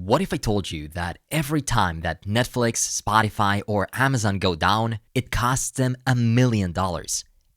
What if I told you that every time that Netflix, Spotify, or Amazon go down, it costs them $1 million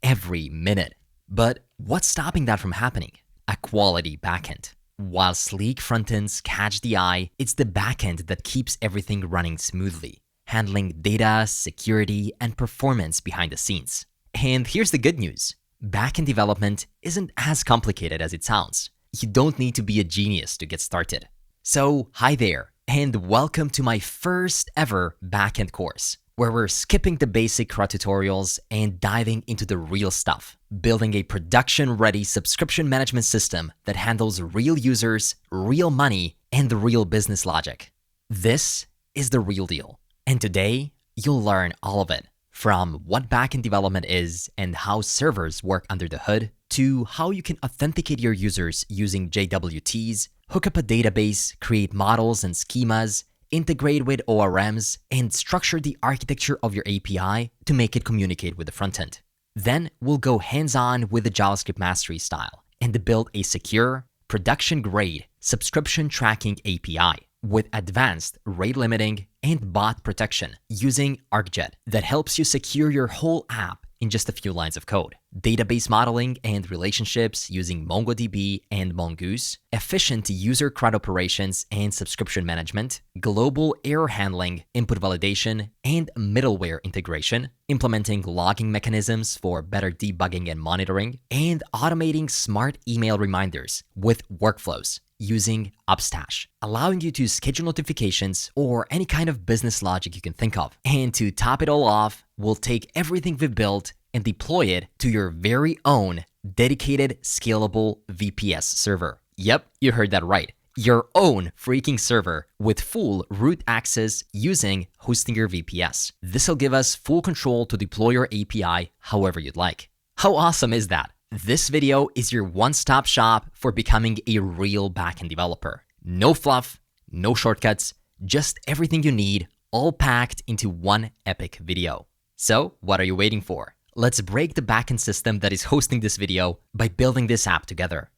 every minute? But what's stopping that from happening? A quality backend. While sleek frontends catch the eye, it's the backend that keeps everything running smoothly, handling data, security, and performance behind the scenes. And here's the good news. Backend development isn't as complicated as it sounds. You don't need to be a genius to get started. So, hi there, and welcome to my first ever backend course, where we're skipping the basic CRUD tutorials and diving into the real stuff, building a production-ready subscription management system that handles real users, real money, and real business logic. This is the real deal, and today you'll learn all of it, from what backend development is and how servers work under the hood, to how you can authenticate your users using JWTs, hook up a database, create models and schemas, integrate with ORMs, and structure the architecture of your API to make it communicate with the frontend. Then we'll go hands-on with the JavaScript mastery style and build a secure, production-grade subscription tracking API with advanced rate limiting and bot protection using Arcjet that helps you secure your whole app in just a few lines of code. Database modeling and relationships using MongoDB and Mongoose, efficient user CRUD operations and subscription management, global error handling, input validation, and middleware integration, implementing logging mechanisms for better debugging and monitoring, and automating smart email reminders with workflows using Upstash, allowing you to schedule notifications or any kind of business logic you can think of. And to top it all off, we'll take everything we've built and deploy it to your very own dedicated, scalable VPS server. Yep, you heard that right. Your own freaking server with full root access using Hostinger VPS. This will give us full control to deploy your API however you'd like. How awesome is that? This video is your one-stop shop for becoming a real backend developer. No fluff, no shortcuts, just everything you need, all packed into one epic video. So, what are you waiting for? Let's break the backend system that is hosting this video by building this app together.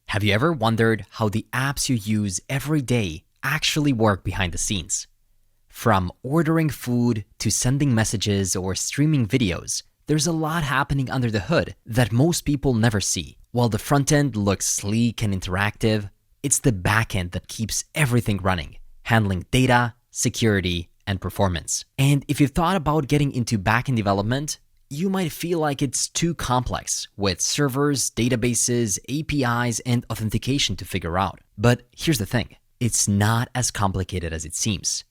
Have you ever wondered how the apps you use every day actually work behind the scenes? From ordering food to sending messages or streaming videos, there's a lot happening under the hood that most people never see. While the front end looks sleek and interactive, it's the back end that keeps everything running, handling data, security, and performance. And if you've thought about getting into backend development, you might feel like it's too complex with servers, databases, APIs, and authentication to figure out. But here's the thing. It's not as complicated as it seems.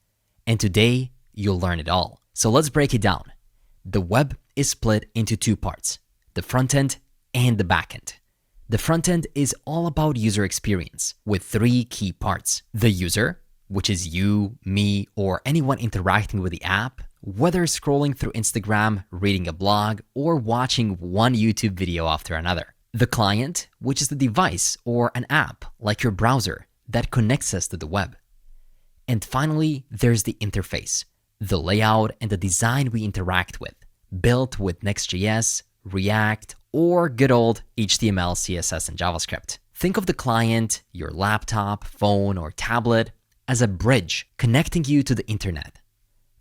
And today, you'll learn it all. So let's break it down. The web is split into two parts, the front end and the back end. The front end is all about user experience with three key parts. The user, which is you, me, or anyone interacting with the app, whether scrolling through Instagram, reading a blog, or watching one YouTube video after another. The client, which is the device or an app like your browser that connects us to the web. And finally, there's the interface, the layout and the design we interact with, built with Next.js, React, or good old HTML, CSS, and JavaScript. Think of the client, your laptop, phone, or tablet, as a bridge connecting you to the internet.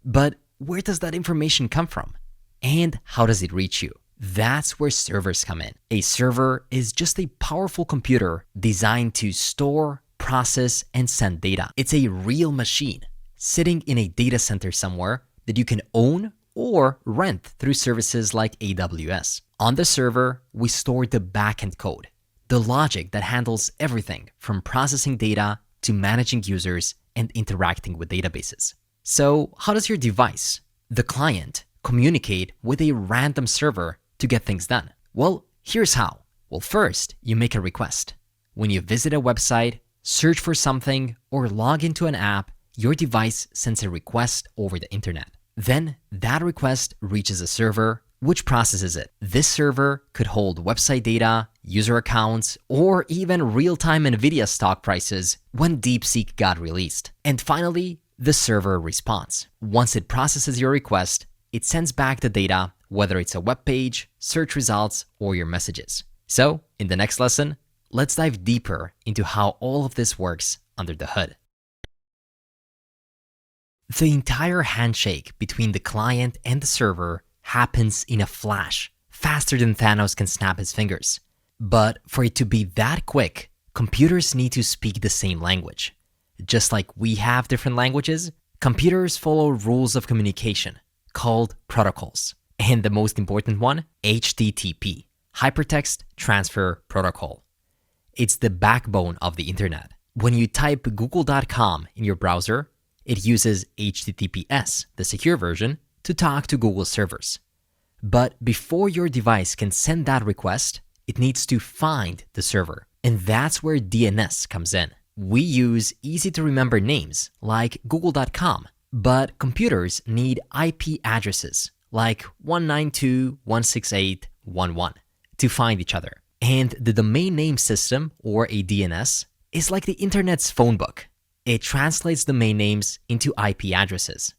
But where does that information come from? And how does it reach you? That's where servers come in. A server is just a powerful computer designed to store, process, and send data. It's a real machine sitting in a data center somewhere that you can own or rent through services like AWS. On the server, we store the backend code, the logic that handles everything from processing data to managing users and interacting with databases. So, how does your device, the client, communicate with a random server to get things done? Well, here's how. Well, first, you make a request. When you visit a website, search for something, or log into an app, your device sends a request over the internet. Then, that request reaches a server, which processes it. This server could hold website data, user accounts, or even real-time NVIDIA stock prices when DeepSeek got released. And finally, the server responds. Once it processes your request, it sends back the data whether it's a web page, search results, or your messages. So, in the next lesson, let's dive deeper into how all of this works under the hood. The entire handshake between the client and the server happens in a flash, faster than Thanos can snap his fingers. But for it to be that quick, computers need to speak the same language. Just like we have different languages, computers follow rules of communication called protocols. And the most important one, HTTP, Hypertext Transfer Protocol. It's the backbone of the internet. When you type google.com in your browser, it uses HTTPS, the secure version, to talk to Google servers. But before your device can send that request, it needs to find the server. And that's where DNS comes in. We use easy-to-remember names like google.com, but computers need IP addresses like 192.168.1.1 to find each other. And the domain name system, or a DNS, is like the internet's phone book. It translates domain names into IP addresses.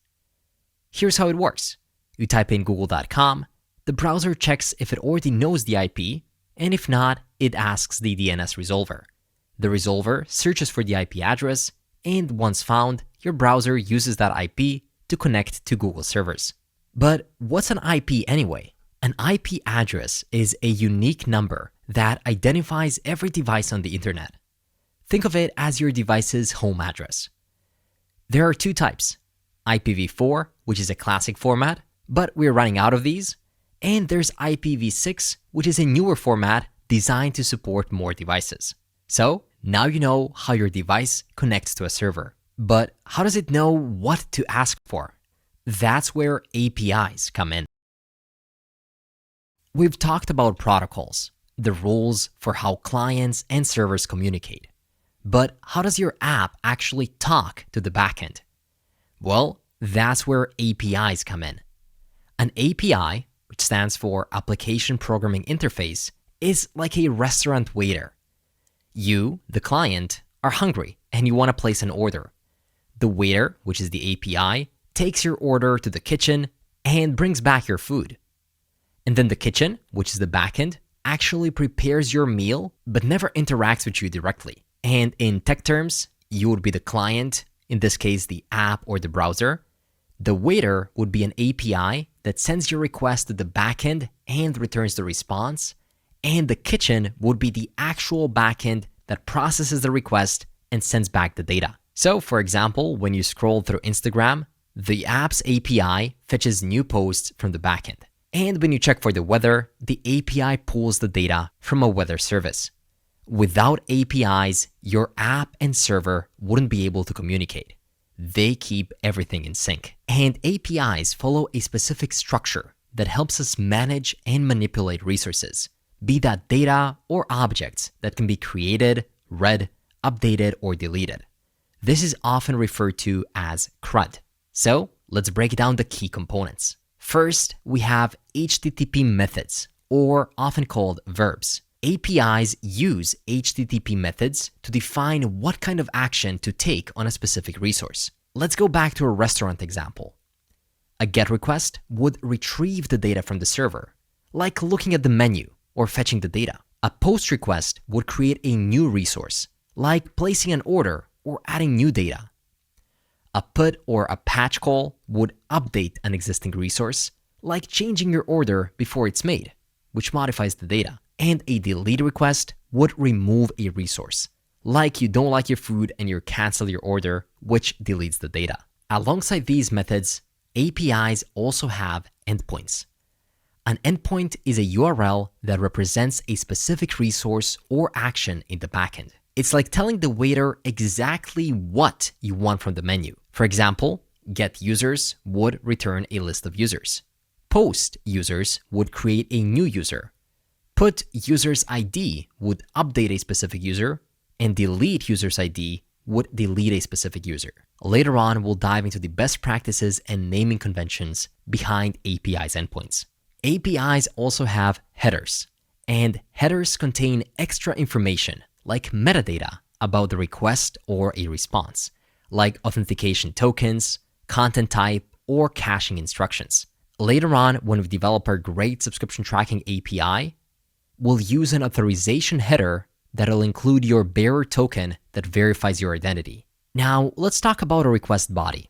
Here's how it works. You type in google.com, the browser checks if it already knows the IP, and if not, it asks the DNS resolver. The resolver searches for the IP address, and once found, your browser uses that IP to connect to Google servers. But what's an IP anyway? An IP address is a unique number that identifies every device on the internet. Think of it as your device's home address. There are two types, IPv4, which is a classic format, but we're running out of these, and there's IPv6, which is a newer format designed to support more devices. So now you know how your device connects to a server. But how does it know what to ask for? That's where APIs come in. We've talked about protocols, the rules for how clients and servers communicate. But how does your app actually talk to the backend? Well, that's where APIs come in. An API, which stands for Application Programming Interface, is like a restaurant waiter. You, the client, are hungry and you want to place an order. The waiter, which is the API, takes your order to the kitchen and brings back your food. And then the kitchen, which is the backend, actually prepares your meal but never interacts with you directly. And in tech terms, you would be the client, in this case the app or the browser. The waiter would be an API that sends your request to the backend and returns the response. And the kitchen would be the actual backend that processes the request and sends back the data. So for example, when you scroll through Instagram, the app's API fetches new posts from the backend. And when you check for the weather, the API pulls the data from a weather service. Without APIs, your app and server wouldn't be able to communicate. They keep everything in sync. And APIs follow a specific structure that helps us manage and manipulate resources, be that data or objects that can be created, read, updated, or deleted. This is often referred to as CRUD. So let's break down the key components. First, we have HTTP methods, or often called verbs. APIs use HTTP methods to define what kind of action to take on a specific resource. Let's go back to a restaurant example. A GET request would retrieve the data from the server, like looking at the menu or fetching the data. A POST request would create a new resource, like placing an order or adding new data. A PUT or a patch call would update an existing resource, like changing your order before it's made, which modifies the data. And a delete request would remove a resource, like you don't like your food and you cancel your order, which deletes the data. Alongside these methods, APIs also have endpoints. An endpoint is a URL that represents a specific resource or action in the backend. It's like telling the waiter exactly what you want from the menu. For example, get users would return a list of users. Post users would create a new user. Put user's ID would update a specific user, and delete user's ID would delete a specific user. Later on, we'll dive into the best practices and naming conventions behind APIs endpoints. APIs also have headers, and headers contain extra information like metadata about the request or a response, like authentication tokens, content type, or caching instructions. Later on, when we develop our great subscription tracking API, we'll use an authorization header that'll include your bearer token that verifies your identity. Now, let's talk about a request body.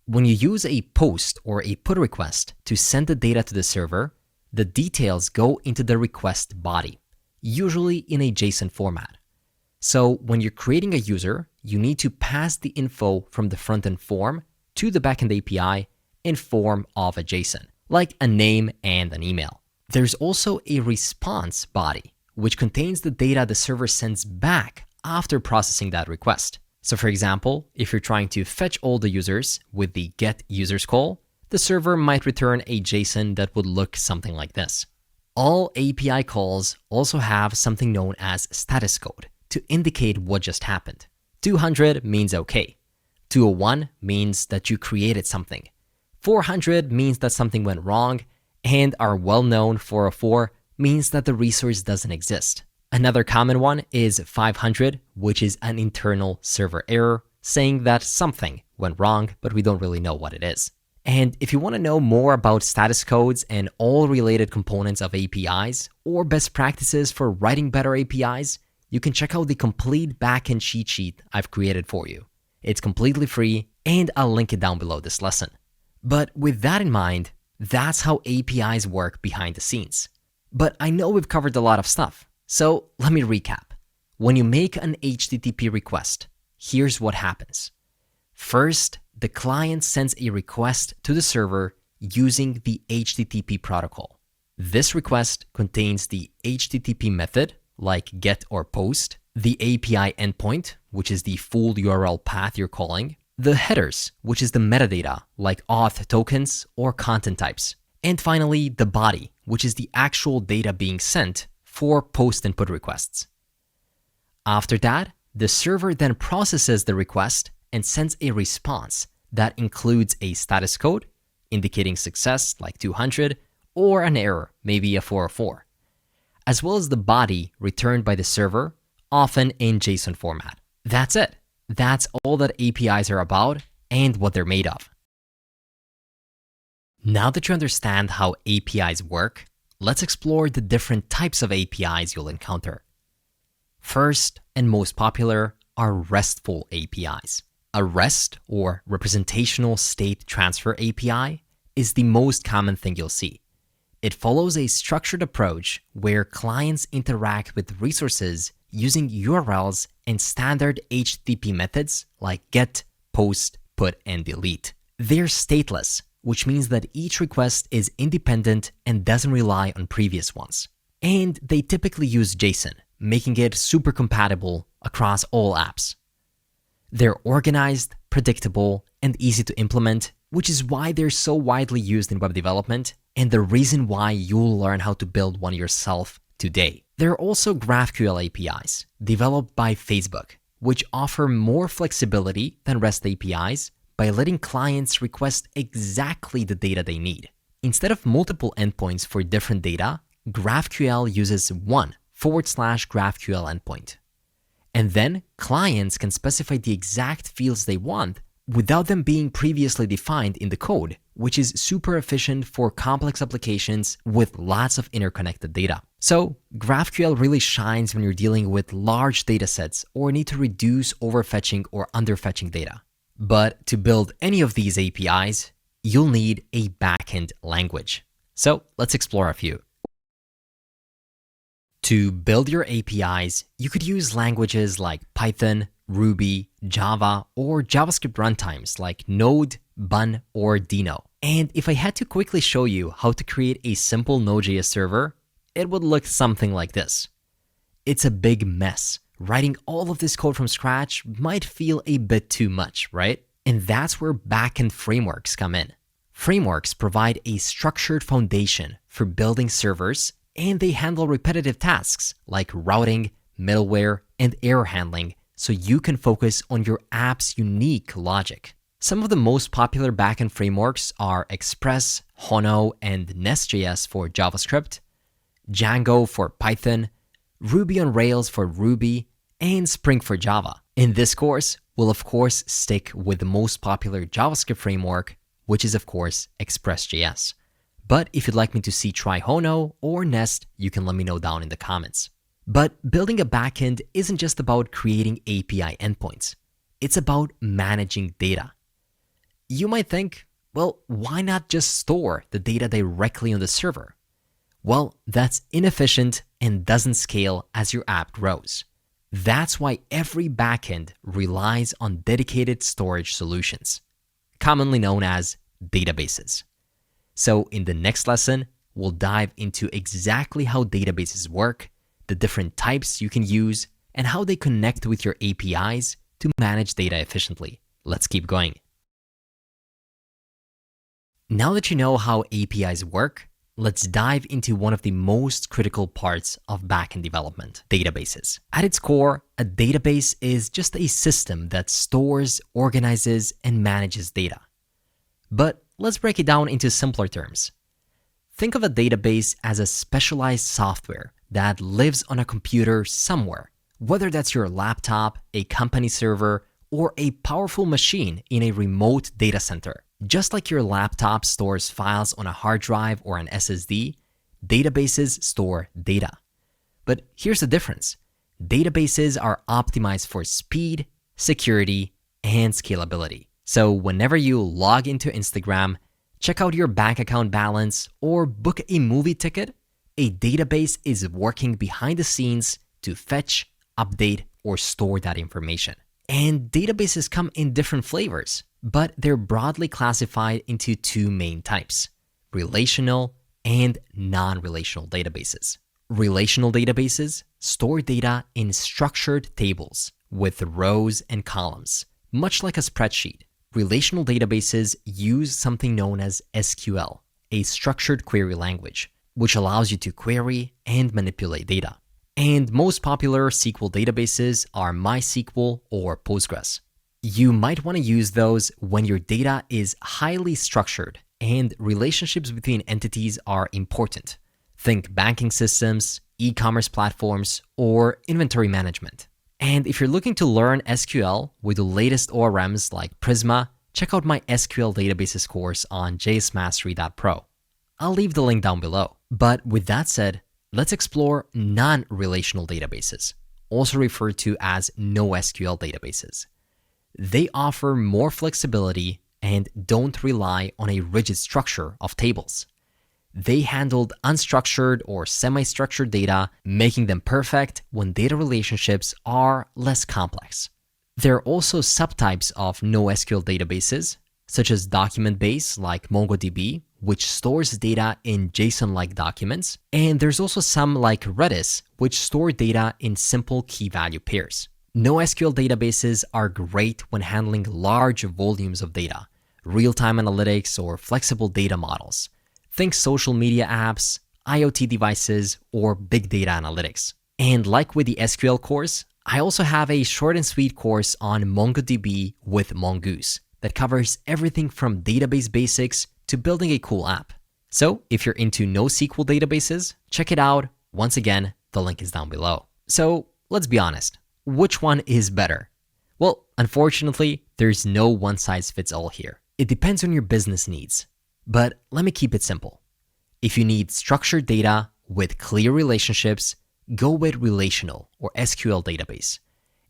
When you use a post or a put request to send the data to the server, the details go into the request body, usually in a JSON format. So when you're creating a user, you need to pass the info from the front-end form to the backend API in form of a JSON, like a name and an email. There's also a response body, which contains the data the server sends back after processing that request. So for example, if you're trying to fetch all the users with the getUsers call, the server might return a JSON that would look something like this. All API calls also have something known as status code to indicate what just happened. 200 means okay. 201 means that you created something. 400 means that something went wrong, and our well-known 404 means that the resource doesn't exist. Another common one is 500, which is an internal server error saying that something went wrong, but we don't really know what it is. And if you want to know more about status codes and all related components of APIs or best practices for writing better APIs, you can check out the complete backend cheat sheet I've created for you. It's completely free, and I'll link it down below this lesson. But with that in mind, that's how APIs work behind the scenes. But I know we've covered a lot of stuff, so let me recap. When you make an HTTP request, here's what happens. First, the client sends a request to the server using the HTTP protocol. This request contains the HTTP method, like get or post, the API endpoint, which is the full URL path you're calling, the headers, which is the metadata, like auth tokens or content types, and finally, the body, which is the actual data being sent for post and put requests. After that, the server then processes the request and sends a response that includes a status code indicating success like 200 or an error, maybe a 404, as well as the body returned by the server, often in JSON format. That's it. That's all that APIs are about and what they're made of. Now that you understand how APIs work, let's explore the different types of APIs you'll encounter. First and most popular are RESTful APIs. A REST, or Representational State Transfer API, is the most common thing you'll see. It follows a structured approach where clients interact with resources using URLs and standard HTTP methods like get, post, put, and delete. They're stateless, which means that each request is independent and doesn't rely on previous ones. And they typically use JSON, making it super compatible across all apps. They're organized, predictable, and easy to implement, which is why they're so widely used in web development and the reason why you'll learn how to build one yourself today. There are also GraphQL APIs developed by Facebook, which offer more flexibility than REST APIs by letting clients request exactly the data they need. Instead of multiple endpoints for different data, GraphQL uses one /GraphQL endpoint. And then clients can specify the exact fields they want without them being previously defined in the code, which is super efficient for complex applications with lots of interconnected data. So GraphQL really shines when you're dealing with large datasets or need to reduce overfetching or underfetching data. But to build any of these APIs, you'll need a backend language. So let's explore a few. To build your APIs, you could use languages like Python, Ruby, Java, or JavaScript runtimes like Node, Bun, or Dino. And if I had to quickly show you how to create a simple Node.js server, it would look something like this. It's a big mess. Writing all of this code from scratch might feel a bit too much, right? And that's where backend frameworks come in. Frameworks provide a structured foundation for building servers, and they handle repetitive tasks like routing, middleware, and error handling so you can focus on your app's unique logic. Some of the most popular backend frameworks are Express, Hono, and Nest.js for JavaScript, Django for Python, Ruby on Rails for Ruby, and Spring for Java. In this course, we'll of course stick with the most popular JavaScript framework, which is of course Express.js. But if you'd like me to see Trihono or Nest, you can let me know down in the comments. But building a backend isn't just about creating API endpoints. It's about managing data. You might think, well, why not just store the data directly on the server? Well, that's inefficient and doesn't scale as your app grows. That's why every backend relies on dedicated storage solutions, commonly known as databases. So in the next lesson, we'll dive into exactly how databases work, the different types you can use, and how they connect with your APIs to manage data efficiently. Let's keep going. Now that you know how APIs work, let's dive into one of the most critical parts of backend development, databases. At its core, a database is just a system that stores, organizes, and manages data. But let's break it down into simpler terms. Think of a database as a specialized software that lives on a computer somewhere, whether that's your laptop, a company server, or a powerful machine in a remote data center. Just like your laptop stores files on a hard drive or an SSD, databases store data. But here's the difference. Databases are optimized for speed, security, and scalability. So whenever you log into Instagram, check out your bank account balance, or book a movie ticket, a database is working behind the scenes to fetch, update, or store that information. And databases come in different flavors, but they're broadly classified into two main types: relational and non-relational databases. Relational databases store data in structured tables with rows and columns, much like a spreadsheet. Relational databases use something known as SQL, a structured query language, which allows you to query and manipulate data. And most popular SQL databases are MySQL or Postgres. You might want to use those when your data is highly structured and relationships between entities are important. Think banking systems, e-commerce platforms, or inventory management. And if you're looking to learn SQL with the latest ORMs like Prisma, check out my SQL databases course on jsmastery.pro. I'll leave the link down below. But with that said, let's explore non-relational databases, also referred to as NoSQL databases. They offer more flexibility and don't rely on a rigid structure of tables. They handled unstructured or semi-structured data, making them perfect when data relationships are less complex. There are also subtypes of NoSQL databases, such as document-based like MongoDB, which stores data in JSON-like documents, and there's also some like Redis, which store data in simple key-value pairs. NoSQL databases are great when handling large volumes of data, real-time analytics, or flexible data models. Think social media apps, IoT devices, or big data analytics. And like with the SQL course, I also have a short and sweet course on MongoDB with Mongoose that covers everything from database basics to building a cool app. So if you're into NoSQL databases, check it out. Once again, the link is down below. So let's be honest, which one is better? Well, unfortunately, there's no one-size-fits-all here. It depends on your business needs. But let me keep it simple. If you need structured data with clear relationships, go with relational or SQL database.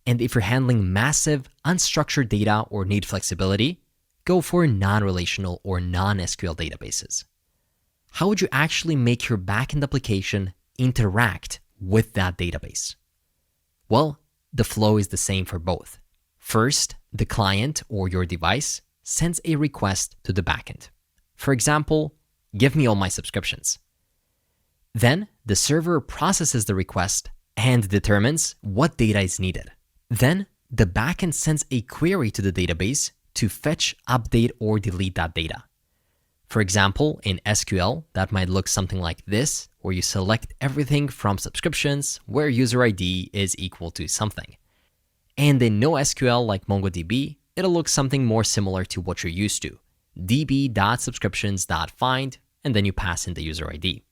And if you're handling massive unstructured data or need flexibility, go for non-relational or non-SQL databases. How would you actually make your backend application interact with that database? Well, the flow is the same for both. First, the client or your device sends a request to the backend. For example, give me all my subscriptions. Then the server processes the request and determines what data is needed. Then the backend sends a query to the database to fetch, update, or delete that data. For example, in SQL, that might look something like this, where you select everything from subscriptions where user ID is equal to something. And in NoSQL like MongoDB, it'll look something more similar to what you're used to, db.subscriptions.find, and then you pass in the user ID.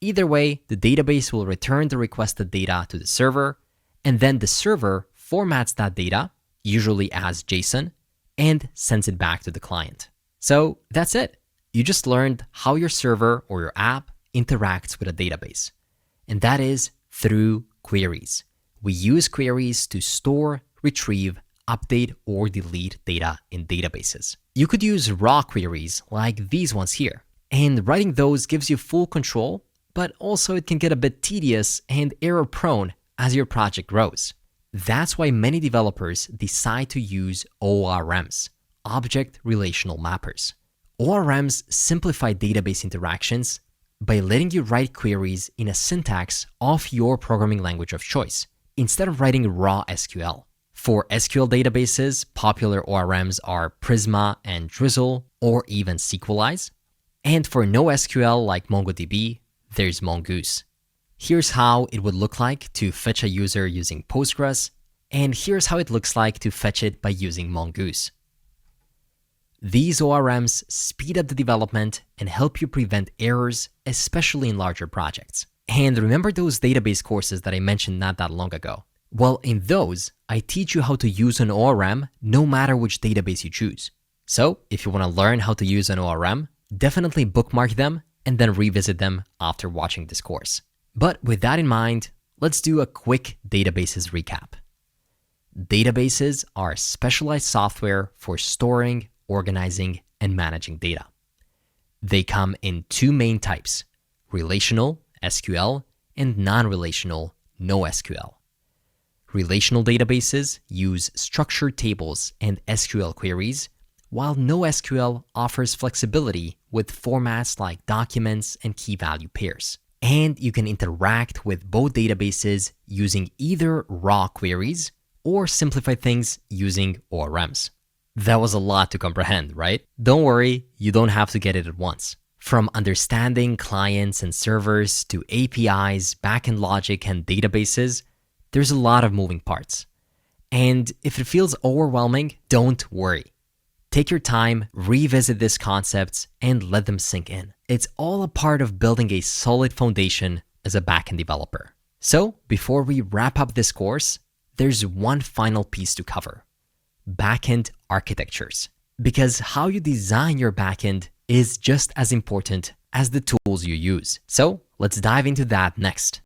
Either way, the database will return the requested data to the server, and then the server formats that data, usually as JSON, and sends it back to the client. So that's it. You just learned how your server or your app interacts with a database, and that is through queries. We use queries to store, retrieve, update, or delete data in databases. You could use raw queries like these ones here, and writing those gives you full control, but also it can get a bit tedious and error-prone as your project grows. That's why many developers decide to use ORMs, Object Relational Mappers. ORMs simplify database interactions by letting you write queries in a syntax of your programming language of choice, instead of writing raw SQL. For SQL databases, popular ORMs are Prisma and Drizzle, or even SQLize. And for NoSQL like MongoDB, there's Mongoose. Here's how it would look like to fetch a user using Postgres, and here's how it looks like to fetch it by using Mongoose. These ORMs speed up the development and help you prevent errors, especially in larger projects. And remember those database courses that I mentioned not that long ago? Well, in those, I teach you how to use an ORM no matter which database you choose. So, if you want to learn how to use an ORM, definitely bookmark them and then revisit them after watching this course. But with that in mind, let's do a quick databases recap. Databases are specialized software for storing, organizing, and managing data. They come in two main types: relational, SQL, and non-relational, NoSQL. Relational databases use structured tables and SQL queries, while NoSQL offers flexibility with formats like documents and key-value pairs. And you can interact with both databases using either raw queries or simplify things using ORMs. That was a lot to comprehend, right? Don't worry, you don't have to get it at once. From understanding clients and servers to APIs, backend logic, and databases, there's a lot of moving parts. And if it feels overwhelming, don't worry. Take your time, revisit these concepts, and let them sink in. It's all a part of building a solid foundation as a backend developer. So, before we wrap up this course, there's one final piece to cover: Backend Architectures. Because how you design your backend is just as important as the tools you use. So, let's dive into that next.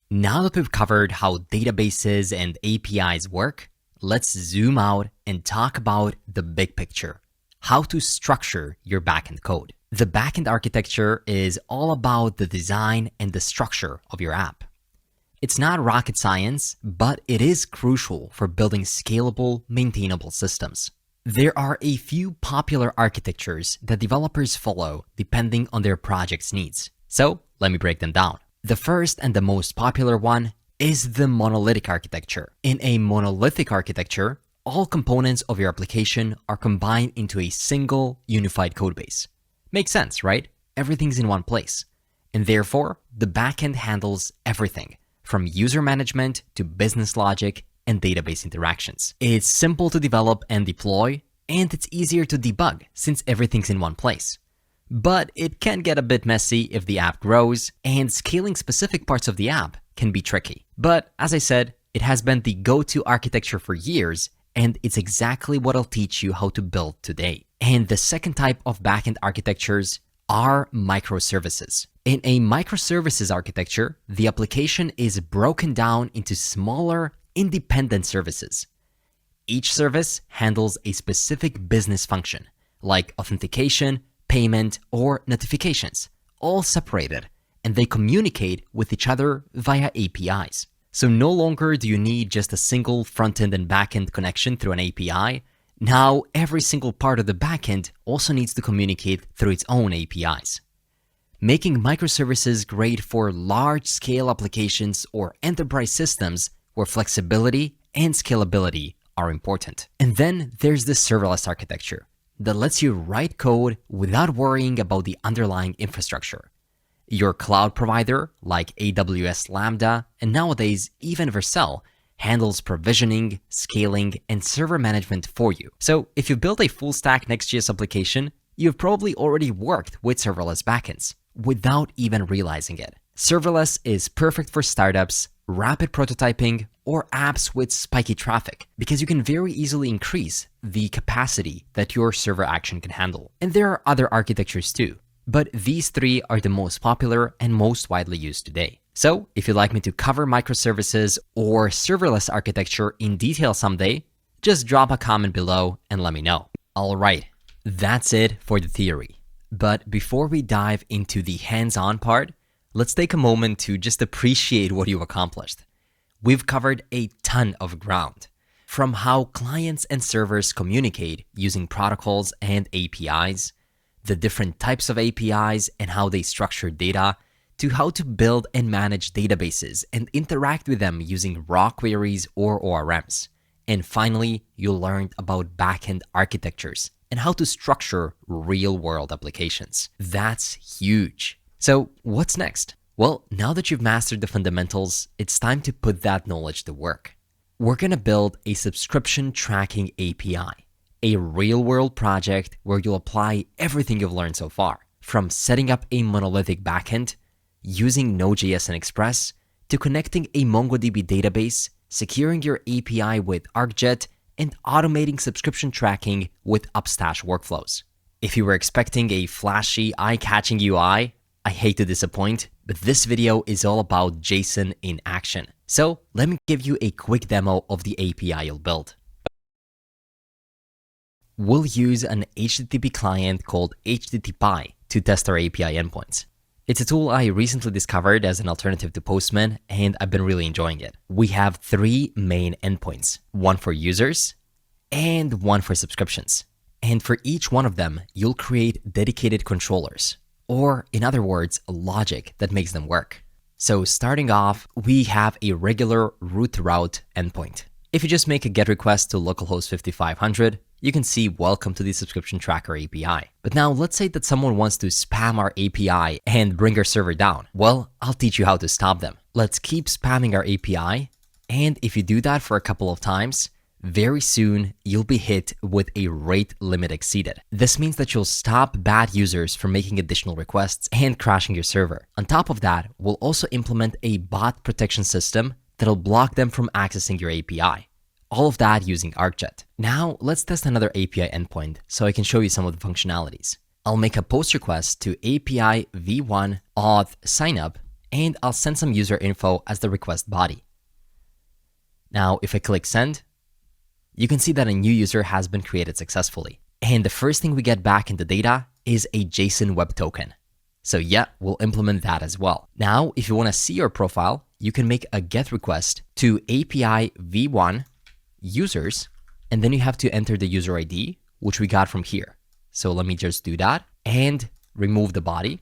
Now that we've covered how databases and APIs work, let's zoom out and talk about the big picture: how to structure your backend code. The backend architecture is all about the design and the structure of your app. It's not rocket science, but it is crucial for building scalable, maintainable systems. There are a few popular architectures that developers follow depending on their project's needs. So, let me break them down. The first and the most popular one is the monolithic architecture. In a monolithic architecture, all components of your application are combined into a single unified codebase. Makes sense, right? Everything's in one place. And therefore, the backend handles everything, from user management to business logic and database interactions. It's simple to develop and deploy, and it's easier to debug since everything's in one place. But it can get a bit messy if the app grows, and scaling specific parts of the app can be tricky. But as I said, it has been the go-to architecture for years, and it's exactly what I'll teach you how to build today. And the second type of backend architectures are microservices. In a microservices architecture, the application is broken down into smaller, independent services. Each service handles a specific business function, like authentication, payment, or notifications, all separated, and they communicate with each other via APIs. So no longer do you need just a single front-end and back-end connection through an API. Now every single part of the backend also needs to communicate through its own APIs. Making microservices great for large-scale applications or enterprise systems where flexibility and scalability are important. And then there's the serverless architecture that lets you write code without worrying about the underlying infrastructure. Your cloud provider, like AWS Lambda, and nowadays even Vercel, handles provisioning, scaling, and server management for you. So if you build a full-stack Next.js application, you've probably already worked with serverless backends. without even realizing it. Serverless is perfect for startups, rapid prototyping, or apps with spiky traffic, because you can very easily increase the capacity that your server action can handle. And there are other architectures too, but these three are the most popular and most widely used today. So if you'd like me to cover microservices or serverless architecture in detail someday, just drop a comment below and let me know. All right, that's it for the theory. But before we dive into the hands-on part, let's take a moment to just appreciate what you've accomplished. We've covered a ton of ground, from how clients and servers communicate using protocols and APIs, the different types of APIs and how they structure data, to how to build and manage databases and interact with them using raw queries or ORMs. And finally, you learned about backend architectures and how to structure real-world applications. That's huge. So what's next? Well, now that you've mastered the fundamentals, it's time to put that knowledge to work. We're going to build a subscription tracking API, a real-world project where you'll apply everything you've learned so far, from setting up a monolithic backend, using Node.js and Express, to connecting a MongoDB database, securing your API with Arcjet, and automating subscription tracking with Upstash workflows. If you were expecting a flashy, eye-catching UI, I hate to disappoint, but this video is all about JSON in action. So let me give you a quick demo of the API you'll build. We'll use an HTTP client called HTTPy to test our API endpoints. It's a tool I recently discovered as an alternative to Postman, and I've been really enjoying it. We have three main endpoints, one for users and one for subscriptions. And for each one of them, you'll create dedicated controllers, or in other words, logic that makes them work. So starting off, we have a regular root route endpoint. If you just make a GET request to localhost 5500, you can see welcome to the subscription tracker API. But now let's say that someone wants to spam our API and bring our server down. Well, I'll teach you how to stop them. Let's keep spamming our API. And if you do that for a couple of times, very soon you'll be hit with a rate limit exceeded. This means that you'll stop bad users from making additional requests and crashing your server. On top of that, we'll also implement a bot protection system that'll block them from accessing your API. All of that using Arcjet. Now let's test another API endpoint so I can show you some of the functionalities. I'll make a post request to API v1 auth signup, and I'll send some user info as the request body. Now if I click send, you can see that a new user has been created successfully. And the first thing we get back in the data is a JSON web token. So yeah, we'll implement that as well. Now, if you want to see your profile, you can make a GET request to API v1 users, and then you have to enter the user ID, which we got from here. So let me just do that and remove the body.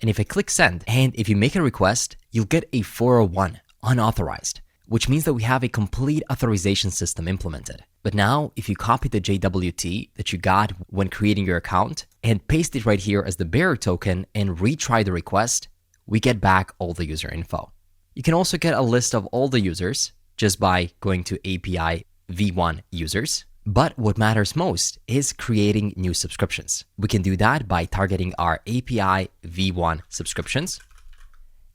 And if I click send, and if you make a request, you'll get a 401 unauthorized, which means that we have a complete authorization system implemented. But now, if you copy the JWT that you got when creating your account and paste it right here as the bearer token and retry the request, we get back all the user info. You can also get a list of all the users just by going to API v1 users. But what matters most is creating new subscriptions. We can do that by targeting our API v1 subscriptions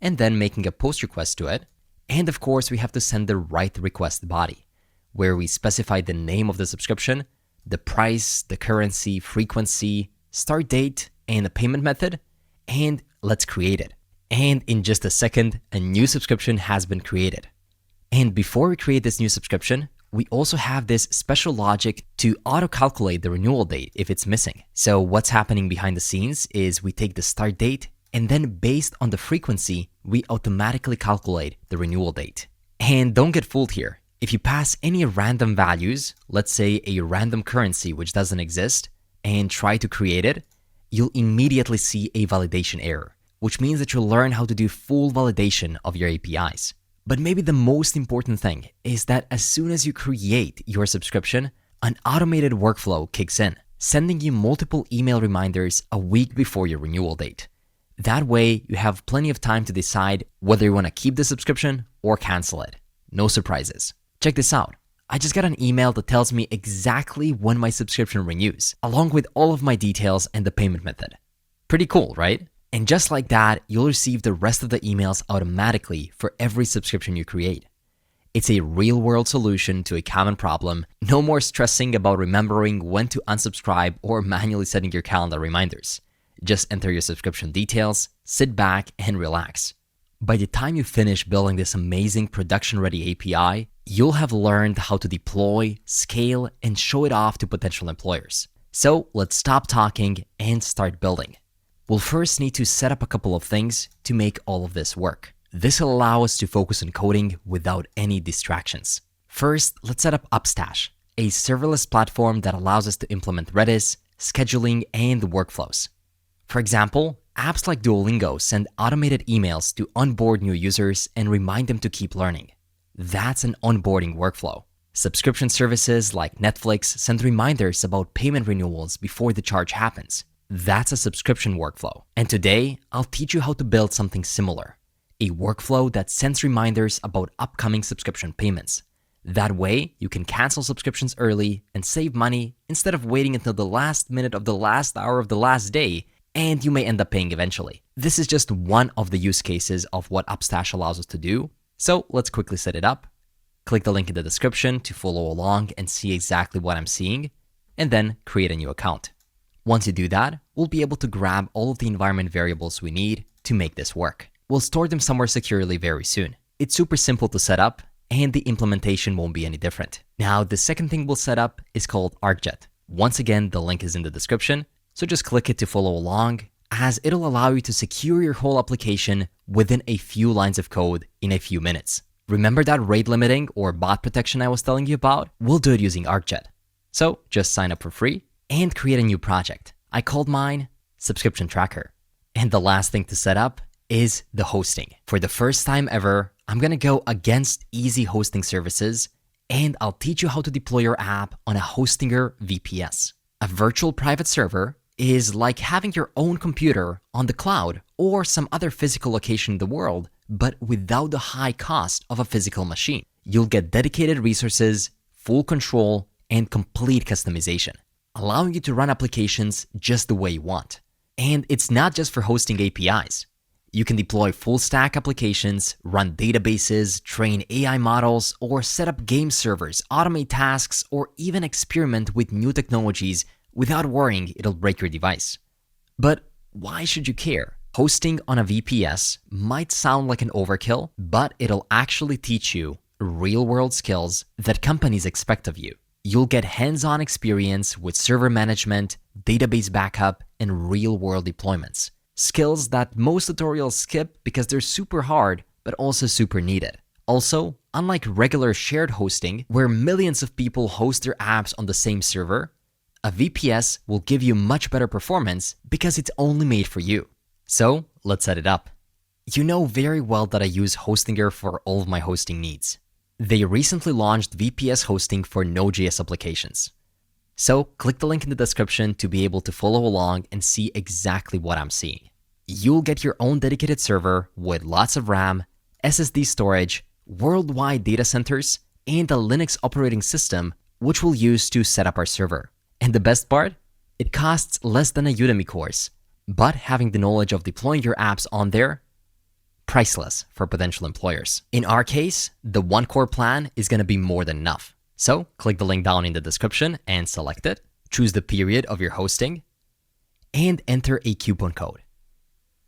and then making a post request to it. And of course, we have to send the right request body, where we specify the name of the subscription, the price, the currency, frequency, start date, and the payment method, and let's create it. And in just a second, a new subscription has been created. And before we create this new subscription, we also have this special logic to auto-calculate the renewal date if it's missing. So what's happening behind the scenes is we take the start date, and then based on the frequency, we automatically calculate the renewal date. And don't get fooled here. If you pass any random values, let's say a random currency which doesn't exist, and try to create it, you'll immediately see a validation error, which means that you'll learn how to do full validation of your APIs. But maybe the most important thing is that as soon as you create your subscription, an automated workflow kicks in, sending you multiple email reminders a week before your renewal date. That way, you have plenty of time to decide whether you want to keep the subscription or cancel it. No surprises. Check this out. I just got an email that tells me exactly when my subscription renews, along with all of my details and the payment method. Pretty cool, right? And just like that, you'll receive the rest of the emails automatically for every subscription you create. It's a real-world solution to a common problem. No more stressing about remembering when to unsubscribe or manually setting your calendar reminders. Just enter your subscription details, sit back, and relax. By the time you finish building this amazing production-ready API, you'll have learned how to deploy, scale, and show it off to potential employers. So let's stop talking and start building. We'll first need to set up a couple of things to make all of this work. This will allow us to focus on coding without any distractions. First, let's set up Upstash, a serverless platform that allows us to implement Redis, scheduling, and workflows. For example, apps like Duolingo send automated emails to onboard new users and remind them to keep learning. That's an onboarding workflow. Subscription services like Netflix send reminders about payment renewals before the charge happens. That's a subscription workflow. And today, I'll teach you how to build something similar. A workflow that sends reminders about upcoming subscription payments. That way, you can cancel subscriptions early and save money instead of waiting until the last minute of the last hour of the last day, and you may end up paying eventually. This is just one of the use cases of what Upstash allows us to do, so let's quickly set it up. Click the link in the description to follow along and see exactly what I'm seeing, and then create a new account. Once you do that, we'll be able to grab all of the environment variables we need to make this work. We'll store them somewhere securely very soon. It's super simple to set up, and the implementation won't be any different. Now, the second thing we'll set up is called Arcjet. Once again, the link is in the description, so just click it to follow along, as it'll allow you to secure your whole application within a few lines of code in a few minutes. Remember that rate limiting or bot protection I was telling you about? We'll do it using Arcjet. So just sign up for free and create a new project. I called mine Subscription Tracker. And the last thing to set up is the hosting. For the first time ever, I'm gonna go against easy hosting services, and I'll teach you how to deploy your app on a Hostinger VPS. A virtual private server is like having your own computer on the cloud or some other physical location in the world, but without the high cost of a physical machine. You'll get dedicated resources, full control, and complete customization, allowing you to run applications just the way you want. And it's not just for hosting APIs. You can deploy full-stack applications, run databases, train AI models, or set up game servers, automate tasks, or even experiment with new technologies without worrying it'll break your device. But why should you care? Hosting on a VPS might sound like an overkill, but it'll actually teach you real-world skills that companies expect of you. You'll get hands-on experience with server management, database backup, and real-world deployments. Skills that most tutorials skip because they're super hard, but also super needed. Also, unlike regular shared hosting, where millions of people host their apps on the same server, a VPS will give you much better performance because it's only made for you. So, let's set it up. You know very well that I use Hostinger for all of my hosting needs. They recently launched VPS hosting for Node.js applications. So click the link in the description to be able to follow along and see exactly what I'm seeing. You'll get your own dedicated server with lots of RAM, SSD storage, worldwide data centers, and a Linux operating system, which we'll use to set up our server. And the best part? It costs less than a Udemy course, but having the knowledge of deploying your apps on there, priceless for potential employers. In our case, the one core plan is going to be more than enough. So click the link down in the description and select it, choose the period of your hosting, and enter a coupon code.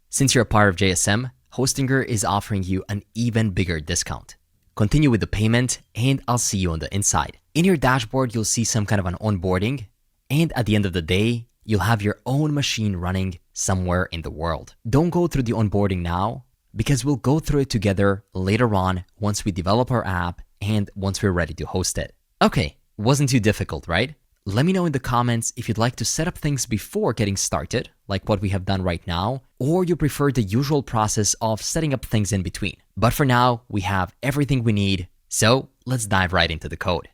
Since you're a part of JSM, Hostinger is offering you an even bigger discount. Continue with the payment, and I'll see you on the inside. In your dashboard, you'll see some kind of an onboarding, and at the end of the day, you'll have your own machine running somewhere in the world. Don't go through the onboarding now, because we'll go through it together later on once we develop our app and once we're ready to host it. Okay, wasn't too difficult, right? Let me know in the comments if you'd like to set up things before getting started, like what we have done right now, or you prefer the usual process of setting up things in between. But for now, we have everything we need, so let's dive right into the code.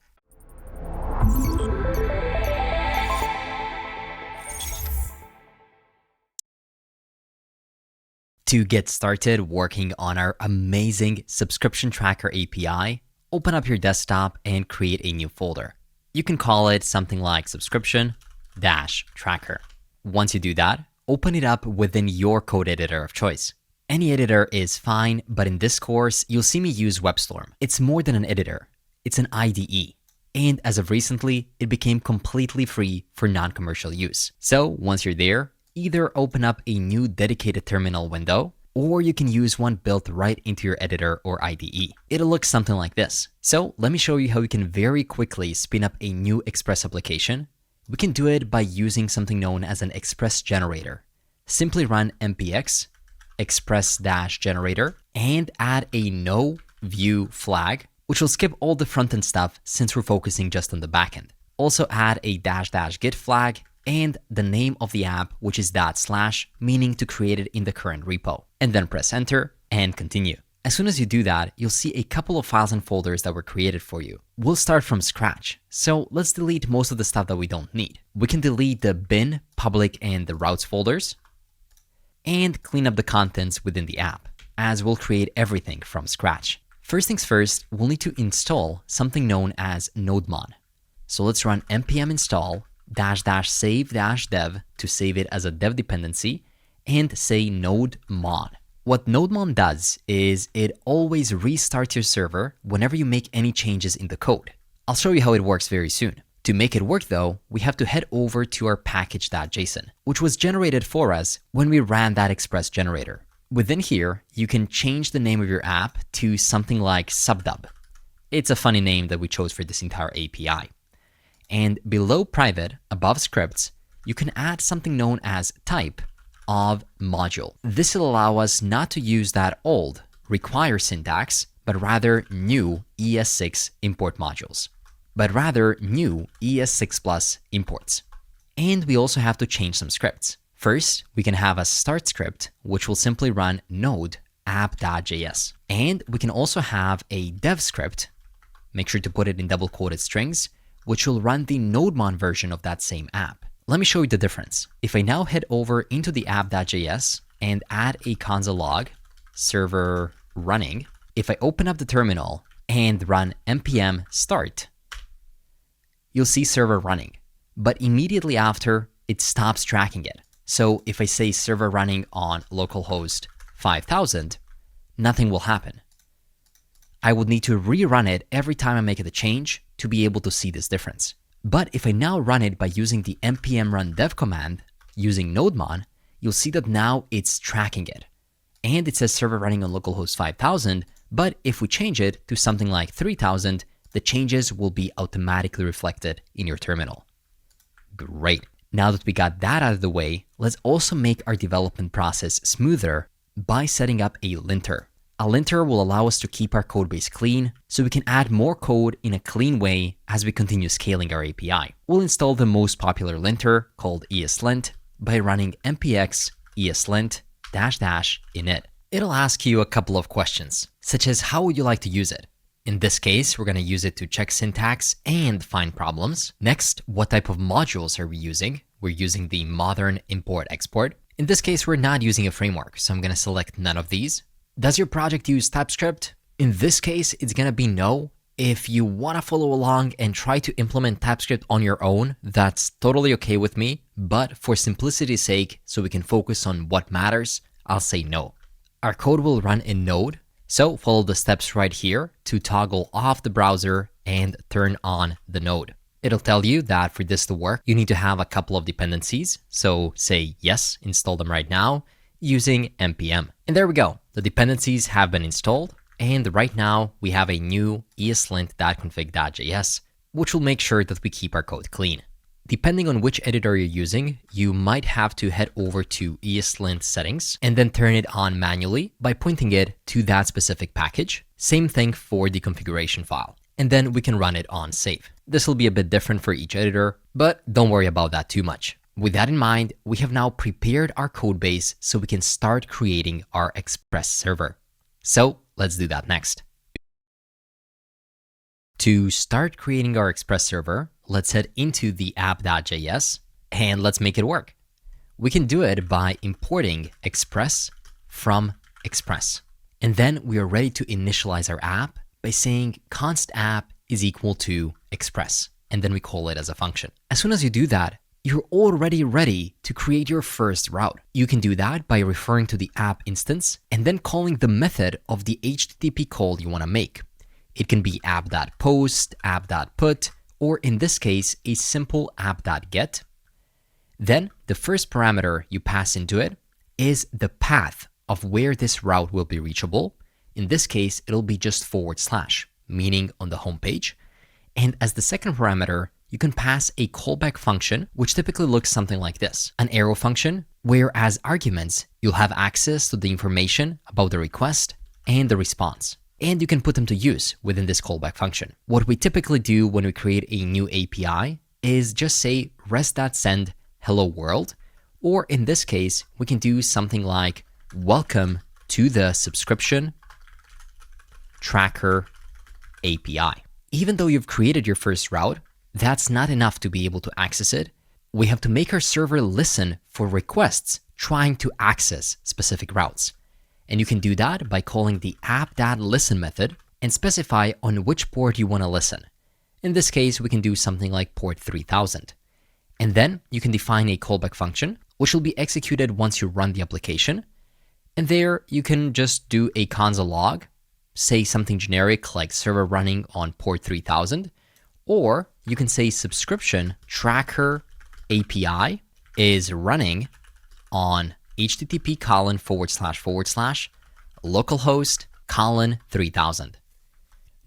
To get started working on our amazing subscription tracker API, open up your desktop and create a new folder. You can call it something like subscription-tracker. Once you do that, open it up within your code editor of choice. Any editor is fine, but in this course, you'll see me use WebStorm. It's more than an editor. It's an IDE. And as of recently, it became completely free for non-commercial use. So once you're there, either open up a new dedicated terminal window, or you can use one built right into your editor or IDE. It'll look something like this. So let me show you how you can very quickly spin up a new Express application. We can do it by using something known as an Express generator. Simply run npx express-generator and add a no view flag, which will skip all the front-end stuff since we're focusing just on the backend. Also add a --git flag and the name of the app, which is /, meaning to create it in the current repo. And then press enter and continue. As soon as you do that, you'll see a couple of files and folders that were created for you. We'll start from scratch. So let's delete most of the stuff that we don't need. We can delete the bin, public, and the routes folders, and clean up the contents within the app, as we'll create everything from scratch. First things first, we'll need to install something known as nodemon. So let's run npm install --save-dev to save it as a dev dependency and say nodemon. What nodemon does is it always restarts your server whenever you make any changes in the code. I'll show you how it works very soon. To make it work though, we have to head over to our package.json, which was generated for us when we ran that Express generator. Within here, you can change the name of your app to something like subdub. It's a funny name that we chose for this entire API. And below private, above scripts, you can add something known as type of module. This will allow us not to use that old require syntax, but rather new ES6 import modules. But rather new ES6 plus imports. And we also have to change some scripts. First, we can have a start script, which will simply run node app.js. And we can also have a dev script, make sure to put it in double quoted strings, which will run the nodemon version of that same app. Let me show you the difference. If I now head over into the app.js and add a console log, server running, if I open up the terminal and run npm start, you'll see server running, but immediately after, it stops tracking it. So if I say server running on localhost 5000, nothing will happen. I would need to rerun it every time I make the change to be able to see this difference. But if I now run it by using the npm run dev command using nodemon, you'll see that now it's tracking it. And it says server running on localhost 5000, but if we change it to something like 3000, the changes will be automatically reflected in your terminal. Great. Now that we got that out of the way, let's also make our development process smoother by setting up a linter. A linter will allow us to keep our codebase clean, so we can add more code in a clean way as we continue scaling our API. We'll install the most popular linter called ESLint by running npx ESLint --init. It'll ask you a couple of questions, such as how would you like to use it? In this case, we're going to use it to check syntax and find problems. Next, what type of modules are we using? We're using the modern import-export. In this case, we're not using a framework, so I'm going to select none of these. Does your project use TypeScript? In this case, it's going to be no. If you want to follow along and try to implement TypeScript on your own, that's totally okay with me. But for simplicity's sake, so we can focus on what matters, I'll say no. Our code will run in Node. So follow the steps right here to toggle off the browser and turn on the node. It'll tell you that for this to work, you need to have a couple of dependencies. So say yes, install them right now using npm. And there we go. The dependencies have been installed. And right now we have a new eslint.config.js, which will make sure that we keep our code clean. Depending on which editor you're using, you might have to head over to ESLint settings and then turn it on manually by pointing it to that specific package. Same thing for the configuration file. And then we can run it on save. This will be a bit different for each editor, but don't worry about that too much. With that in mind, we have now prepared our code base so we can start creating our Express server. So let's do that next. To start creating our Express server, let's head into the app.js and let's make it work. We can do it by importing Express from Express. And then we are ready to initialize our app by saying const app is equal to Express. And then we call it as a function. As soon as you do that, you're already ready to create your first route. You can do that by referring to the app instance and then calling the method of the HTTP call you want to make. It can be app.post, app.put, or in this case, a simple app.get. Then the first parameter you pass into it is the path of where this route will be reachable. In this case, it'll be just /, meaning on the home page. And as the second parameter, you can pass a callback function, which typically looks something like this, an arrow function, where as arguments, you'll have access to the information about the request and the response. And you can put them to use within this callback function. What we typically do when we create a new API is just say rest.send hello world, or in this case, we can do something like welcome to the subscription tracker API. Even though you've created your first route, that's not enough to be able to access it. We have to make our server listen for requests trying to access specific routes. And you can do that by calling the app.listen method and specify on which port you want to listen. In this case, we can do something like port 3000. And then you can define a callback function, which will be executed once you run the application. And there you can just do a console log, say something generic like server running on port 3000, or you can say subscription tracker API is running on http://localhost:3000.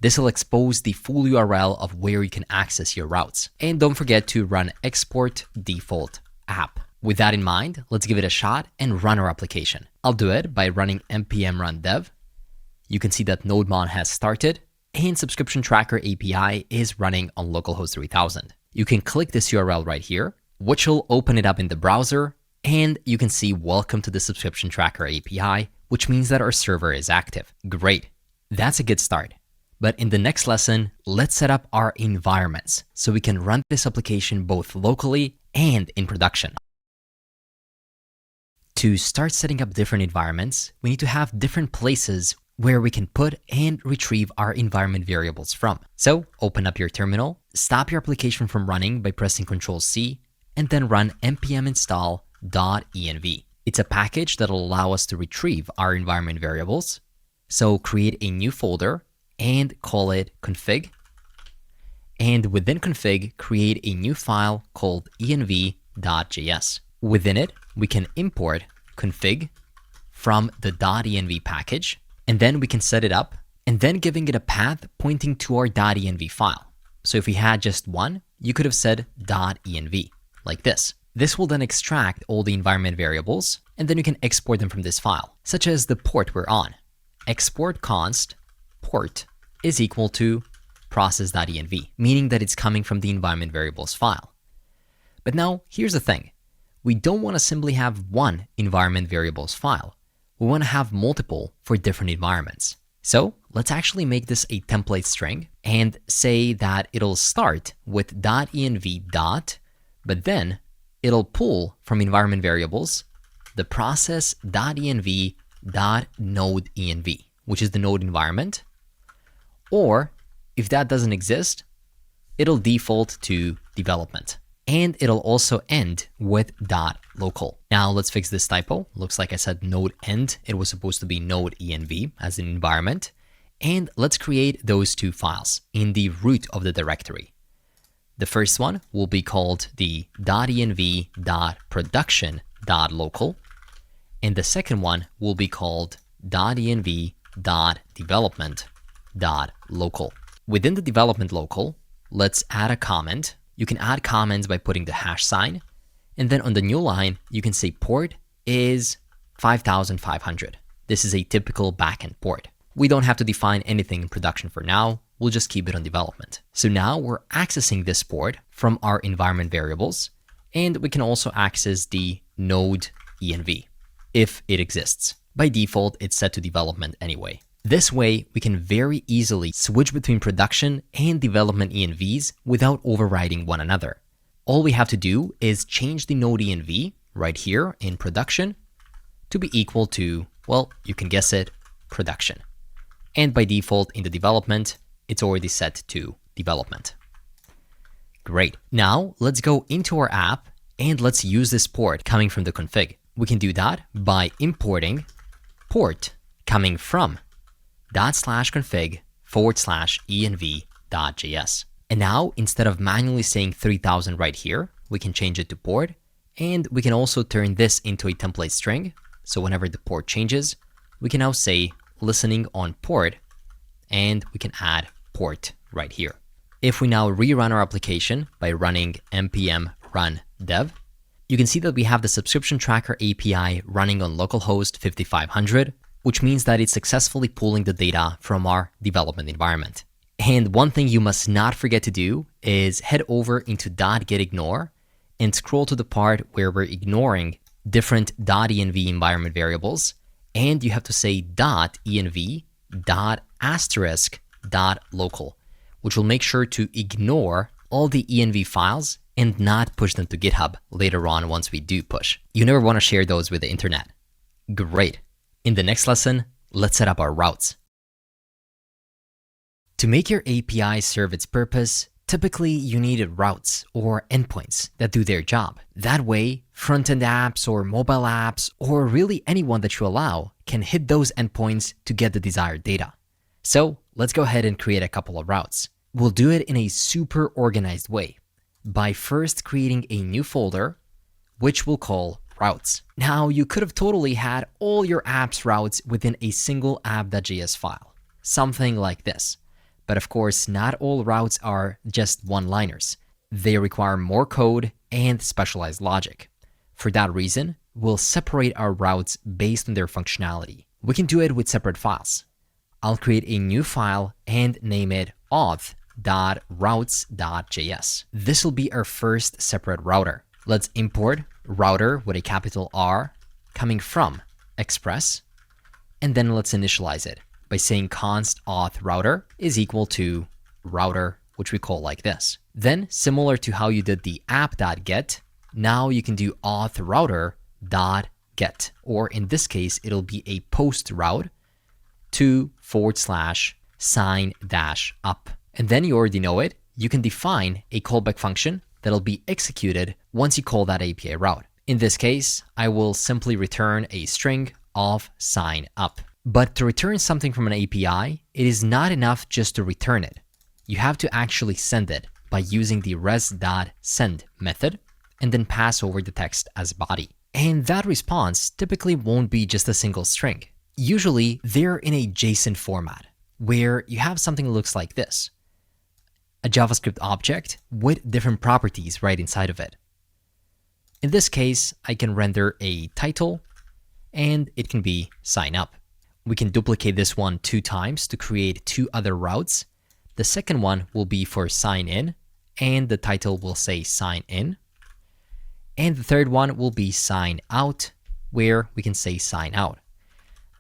This will expose the full URL of where you can access your routes. And don't forget to run export default app. With that in mind, let's give it a shot and run our application. I'll do it by running npm run dev. You can see that NodeMon has started and subscription tracker API is running on localhost 3000. You can click this URL right here, which will open it up in the browser, and you can see welcome to the subscription tracker API, which means that our server is active. Great, that's a good start. But in the next lesson, let's set up our environments so we can run this application both locally and in production. To start setting up different environments, we need to have different places where we can put and retrieve our environment variables from. So open up your terminal, stop your application from running by pressing Ctrl+C, and then run npm install.env. It's a package that will allow us to retrieve our environment variables. So create a new folder and call it config. And within config, create a new file called env.js. Within it, we can import config from the .env package, and then we can set it up and then giving it a path pointing to our .env file. So if we had just one, you could have said .env like this. This will then extract all the environment variables, and then you can export them from this file, such as the port we're on. Export const port is equal to process.env, meaning that it's coming from the environment variables file. But now here's the thing. We don't want to simply have one environment variables file. We want to have multiple for different environments. So let's actually make this a template string and say that it'll start with .env. But then it'll pull from environment variables the process.env.node.env, which is the node environment. Or if that doesn't exist, it'll default to development. And it'll also end with .local. Now let's fix this typo. Looks like I said node end. It was supposed to be node env as an environment. And let's create those two files in the root of the directory. The first one will be called the .env.production.local. And the second one will be called .env.development.local. Within the development local, let's add a comment. You can add comments by putting the #. And then on the new line, you can say port is 5500. This is a typical backend port. We don't have to define anything in production for now. We'll just keep it on development. So now we're accessing this port from our environment variables, and we can also access the node env if it exists. By default, it's set to development anyway. This way, we can very easily switch between production and development envs without overriding one another. All we have to do is change the node env right here in production to be equal to, well, you can guess it, production. And by default in the development, it's already set to development. Great. Now let's go into our app And let's use this port coming from the config. We can do that by importing port coming from /config/env.js. And now, instead of manually saying 3000 right here, we can change it to port. And we can also turn this into a template string. So whenever the port changes, we can now say listening on port, and we can add port right here. If we now rerun our application by running npm run dev, you can see that we have the subscription tracker API running on localhost 5500, which means that it's successfully pulling the data from our development environment. And one thing you must not forget to do is head over into .getignore and scroll to the part where we're ignoring different .env environment variables, and you have to say .env.*.local, which will make sure to ignore all the env files and not push them to GitHub later on once we do push. You never want to share those with the internet. Great. In the next lesson, let's set up our routes. To make your API serve its purpose, typically you need routes or endpoints that do their job. That way, front-end apps or mobile apps, or really anyone that you allow, can hit those endpoints to get the desired data. So let's go ahead and create a couple of routes. We'll do it in a super organized way by first creating a new folder, which we'll call routes. Now, you could have totally had all your apps routes within a single app.js file, something like this. But of course, not all routes are just one-liners. They require more code and specialized logic. For that reason, we'll separate our routes based on their functionality. We can do it with separate files. I'll create a new file and name it auth.routes.js. This will be our first separate router. Let's import router with a capital R coming from Express, and then let's initialize it by saying const auth router is equal to router, which we call like this. Then, similar to how you did the app.get, now you can do auth router.get, or in this case, it'll be a post route to /sign-up. And then you already know it, you can define a callback function that'll be executed once you call that API route. In this case, I will simply return a string of sign up. But to return something from an API, it is not enough just to return it. You have to actually send it by using the res.send method and then pass over the text as body. And that response typically won't be just a single string. Usually, they're in a JSON format where you have something that looks like this: a JavaScript object with different properties right inside of it. In this case, I can render a title and it can be sign up. We can duplicate this one 2 times to create 2 other routes. The second one will be for sign in, and the title will say sign in. And the third one will be sign out, where we can say sign out.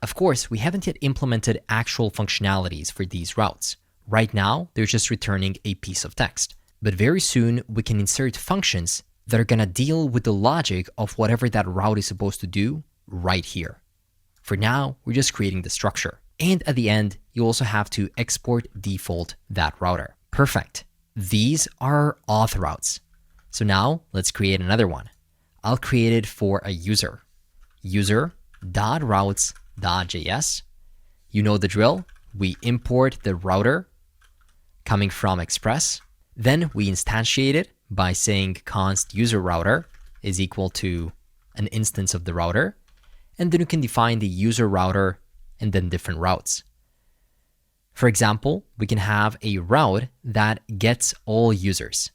Of course, we haven't yet implemented actual functionalities for these routes. Right now, they're just returning a piece of text. But very soon, we can insert functions that are gonna deal with the logic of whatever that route is supposed to do right here. For now, we're just creating the structure. And at the end, you also have to export default that router. Perfect. These are auth routes. So now let's create another one. I'll create it for a user. User.routes.js. You know the drill. We import the router coming from Express. Then we instantiate it by saying const user router is equal to an instance of the router. And then you can define the user router and then different routes. For example, we can have a route that gets all users.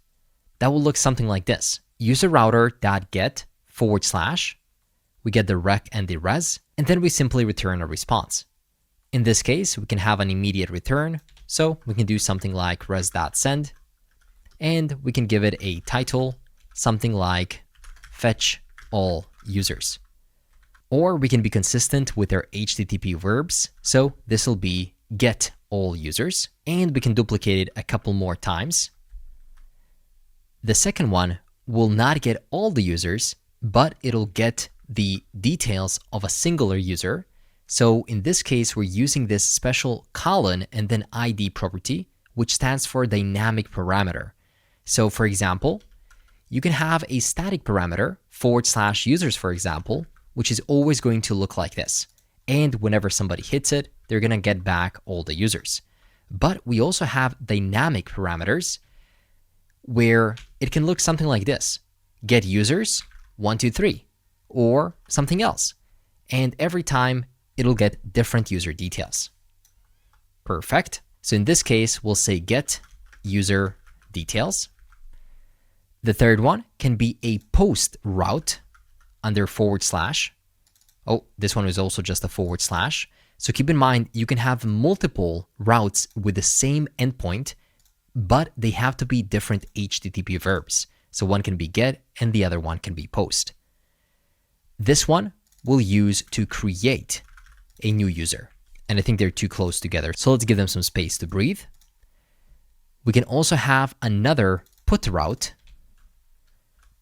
That will look something like this: user router.get / we get the rec and the res, and then we simply return a response. In this case, we can have an immediate return, so we can do something like res.send, and we can give it a title, something like fetch all users. Or we can be consistent with our HTTP verbs, so this will be get all users, and we can duplicate it a couple more times. The second one will not get all the users, but it'll get the details of a singular user. So in this case, we're using this special colon and then ID property, which stands for dynamic parameter. So for example, you can have a static parameter /users, for example, which is always going to look like this. And whenever somebody hits it, they're going to get back all the users. But we also have dynamic parameters where it can look something like this. Get users 1, 2, 3, or something else. And every time it'll get different user details. Perfect. So in this case, we'll say get user details. The third one can be a post route under /. Oh, this one is also just a /. So keep in mind, you can have multiple routes with the same endpoint, but they have to be different HTTP verbs. So one can be get and the other one can be post. This one we'll use to create a new user. And I think they're too close together. So let's give them some space to breathe. We can also have another put route.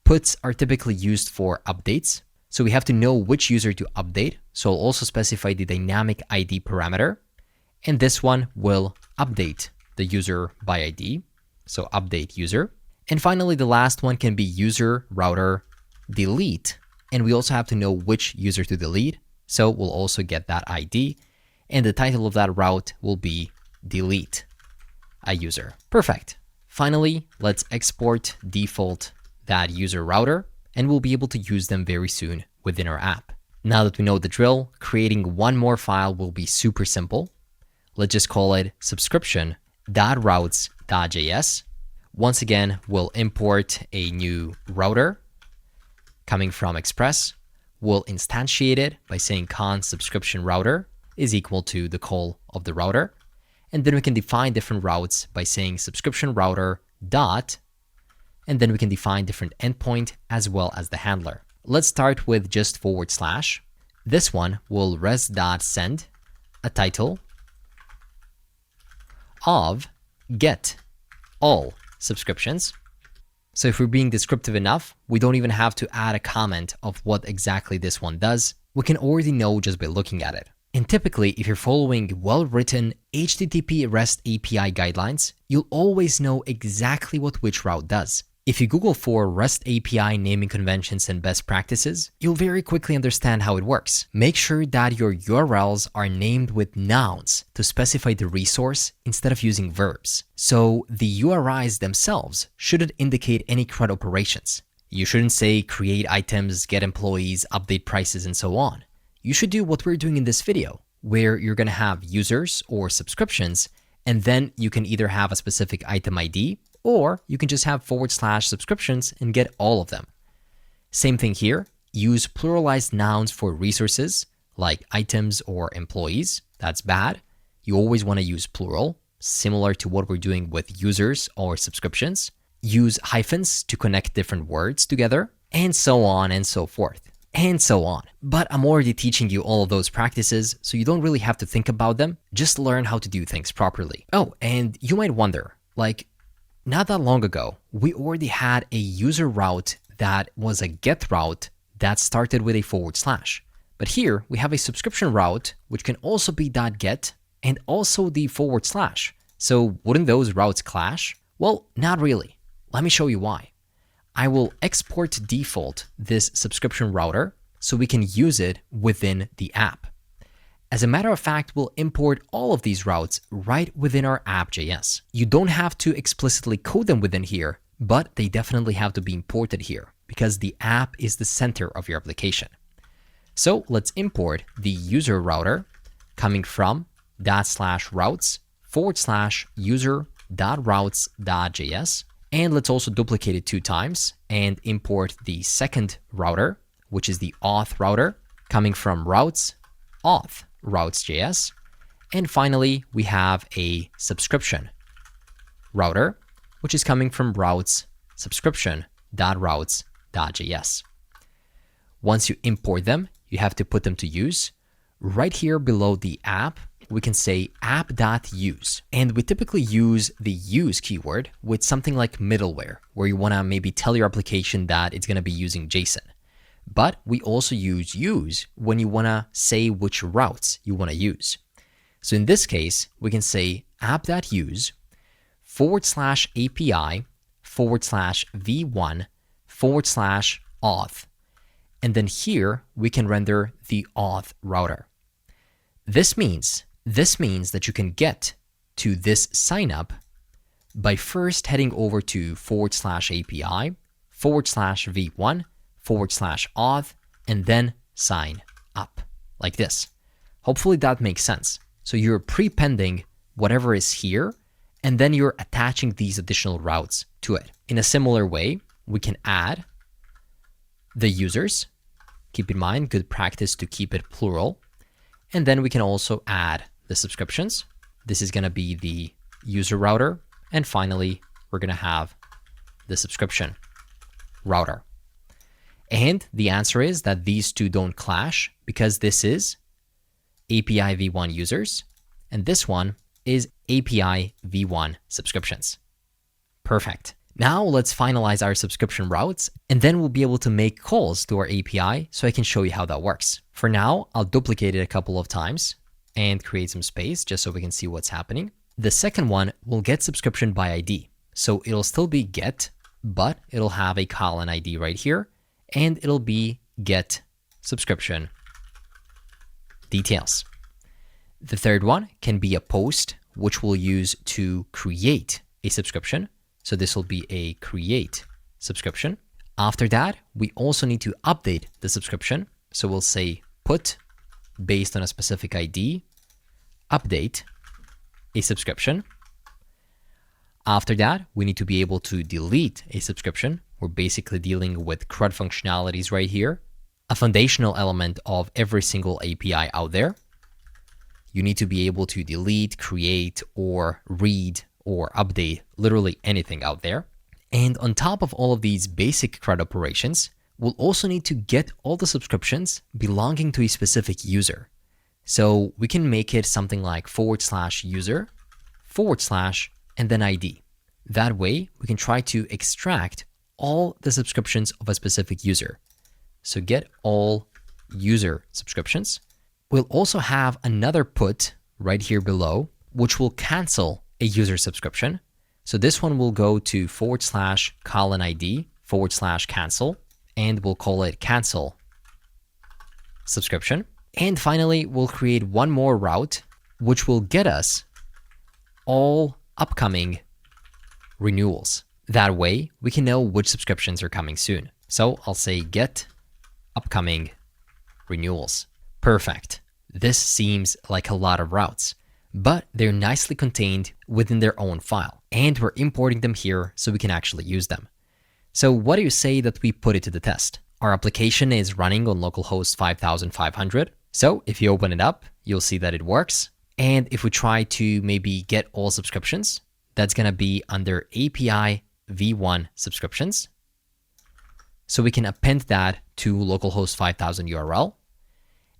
Puts are typically used for updates. So we have to know which user to update. So I'll also specify the dynamic ID parameter. And this one will update the user by ID. So update user. And finally, the last one can be user router delete. And we also have to know which user to delete. So we'll also get that ID. And the title of that route will be delete a user. Perfect. Finally, let's export default that user router, and we'll be able to use them very soon within our app. Now that we know the drill, creating one more file will be super simple. Let's just call it subscription.routes.js. Once again, we'll import a new router coming from Express. We'll instantiate it by saying const subscription router is equal to the call of the router. And then we can define different routes by saying subscription router dot, and then we can define different endpoint as well as the handler. Let's start with just /. This one will res.send a title of get all subscriptions. So if we're being descriptive enough, we don't even have to add a comment of what exactly this one does. We can already know just by looking at it. And typically, if you're following well-written HTTP REST API guidelines, you'll always know exactly what which route does. If you Google for REST API naming conventions and best practices, you'll very quickly understand how it works. Make sure that your URLs are named with nouns to specify the resource instead of using verbs. So the URIs themselves shouldn't indicate any CRUD operations. You shouldn't say create items, get employees, update prices, and so on. You should do what we're doing in this video, where you're going to have users or subscriptions, and then you can either have a specific item ID, or you can just have / subscriptions and get all of them. Same thing here, use pluralized nouns for resources, like items or employees. That's bad. You always want to use plural, similar to what we're doing with users or subscriptions. Use hyphens to connect different words together, and so on and so forth. And so on. But I'm already teaching you all of those practices, so you don't really have to think about them. Just learn how to do things properly. Oh, and you might wonder, like, not that long ago, we already had a user route that was a get route that started with a /. But here we have a subscription route, which can also be .get and also the /. So wouldn't those routes clash? Well, not really. Let me show you why. I will export default this subscription router so we can use it within the app. As a matter of fact, we'll import all of these routes right within our app.js. You don't have to explicitly code them within here, but they definitely have to be imported here because the app is the center of your application. So let's import the user router coming from /routes / user.routes.js. And let's also duplicate it 2 times and import the second router, which is the auth router coming from routes, auth routes.js. And finally, we have a subscription router, which is coming from routes subscription.routes.js. Once you import them, you have to put them to use. Right here below the app, we can say app.use. And we typically use the use keyword with something like middleware, where you want to maybe tell your application that it's going to be using JSON. But we also use when you want to say which routes you want to use. So in this case, we can say app.use /API /v1 /auth. And then here we can render the auth router. This means that you can get to this signup by first heading over to /API /v1 /auth and then sign up like this. Hopefully that makes sense. So you're prepending whatever is here, and then you're attaching these additional routes to it. In a similar way, we can add the users. Keep in mind, good practice to keep it plural. And then we can also add the subscriptions. This is going to be the user router. And finally, we're going to have the subscription router. And the answer is that these two don't clash because this is API v1 users and this one is API v1 subscriptions. Perfect. Now let's finalize our subscription routes, and then we'll be able to make calls to our API so I can show you how that works. For now, I'll duplicate it a couple of times and create some space just so we can see what's happening. The second one will get subscription by ID. So it'll still be get, but it'll have a colon ID right here, and it'll be get subscription details. The third one can be a post, which we'll use to create a subscription. So this will be a create subscription. After that, we also need to update the subscription. So we'll say put based on a specific ID, update a subscription. After that, we need to be able to delete a subscription. We're basically dealing with CRUD functionalities right here, a foundational element of every single API out there. You need to be able to delete, create, or read, or update literally anything out there. And on top of all of these basic CRUD operations, we'll also need to get all the subscriptions belonging to a specific user. So we can make it something like /user / and then ID. That way, we can try to extract all the subscriptions of a specific user. So get all user subscriptions. We'll also have another put right here below, which will cancel a user subscription. So this one will go to /:ID /cancel, and we'll call it cancel subscription. And finally, we'll create one more route, which will get us all upcoming renewals. That way, we can know which subscriptions are coming soon. So I'll say get upcoming renewals. Perfect. This seems like a lot of routes, but they're nicely contained within their own file, and we're importing them here so we can actually use them. So what do you say that we put it to the test? Our application is running on localhost 5500. So if you open it up, you'll see that it works. And if we try to maybe get all subscriptions, that's going to be under API v1 subscriptions. So we can append that to localhost 5000 URL.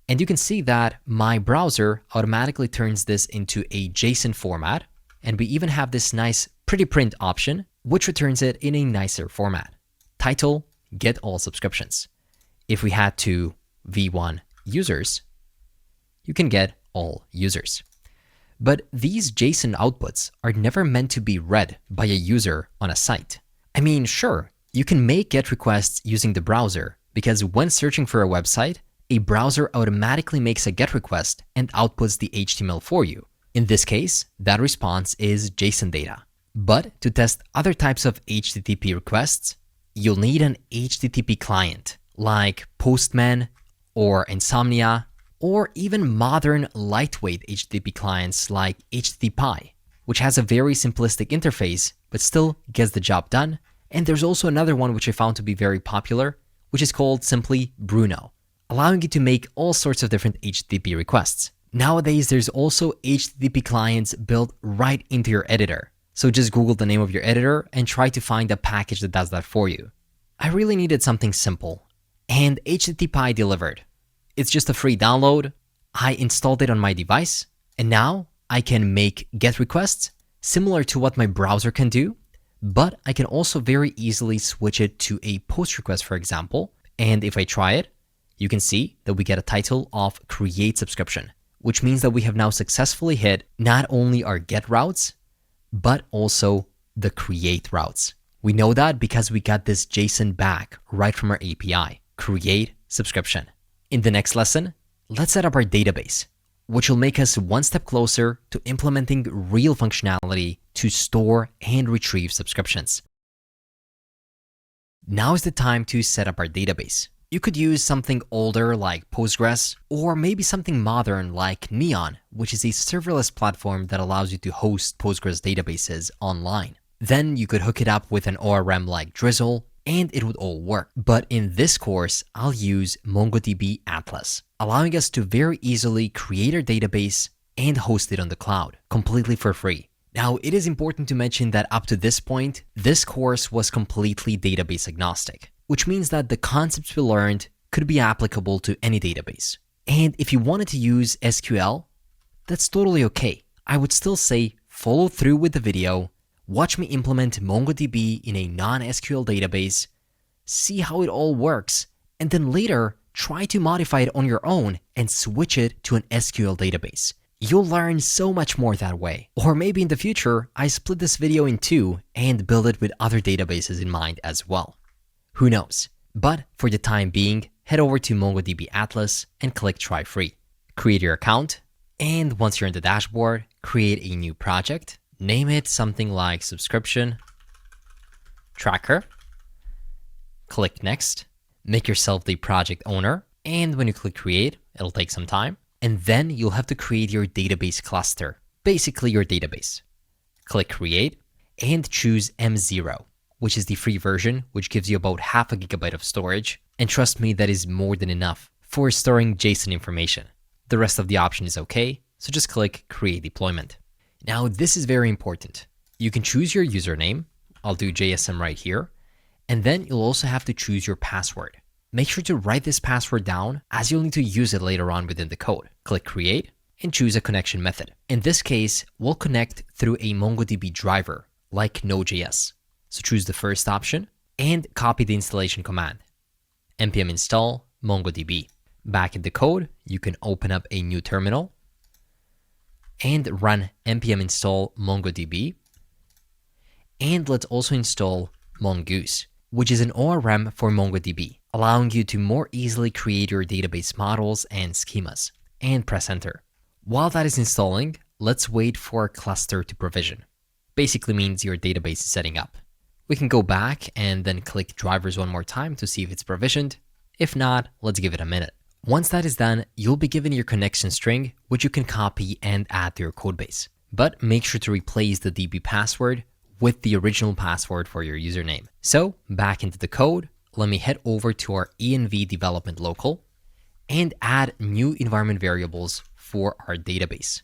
And you can see that my browser automatically turns this into a JSON format. And we even have this nice pretty print option, which returns it in a nicer format. Title, get all subscriptions. If we had to v1 users, you can get all users. But these JSON outputs are never meant to be read by a user on a site. I mean, sure, you can make GET requests using the browser, because when searching for a website, a browser automatically makes a GET request and outputs the HTML for you. In this case, that response is JSON data. But to test other types of HTTP requests, you'll need an HTTP client like Postman or Insomnia, or even modern lightweight HTTP clients like HTTPy, which has a very simplistic interface but still gets the job done. And there's also another one which I found to be very popular, which is called simply Bruno, allowing you to make all sorts of different HTTP requests. Nowadays, there's also HTTP clients built right into your editor. So just Google the name of your editor and try to find a package that does that for you. I really needed something simple, and HTTPy delivered. It's just a free download. I installed it on my device, and now I can make GET requests similar to what my browser can do, but I can also very easily switch it to a POST request, for example. And if I try it, you can see that we get a title of Create Subscription, which means that we have now successfully hit not only our GET routes, but also the create routes, We know that because we got this JSON back right from our API, create subscription. In the next lesson, let's set up our database, which will make us one step closer to implementing real functionality to store and retrieve subscriptions. Now is the time to set up our database. You could use something older like Postgres, or maybe something modern like Neon, which is a serverless platform that allows you to host Postgres databases online. Then you could hook it up with an ORM like Drizzle, and it would all work. But in this course, I'll use MongoDB Atlas, allowing us to very easily create our database and host it on the cloud, completely for free. Now, it is important to mention that up to this point, this course was completely database agnostic, which means that the concepts we learned could be applicable to any database. And if you wanted to use SQL, that's totally okay. I would still say follow through with the video, watch me implement MongoDB in a non-SQL database, see how it all works, and then later try to modify it on your own and switch it to an SQL database. You'll learn so much more that way. Or maybe in the future, I split this video in two and build it with other databases in mind as well. Who knows? But for the time being, head over to MongoDB Atlas and click Try Free. Create your account, and once you're in the dashboard, create a new project. Name it something like Subscription Tracker. Click Next. Make yourself the project owner, and when you click Create, it'll take some time. And then you'll have to create your database cluster, basically your database. Click Create and choose M0, which is the free version, which gives you about half a gigabyte of storage. And trust me, that is more than enough for storing JSON information. The rest of the option is okay, so just click Create Deployment. Now, this is very important. You can choose your username. I'll do JSM right here. And then you'll also have to choose your password. Make sure to write this password down as you'll need to use it later on within the code. Click Create and choose a connection method. In this case, we'll connect through a MongoDB driver like Node.js. So choose the first option and copy the installation command. npm install MongoDB. Back in the code, you can open up a new terminal and run npm install MongoDB. And let's also install Mongoose, which is an ORM for MongoDB, allowing you to more easily create your database models and schemas, and press enter. While that is installing, let's wait for a cluster to provision. Basically means your database is setting up. We can go back and then click drivers one more time to see if it's provisioned. If not, let's give it a minute. Once that is done, you'll be given your connection string, which you can copy and add to your codebase. But make sure to replace the DB password with the original password for your username. So back into the code, let me head over to our env development local and add new environment variables for our database.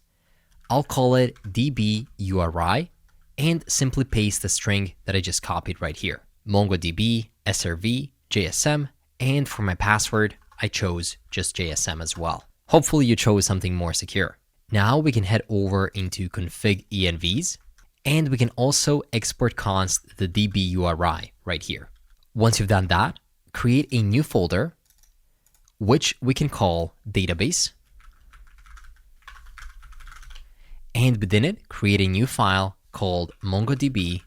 I'll call it db URI and simply paste the string that I just copied right here. MongoDB, SRV, JSM, and for my password, I chose just JSM as well. Hopefully you chose something more secure. Now we can head over into config envs, and we can also export const the db URI right here. Once you've done that, create a new folder, which we can call database. And within it, create a new file called mongodb.js.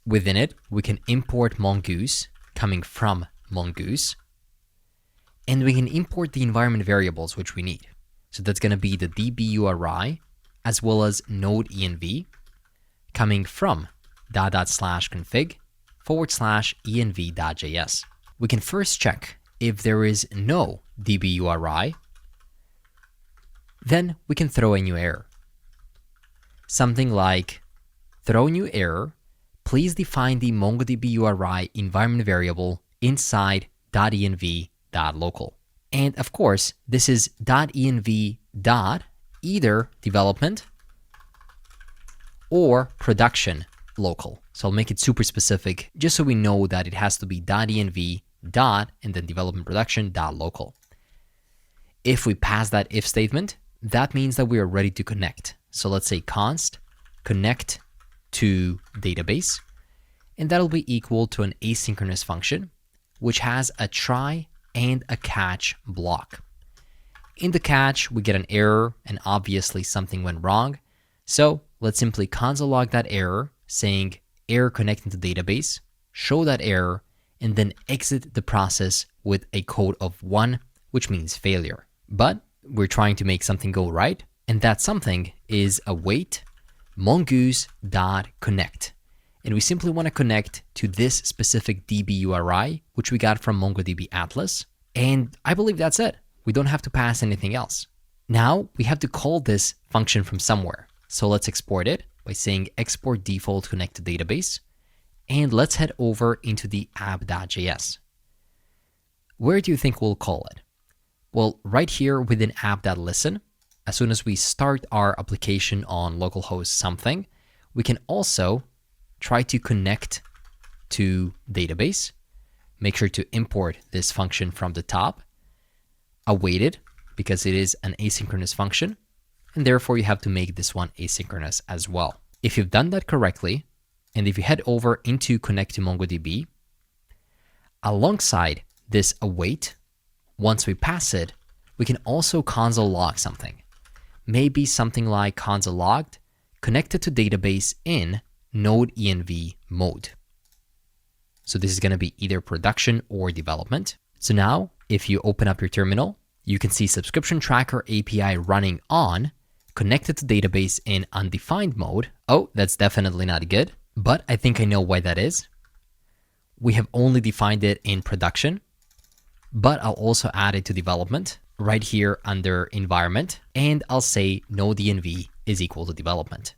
Within it, we can import Mongoose coming from Mongoose. And we can import the environment variables which we need. So that's going to be the db URI as well as node env coming from /config/env.js. We can first check if there is no db URI, then we can throw a new error. Something like throw new error, please define the MongoDB URI environment variable inside .env.local. And of course, this is .env. Either development or production local. So I'll make it super specific just so we know that it has to be .env. And then development production .local. If we pass that if statement, that means that we are ready to connect. So let's say const connect to database, and that'll be equal to an asynchronous function, which has a try and a catch block. In the catch, we get an error, and obviously something went wrong. So let's simply console log that error, saying error connecting to database, show that error, and then exit the process with a code of 1, which means failure. But we're trying to make something go right, and that something is await mongoose.connect. And we simply want to connect to this specific DB URI, which we got from MongoDB Atlas. And I believe that's it. We don't have to pass anything else. Now we have to call this function from somewhere. So let's export it by saying export default connect to database. And let's head over into the app.js. Where do you think we'll call it? Well, right here within app.listen, as soon as we start our application on localhost something, we can also try to connect to database. Make sure to import this function from the top. Await it, because it is an asynchronous function, and therefore you have to make this one asynchronous as well. If you've done that correctly, and if you head over into connect to MongoDB, alongside this await, once we pass it, we can also console log something. Maybe something like console logged connected to database in node env mode. So this is going to be either production or development. So now if you open up your terminal, you can see subscription tracker API running on connected to database in undefined mode. Oh, that's definitely not good, but I think I know why that is. We have only defined it in production, but I'll also add it to development right here under environment, and I'll say node env is equal to development.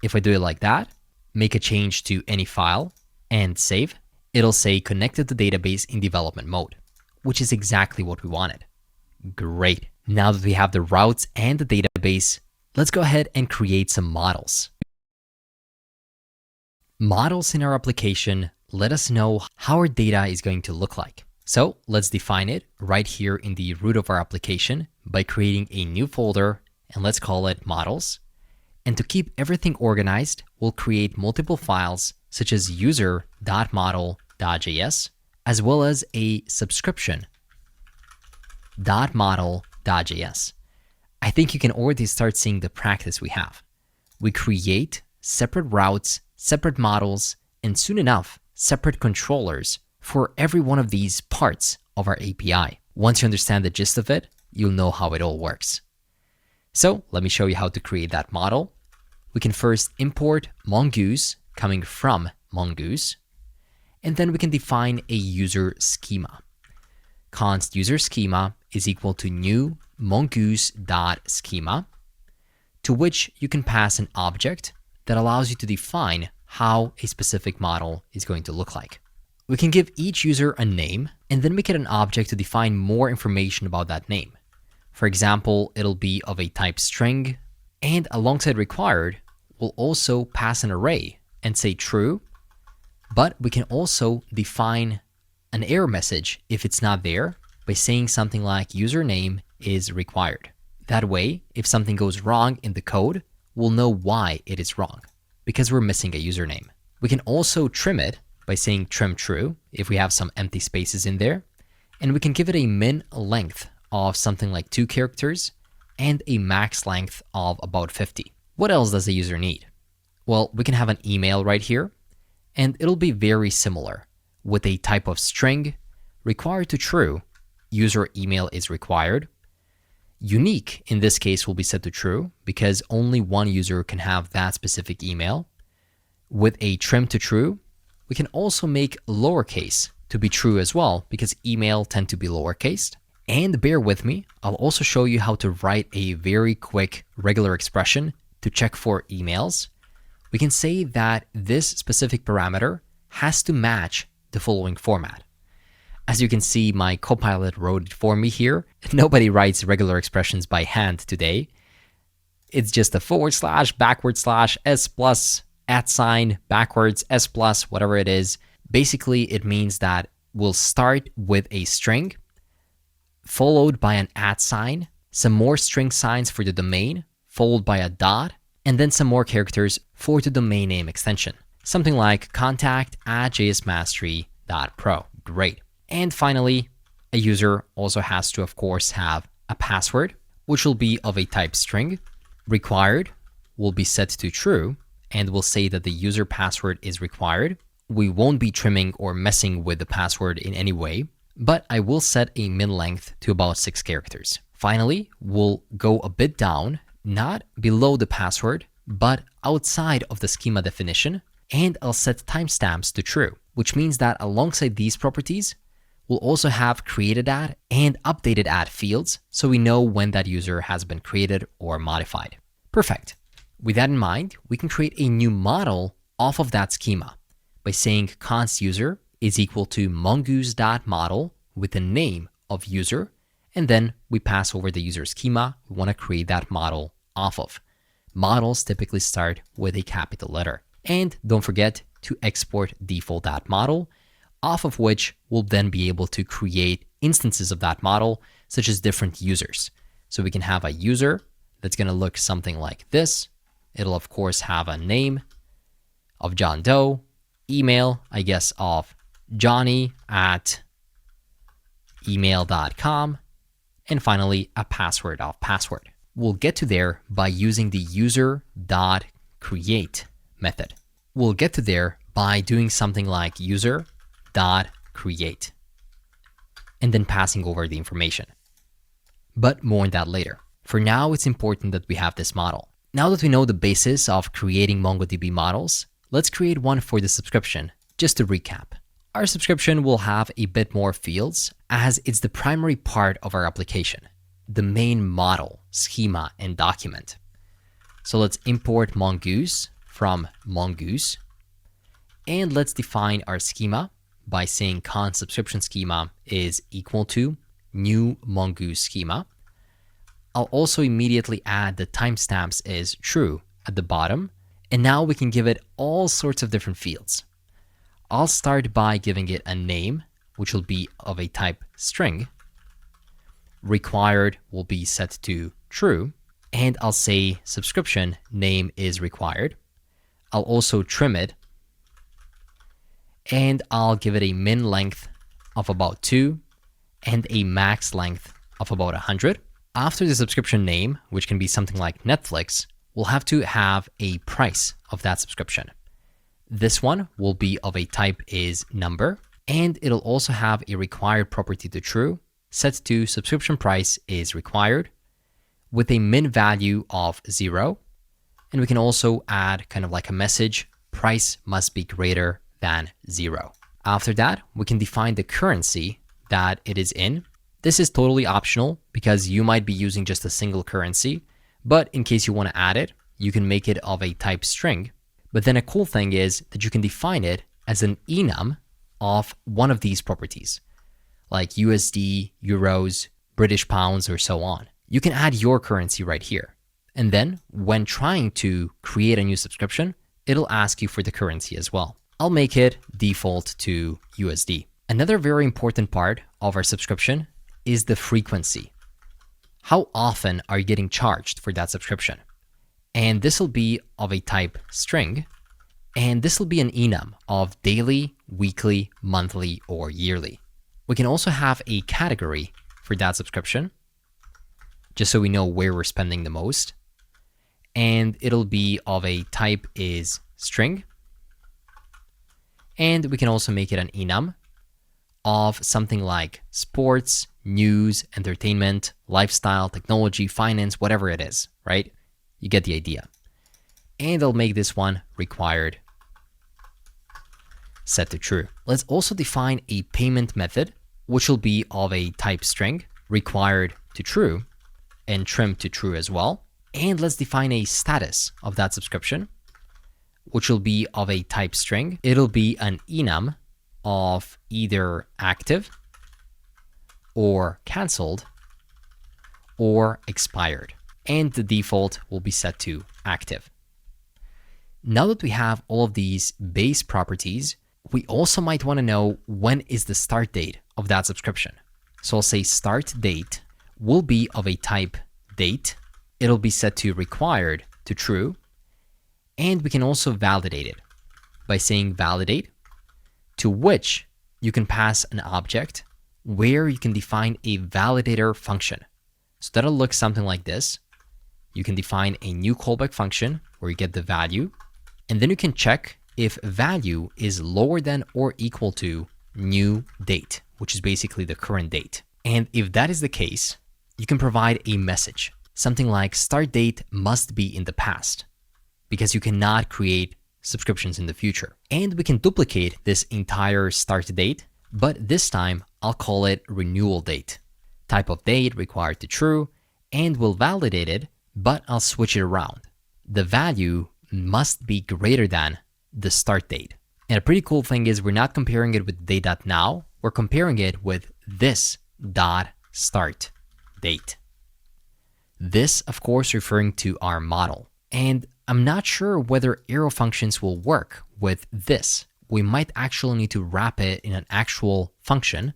If I do it like that, make a change to any file and save, it'll say connected to database in development mode, which is exactly what we wanted. Great. Now that we have the routes and the database, let's go ahead and create some models. Models in our application let us know how our data is going to look like. So let's define it right here in the root of our application by creating a new folder, and let's call it models. And to keep everything organized, we'll create multiple files such as user.model.js, as well as a subscription.model.js. I think you can already start seeing the practice we have. We create separate routes, separate models, and soon enough, separate controllers for every one of these parts of our API. Once you understand the gist of it, you'll know how it all works. So let me show you how to create that model. We can first import mongoose coming from mongoose, and then we can define a user schema. Const user schema is equal to new mongoose.schema, to which you can pass an object that allows you to define how a specific model is going to look like. We can give each user a name and then make it an object to define more information about that name. For example, it'll be of a type string, and alongside required, we'll also pass an array and say true, but we can also define an error message if it's not there by saying something like username is required. That way, if something goes wrong in the code, we'll know why it is wrong, because we're missing a username. We can also trim it by saying trim true if we have some empty spaces in there, and we can give it a min length of something like 2 characters and a max length of about 50. What else does a user need? Well, we can have an email right here, and it'll be very similar with a type of string, required to true, user email is required. Unique in this case will be set to true because only one user can have that specific email. With a trim to true, we can also make lowercase to be true as well because email tend to be lowercase. And bear with me, I'll also show you how to write a very quick regular expression to check for emails. We can say that this specific parameter has to match the following format. As you can see, my copilot wrote it for me here. Nobody writes regular expressions by hand today. It's just a // s plus @ backwards s plus, whatever it is. Basically, it means that we'll start with a string followed by an @, some more string signs for the domain, followed by a dot, and then some more characters for the domain name extension. Something like contact@jsmastery.pro. Great. And finally, a user also has to, of course, have a password, which will be of a type string. Required will be set to true and will say that the user password is required. We won't be trimming or messing with the password in any way, but I will set a min length to about 6 characters. Finally, we'll go a bit down, not below the password, but outside of the schema definition, and I'll set timestamps to true, which means that alongside these properties, we'll also have created at and updated at fields, so we know when that user has been created or modified. Perfect. With that in mind, we can create a new model off of that schema by saying const user is equal to mongoose.model with the name of user, and then we pass over the user schema we want to create that model off of. Models typically start with a capital letter. And don't forget to export default.model, off of which we'll then be able to create instances of that model, such as different users. So we can have a user that's going to look something like this. It'll, of course, have a name of John Doe, email, I guess, of johnny@email.com, and finally, a password of password. We'll get to there by using the user.create method. We'll get to there by doing something like user.create and then passing over the information. But more on that later. For now, it's important that we have this model. Now that we know the basis of creating MongoDB models, let's create one for the subscription. Just to recap, our subscription will have a bit more fields as it's the primary part of our application, the main model, schema, and document. So let's import Mongoose from Mongoose, and let's define our schema by saying const subscription schema is equal to new Mongoose schema. I'll also immediately add the timestamps is true at the bottom, and now we can give it all sorts of different fields. I'll start by giving it a name, which will be of a type string. Required will be set to true, and I'll say subscription name is required. I'll also trim it, and I'll give it a min length of about 2 and a max length of about 100. After the subscription name, which can be something like Netflix, we'll have to have a price of that subscription. This one will be of a type is number, and it'll also have a required property to true, set to subscription price is required, with a min value of 0. And we can also add kind of like a message, price must be greater than 0. After that, we can define the currency that it is in. This is totally optional because you might be using just a single currency, but in case you want to add it, you can make it of a type string. But then a cool thing is that you can define it as an enum of one of these properties, like USD, euros, British pounds, or so on. You can add your currency right here. And then when trying to create a new subscription, it'll ask you for the currency as well. I'll make it default to USD. Another very important part of our subscription is the frequency. How often are you getting charged for that subscription? And this will be of a type string, and this will be an enum of daily, weekly, monthly, or yearly. We can also have a category for that subscription, just so we know where we're spending the most. And it'll be of a type is string. And we can also make it an enum of something like sports, news, entertainment, lifestyle, technology, finance, whatever it is, right? You get the idea. And I'll make this one required, set to true. Let's also define a payment method, which will be of a type string, required to true, and trim to true as well. And let's define a status of that subscription, which will be of a type string. It'll be an enum of either active or canceled or expired. And the default will be set to active. Now that we have all of these base properties, we also might want to know when is the start date of that subscription. So I'll say start date will be of a type date. It'll be set to required to true. And we can also validate it by saying validate, to which you can pass an object where you can define a validator function. So that'll look something like this. you can define a new callback function where you get the value, and then you can check if value is lower than or equal to new date, which is basically the current date. And if that is the case, you can provide a message, something like start date must be in the past, because you cannot create subscriptions in the future. And we can duplicate this entire start date, but this time I'll call it renewal date. Type of date required to true, and we'll validate it, but I'll switch it around. The value must be greater than the start date. And a pretty cool thing is we're not comparing it with date.now, we're comparing it with this dot start date. This, of course, referring to our model. And I'm not sure whether arrow functions will work with this. We might actually need to wrap it in an actual function.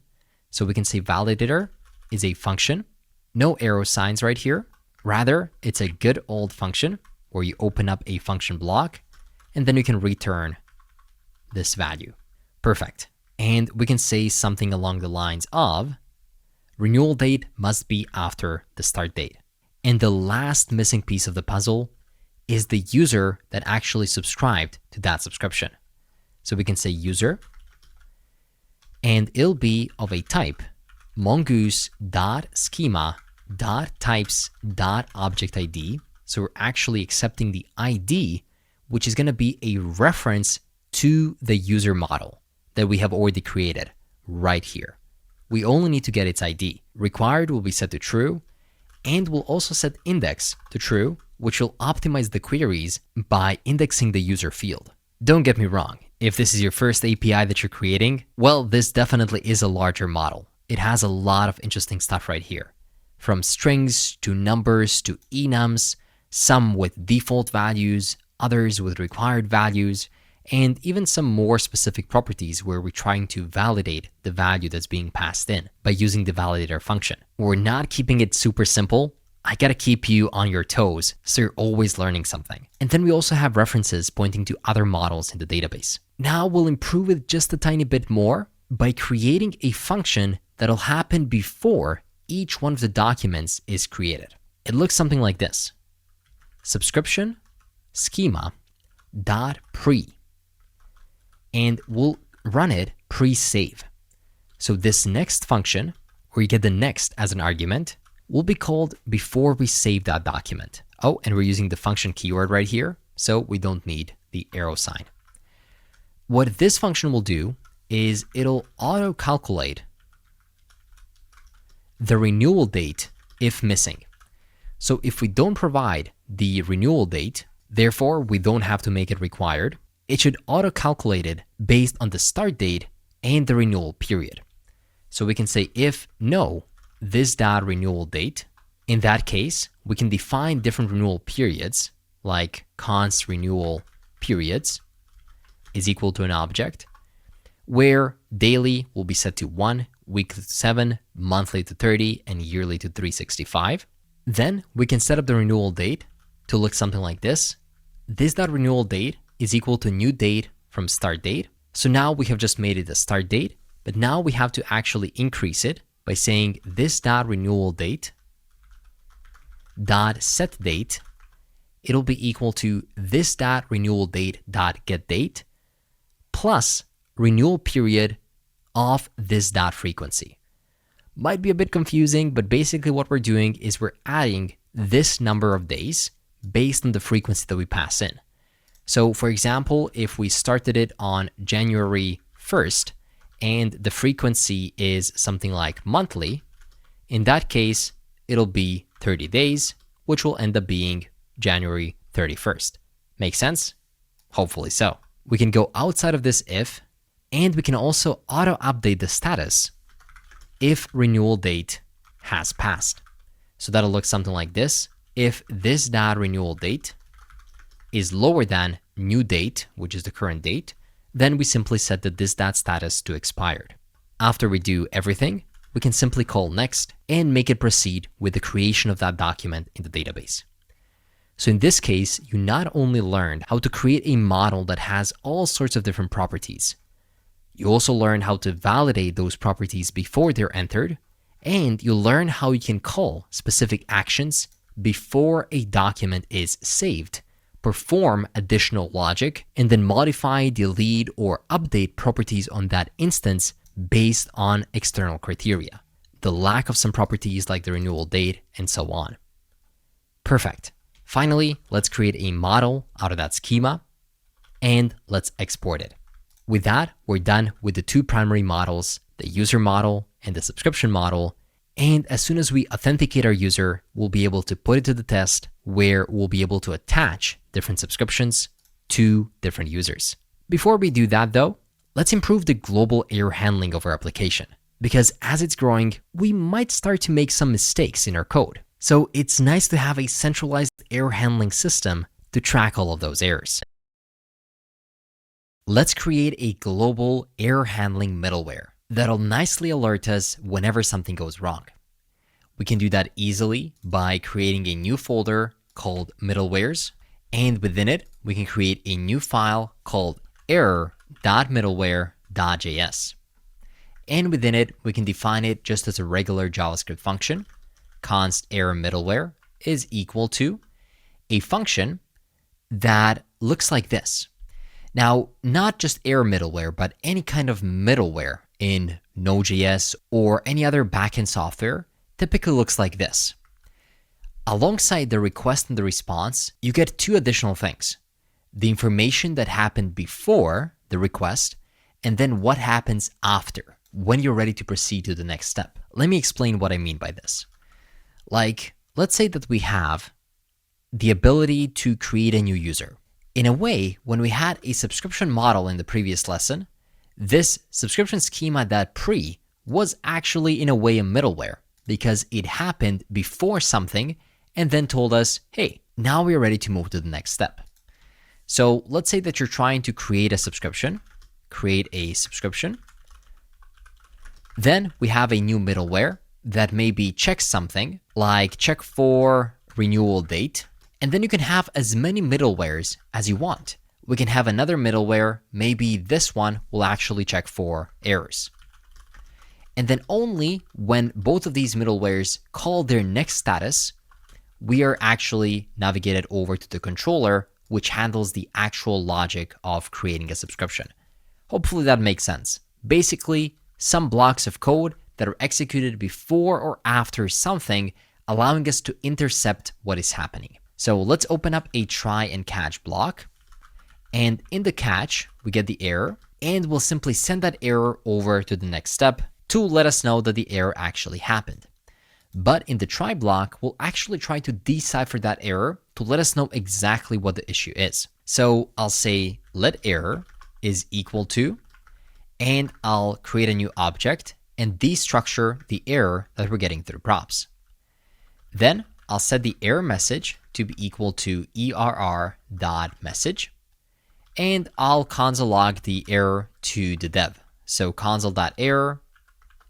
So we can say validator is a function. No arrow signs right here. Rather, it's a good old function where you open up a function block and then you can return this value. Perfect. And we can say something along the lines of renewal date must be after the start date. And the last missing piece of the puzzle is the user that actually subscribed to that subscription. So we can say user, and it'll be of a type mongoose.schema.types.objectID. So we're actually accepting the ID, which is going to be a reference to the user model that we have already created right here. We only need to get its ID. Required will be set to true, and we'll also set index to true, which will optimize the queries by indexing the user field. Don't get me wrong, if this is your first API that you're creating, well, this definitely is a larger model. It has a lot of interesting stuff right here, from strings to numbers to enums, some with default values, others with required values, and even some more specific properties where we're trying to validate the value that's being passed in by using the validator function. We're not keeping it super simple. I gotta keep you on your toes so you're always learning something. And then we also have references pointing to other models in the database. Now we'll improve it just a tiny bit more by creating a function that'll happen before each one of the documents is created. It looks something like this. Subscription schema dot pre. And we'll run it pre-save. So this next function, where you get the next as an argument, will be called before we save that document. Oh, and we're using the function keyword right here, so we don't need the arrow sign. What this function will do is it'll auto-calculate the renewal date if missing. So if we don't provide the renewal date, therefore we don't have to make it required, it should auto-calculate it based on the start date and the renewal period. So we can say if no, this dot renewal date. In that case, we can define different renewal periods, like const renewal periods is equal to an object, where daily will be set to 1, weekly to 7, monthly to 30, and yearly to 365. Then we can set up the renewal date to look something like this. This dot renewal date is equal to new date from start date. So now we have just made it a start date, but now we have to actually increase it by saying this dot renewal date dot set date. It'll be equal to this dot renewal date dot get date plus renewal period of this dot frequency. Might be a bit confusing, but basically what we're doing is we're adding this number of days based on the frequency that we pass in. So for example, if we started it on January 1st and the frequency is something like monthly, in that case, it'll be 30 days, which will end up being January 31st. Make sense? Hopefully so. We can go outside of this if, and we can also auto-update the status if renewal date has passed. So that'll look something like this. If this dot renewal date is lower than new date, which is the current date, then we simply set the this dot status to expired. After we do everything, we can simply call next and make it proceed with the creation of that document in the database. So in this case, you not only learned how to create a model that has all sorts of different properties, you also learn how to validate those properties before they're entered, and you learn how you can call specific actions before a document is saved, perform additional logic, and then modify, delete, or update properties on that instance based on external criteria, the lack of some properties like the renewal date, and so on. Perfect. Finally, let's create a model out of that schema, and let's export it. With that, we're done with the two primary models, the user model and the subscription model. And as soon as we authenticate our user, we'll be able to put it to the test where we'll be able to attach different subscriptions to different users. Before we do that though, let's improve the global error handling of our application, because as it's growing, we might start to make some mistakes in our code. So it's nice to have a centralized error handling system to track all of those errors. Let's create a global error handling middleware that'll nicely alert us whenever something goes wrong. We can do that easily by creating a new folder called middlewares, and within it, we can create a new file called error.middleware.js. And within it, we can define it just as a regular JavaScript function. Const error middleware is equal to a function that looks like this. Now, not just error middleware, but any kind of middleware in Node.js or any other backend software typically looks like this. Alongside the request and the response, you get two additional things: the information that happened before the request, and then what happens after, when you're ready to proceed to the next step. Let me explain what I mean by this. Like, let's say that we have the ability to create a new user. In a way, when we had a subscription model in the previous lesson, this subscription schema.pre was actually in a way a middleware, because it happened before something and then told us, hey, now we're ready to move to the next step. So let's say that you're trying to create a subscription, Then we have a new middleware that maybe checks something like check for renewal date. And then you can have as many middlewares as you want. We can have another middleware, maybe this one will actually check for errors. And then only when both of these middlewares call their next status, we are actually navigated over to the controller, which handles the actual logic of creating a subscription. Hopefully that makes sense. Basically, some blocks of code that are executed before or after something, allowing us to intercept what is happening. So let's open up a try and catch block. And in the catch, we get the error, and we'll simply send that error over to the next step to let us know that the error actually happened. But in the try block, we'll actually try to decipher that error to let us know exactly what the issue is. So I'll say let error is equal to, and I'll create a new object and destructure the error that we're getting through props. Then I'll set the error message to be equal to err.message, and I'll console log the error to the dev. So console.error,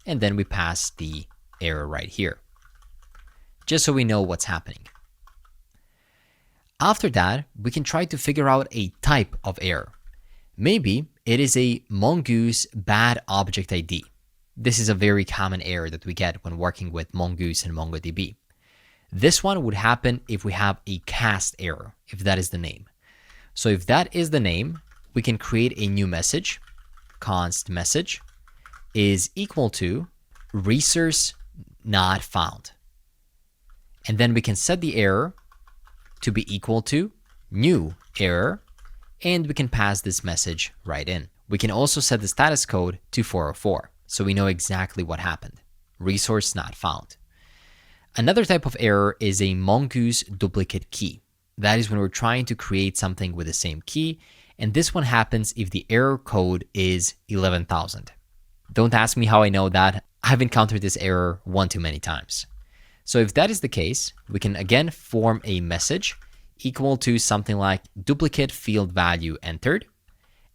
and then we pass the error right here, just so we know what's happening. After that, we can try to figure out a type of error. Maybe it is a Mongoose bad object ID. This is a very common error that we get when working with Mongoose and MongoDB. This one would happen if we have a cast error, if that is the name. So if that is the name, we can create a new message. Const message is equal to resource not found. And then we can set the error to be equal to new error, and we can pass this message right in. We can also set the status code to 404, so we know exactly what happened. Resource not found. Another type of error is a Mongoose duplicate key. That is when we're trying to create something with the same key, and this one happens if the error code is 11,000. Don't ask me how I know that. I've encountered this error one too many times. So if that is the case, we can again form a message equal to something like duplicate field value entered,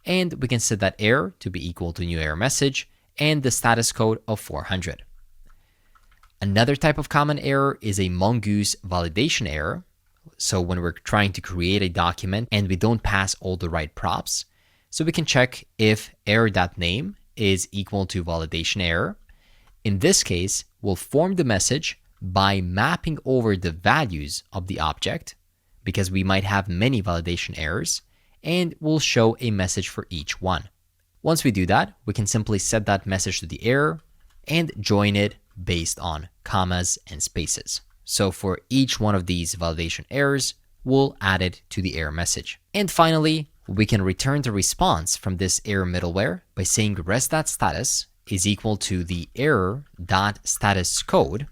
and we can set that error to be equal to new error message and the status code of 400. Another type of common error is a Mongoose validation error. So when we're trying to create a document and we don't pass all the right props, so we can check if error.name is equal to validation error. In this case, we'll form the message by mapping over the values of the object, because we might have many validation errors, and we'll show a message for each one. Once we do that, we can simply set that message to the error and join it based on commas and spaces. So for each one of these validation errors, we'll add it to the error message. And finally, we can return the response from this error middleware by saying res.status is equal to the error.status code.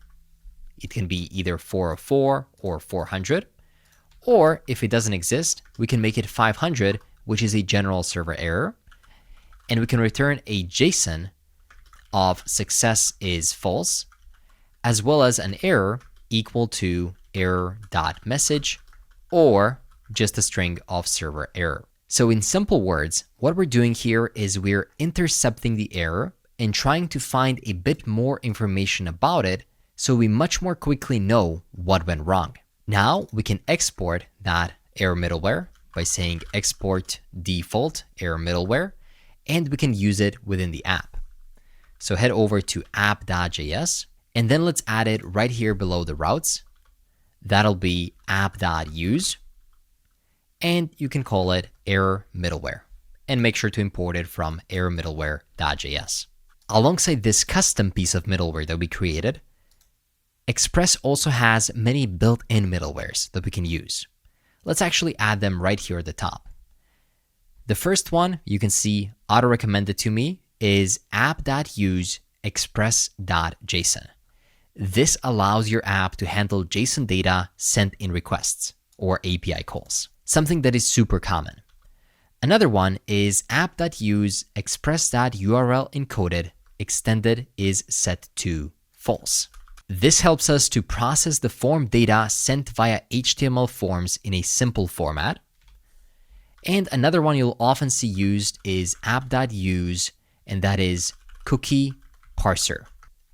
It can be either 404 or 400, or if it doesn't exist, we can make it 500, which is a general server error, and we can return a JSON of success is false, as well as an error equal to error.message, or just a string of server error. So in simple words, what we're doing here is we're intercepting the error and trying to find a bit more information about it so we much more quickly know what went wrong. Now we can export that error middleware by saying export default error middleware, and we can use it within the app. So head over to app.js, and then let's add it right here below the routes. That'll be app.use, and you can call it error middleware, and make sure to import it from errormiddleware.js. Alongside this custom piece of middleware that we created, Express also has many built-in middlewares that we can use. Let's actually add them right here at the top. The first one you can see auto-recommended to me is app.use express.json. This allows your app to handle JSON data sent in requests or API calls, something that is super common. Another one is app.use express.url encoded extended is set to false. This helps us to process the form data sent via HTML forms in a simple format. And another one you'll often see used is app.use, and that is cookie parser.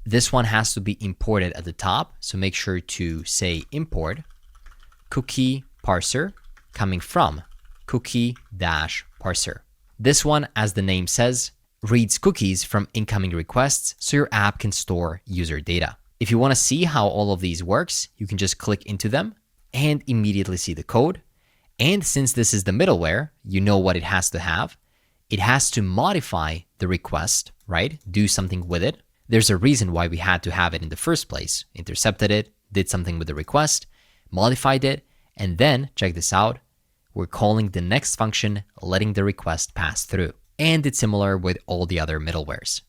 This one has to be imported at the top, so make sure to say import cookie parser coming from cookie-parser. This one, as the name says, reads cookies from incoming requests so your app can store user data. If you want to see how all of these works, you can just click into them and immediately see the code. And since this is the middleware, you know what it has to have. It has to modify the request, right? Do something with it. There's a reason why we had to have it in the first place. Intercepted it, did something with the request, modified it, and then, check this out, we're calling the next function, letting the request pass through. And it's similar with all the other middlewares.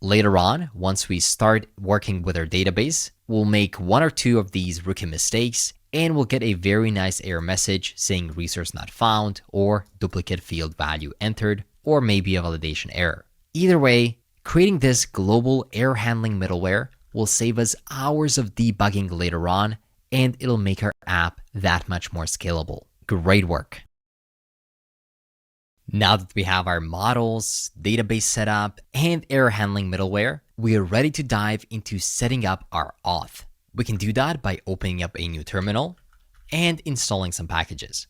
Later on, once we start working with our database, we'll make one or two of these rookie mistakes, and we'll get a very nice error message saying resource not found, or duplicate field value entered, or maybe a validation error. Either way, creating this global error handling middleware will save us hours of debugging later on, and it'll make our app that much more scalable. Great work. Now that we have our models, database setup, and error handling middleware, we are ready to dive into setting up our auth. We can do that by opening up a new terminal and installing some packages.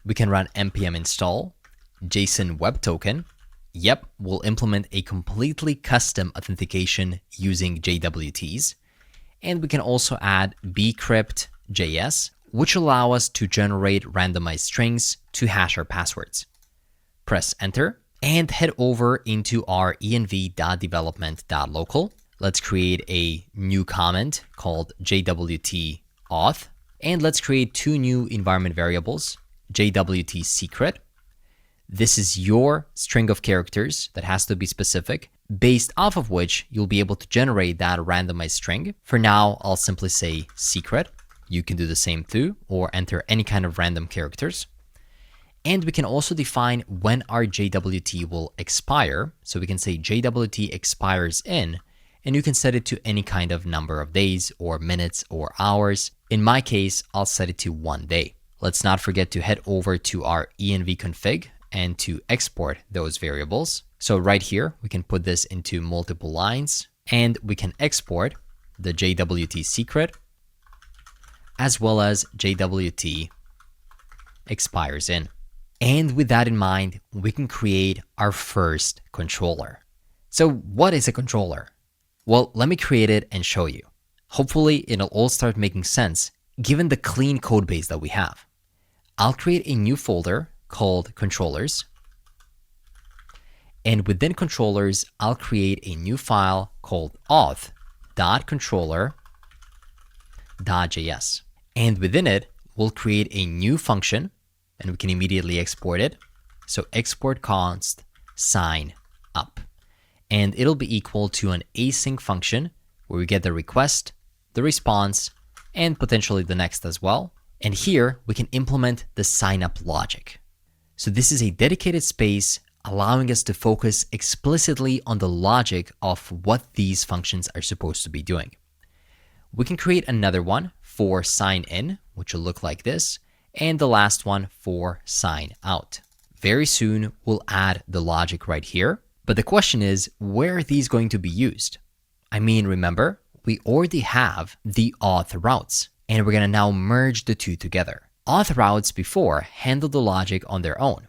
We can run npm install JSON web token. Yep, we'll implement a completely custom authentication using JWTs. And we can also add bcrypt.js, which allow us to generate randomized strings to hash our passwords. Press enter and head over into our env.development.local. Let's create a new comment called JWT auth, and let's create two new environment variables, JWT secret. This is your string of characters that has to be specific, based off of which you'll be able to generate that randomized string. For now, I'll simply say secret. You can do the same too, or enter any kind of random characters. And we can also define when our JWT will expire. So we can say JWT expires in, and you can set it to any kind of number of days or minutes or hours. In my case, I'll set it to 1 day. Let's not forget to head over to our env config and to export those variables. So right here, we can put this into multiple lines, and we can export the JWT secret as well as JWT expires in. And with that in mind, we can create our first controller. So what is a controller? Well, let me create it and show you. Hopefully, it'll all start making sense given the clean code base that we have. I'll create a new folder called controllers. And within controllers, I'll create a new file called auth.controller.js. And within it, we'll create a new function and we can immediately export it. So export const sign up. And it'll be equal to an async function where we get the request, the response, and potentially the next as well. And here we can implement the sign up logic. So this is a dedicated space allowing us to focus explicitly on the logic of what these functions are supposed to be doing. We can create another one for sign in, which will look like this, and the last one for sign out. Very soon, we'll add the logic right here. But the question is, where are these going to be used? I mean, remember, we already have the auth routes, and we're going to now merge the two together. Auth routes before handled the logic on their own.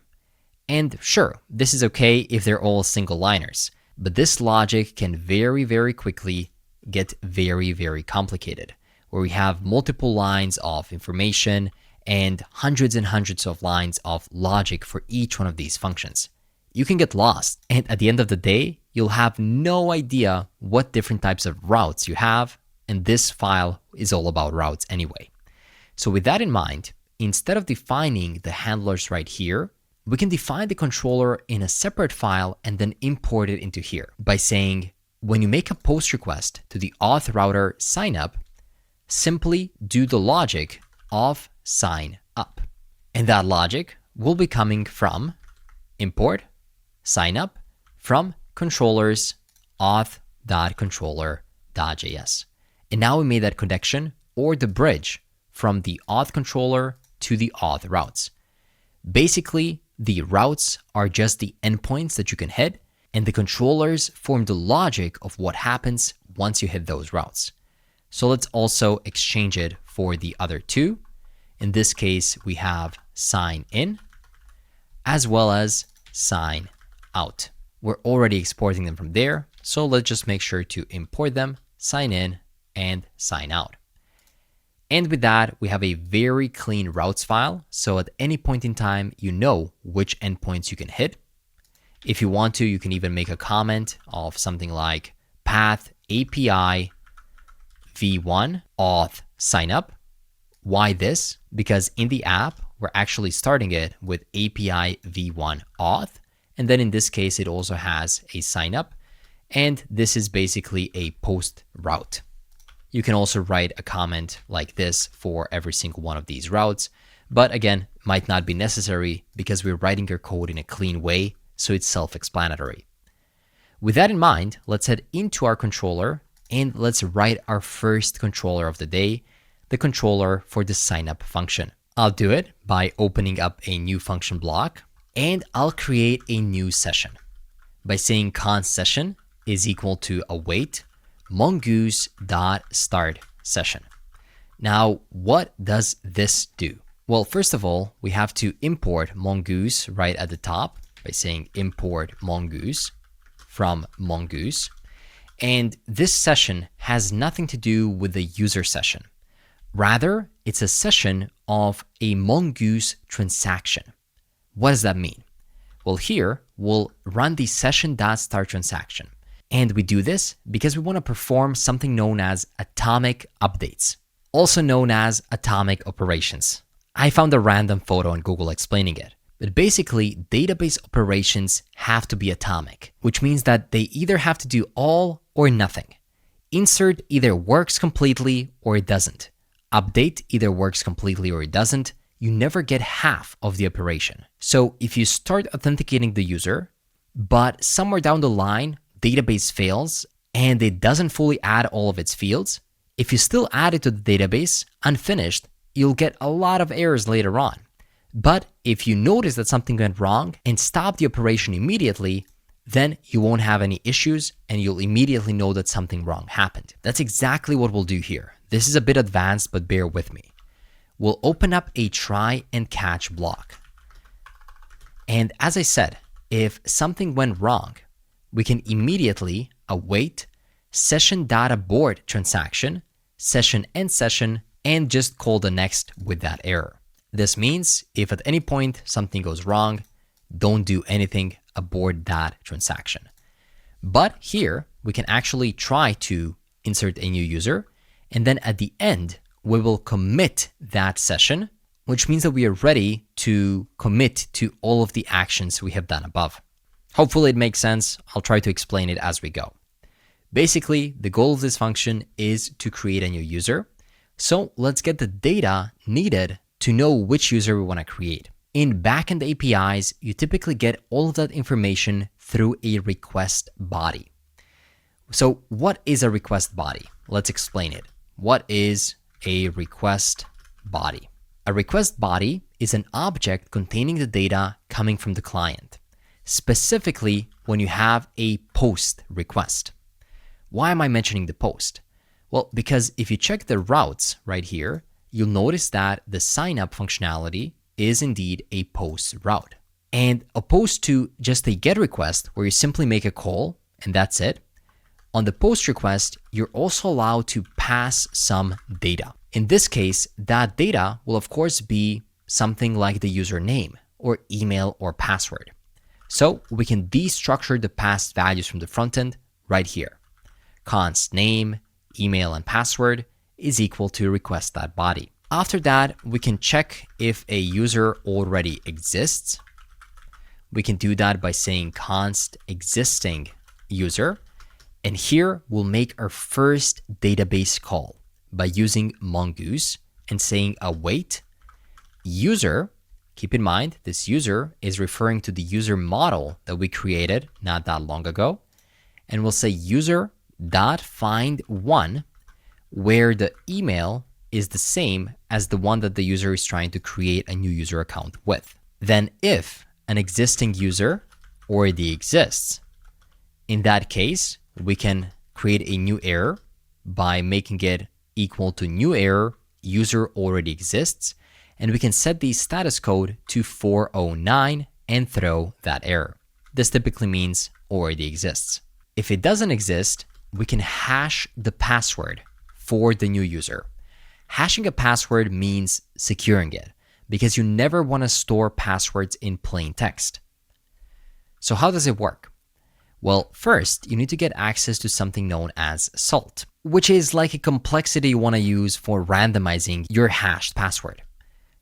And sure, this is okay if they're all single liners, but this logic can very, very quickly get very, very complicated, where we have multiple lines of information and hundreds of lines of logic for each one of these functions. You can get lost, and at the end of the day, you'll have no idea what different types of routes you have, and this file is all about routes anyway. So with that in mind, instead of defining the handlers right here, we can define the controller in a separate file and then import it into here by saying, when you make a post request to the auth router sign up, simply do the logic of sign up. And that logic will be coming from import sign up from controllers auth.controller.js. And now we made that connection or the bridge from the auth controller to the auth routes. Basically, the routes are just the endpoints that you can hit, and the controllers form the logic of what happens once you hit those routes. So let's also exchange it for the other two. In this case, we have sign in as well as sign out. We're already exporting them from there, so let's just make sure to import them, sign in, and sign out. And with that, we have a very clean routes file. So at any point in time, you know which endpoints you can hit. If you want to, you can even make a comment of something like path API v1 auth sign up. Why this? Because in the app, we're actually starting it with API v1 auth. And then in this case, it also has a sign up. And this is basically a post route. You can also write a comment like this for every single one of these routes, but again, might not be necessary because we're writing your code in a clean way, so it's self-explanatory. With that in mind, let's head into our controller and let's write our first controller of the day, the controller for the signup function. I'll do it by opening up a new function block and I'll create a new session by saying const session is equal to await mongoose.start session. Now, what does this do? Well, first of all, we have to import mongoose right at the top by saying import mongoose from mongoose. And this session has nothing to do with the user session. Rather, it's a session of a mongoose transaction. What does that mean? Well, here we'll run the session.start transaction. And we do this because we want to perform something known as atomic updates, also known as atomic operations. I found a random photo on Google explaining it. But basically, database operations have to be atomic, which means that they either have to do all or nothing. Insert either works completely or it doesn't. Update either works completely or it doesn't. You never get half of the operation. So if you start authenticating the user, but somewhere down the line, database fails and it doesn't fully add all of its fields, if you still add it to the database unfinished, you'll get a lot of errors later on. But if you notice that something went wrong and stop the operation immediately, then you won't have any issues and you'll immediately know that something wrong happened. That's exactly what we'll do here. This is a bit advanced, but bear with me. We'll open up a try and catch block. And as I said, if something went wrong, we can immediately await session.abort transaction session end session, and just call the next with that error. This means if at any point something goes wrong, don't do anything, abort that transaction. But here we can actually try to insert a new user, and then at the end, we will commit that session, which means that we are ready to commit to all of the actions we have done above. Hopefully it makes sense. I'll try to explain it as we go. Basically, the goal of this function is to create a new user. So let's get the data needed to know which user we want to create. In backend APIs, you typically get all of that information through a request body. So what is a request body? Let's explain it. What is a request body? A request body is an object containing the data coming from the client, specifically when you have a post request. Why am I mentioning the post? Well, because if you check the routes right here, you'll notice that the sign up functionality is indeed a post route. And opposed to just a GET request where you simply make a call and that's it, on the post request, you're also allowed to pass some data. In this case, that data will of course be something like the username or email or password. So we can destructure the passed values from the front end right here. Const name, email, and password is equal to request.body. After that, we can check if a user already exists. We can do that by saying const existing user. And here we'll make our first database call by using Mongoose and saying await user. Keep in mind, this user is referring to the user model that we created not that long ago. And we'll say user.find1, where the email is the same as the one that the user is trying to create a new user account with. Then if an existing user already exists, in that case, we can create a new error by making it equal to new error, user already exists, and we can set the status code to 409 and throw that error. This typically means already exists. If it doesn't exist, we can hash the password for the new user. Hashing a password means securing it because you never want to store passwords in plain text. So how does it work? Well, first, you need to get access to something known as salt, which is like a complexity you want to use for randomizing your hashed password.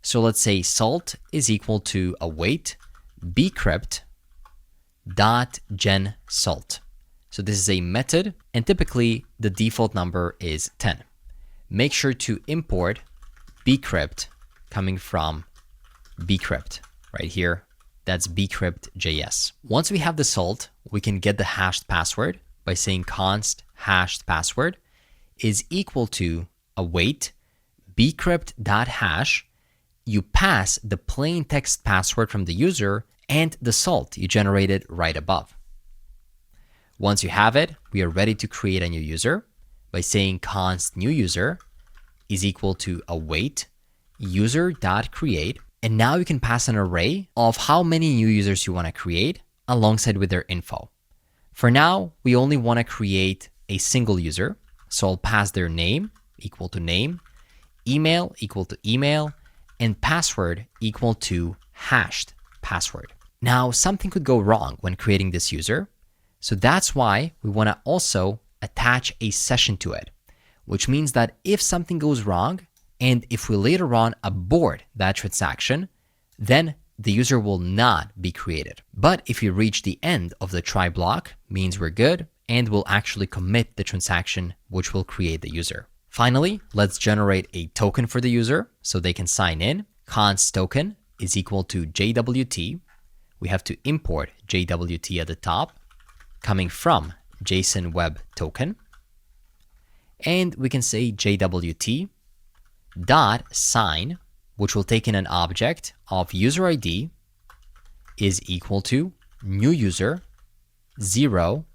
So let's say salt is equal to await bcrypt.gensalt. So this is a method, and typically the default number is 10. Make sure to import bcrypt coming from bcrypt right here. That's bcrypt.js. Once we have the salt, we can get the hashed password by saying const hashed password is equal to await bcrypt.hash. You pass the plain text password from the user and the salt you generated right above. Once you have it, we are ready to create a new user by saying const new user is equal to await user.create. And now you can pass an array of how many new users you want to create alongside with their info. For now, we only want to create a single user. So I'll pass their name equal to name, email equal to email, and password equal to hashed password. Now, something could go wrong when creating this user. So that's why we want to also attach a session to it, which means that if something goes wrong, and if we later on abort that transaction, then the user will not be created. But if you reach the end of the try block, means we're good, and we'll actually commit the transaction, which will create the user. Finally, let's generate a token for the user so they can sign in. Const token is equal to JWT. We have to import JWT at the top, coming from JSON Web Token. And we can say JWT dot sign, which will take in an object of user ID is equal to new user 0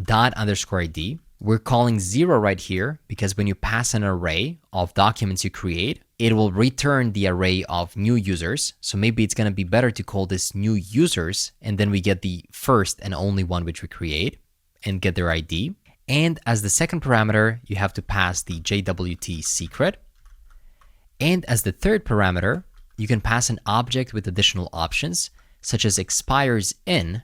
dot underscore ID. We're calling 0 right here because when you pass an array of documents you create, it will return the array of new users. So maybe it's going to be better to call this new users, and then we get the first and only one which we create and get their ID. And as the second parameter, you have to pass the JWT secret. And as the third parameter, you can pass an object with additional options, such as expires in,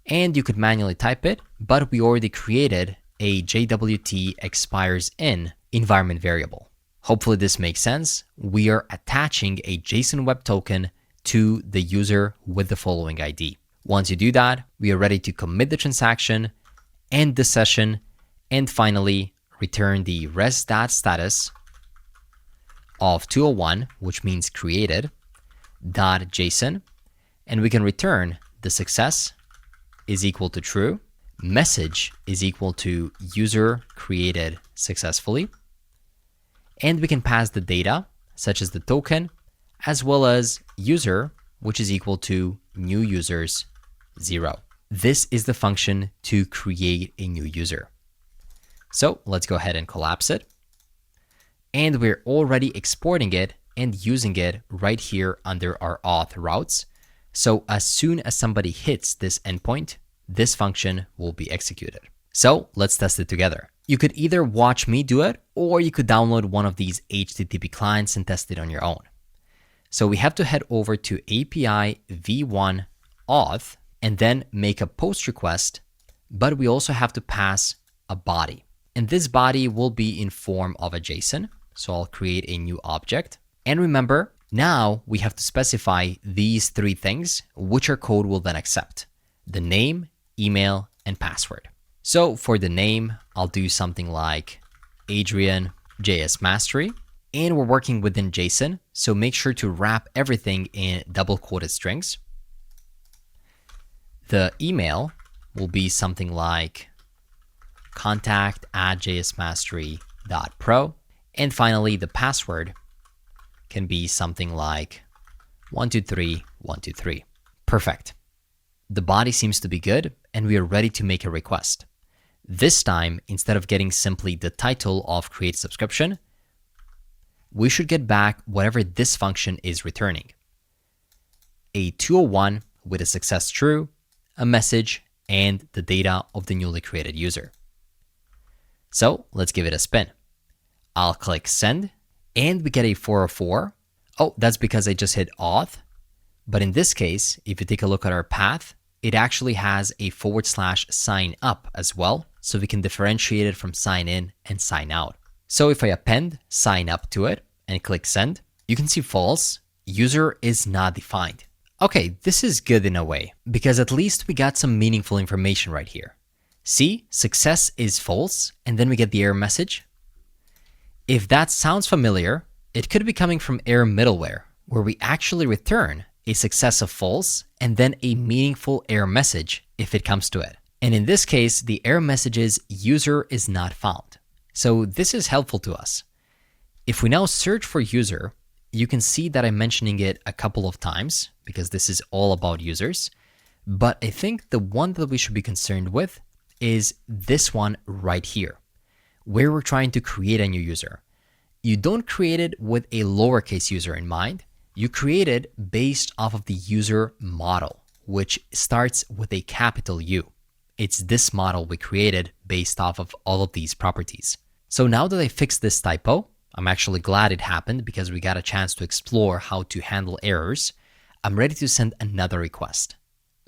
and you could manually type it, but we already created a JWT expires in environment variable. Hopefully this makes sense. We are attaching a JSON Web Token to the user with the following ID. Once you do that, we are ready to commit the transaction, end the session, and finally return the res.status of 201, which means created, .json, and we can return the success is equal to true, message is equal to user created successfully, and we can pass the data, such as the token, as well as user, which is equal to new users 0. This is the function to create a new user. So let's go ahead and collapse it. And we're already exporting it and using it right here under our auth routes. So as soon as somebody hits this endpoint, this function will be executed. So let's test it together. You could either watch me do it, or you could download one of these HTTP clients and test it on your own. So we have to head over to API v1 auth and then make a post request, but we also have to pass a body. And this body will be in form of a JSON. So I'll create a new object. And remember, now we have to specify these three things, which our code will then accept: the name, email, and password. So for the name, I'll do something like Adrian JS Mastery. And we're working within JSON, so make sure to wrap everything in double quoted strings. The email will be something like contact@jsmastery.pro. And finally, the password can be something like 123123. Perfect. The body seems to be good, and we are ready to make a request. This time, instead of getting simply the title of create subscription, we should get back whatever this function is returning: a 201 with a success true, a message, and the data of the newly created user. So let's give it a spin. I'll click send, and we get a 404. Oh, that's because I just hit auth. But in this case, if you take a look at our path, it actually has a /sign up as well, so we can differentiate it from sign in and sign out. So if I append sign up to it and click send, you can see false, user is not defined. Okay, this is good in a way, because at least we got some meaningful information right here. See, success is false, and then we get the error message. If that sounds familiar, it could be coming from error middleware, where we actually return a success of false and then a meaningful error message if it comes to it. And in this case, the error message is user is not found. So this is helpful to us. If we now search for user, you can see that I'm mentioning it a couple of times because this is all about users. But I think the one that we should be concerned with is this one right here, where we're trying to create a new user. You don't create it with a lowercase user in mind. You create it based off of the user model, which starts with a capital U. It's this model we created based off of all of these properties. So now that I fixed this typo, I'm actually glad it happened because we got a chance to explore how to handle errors. I'm ready to send another request.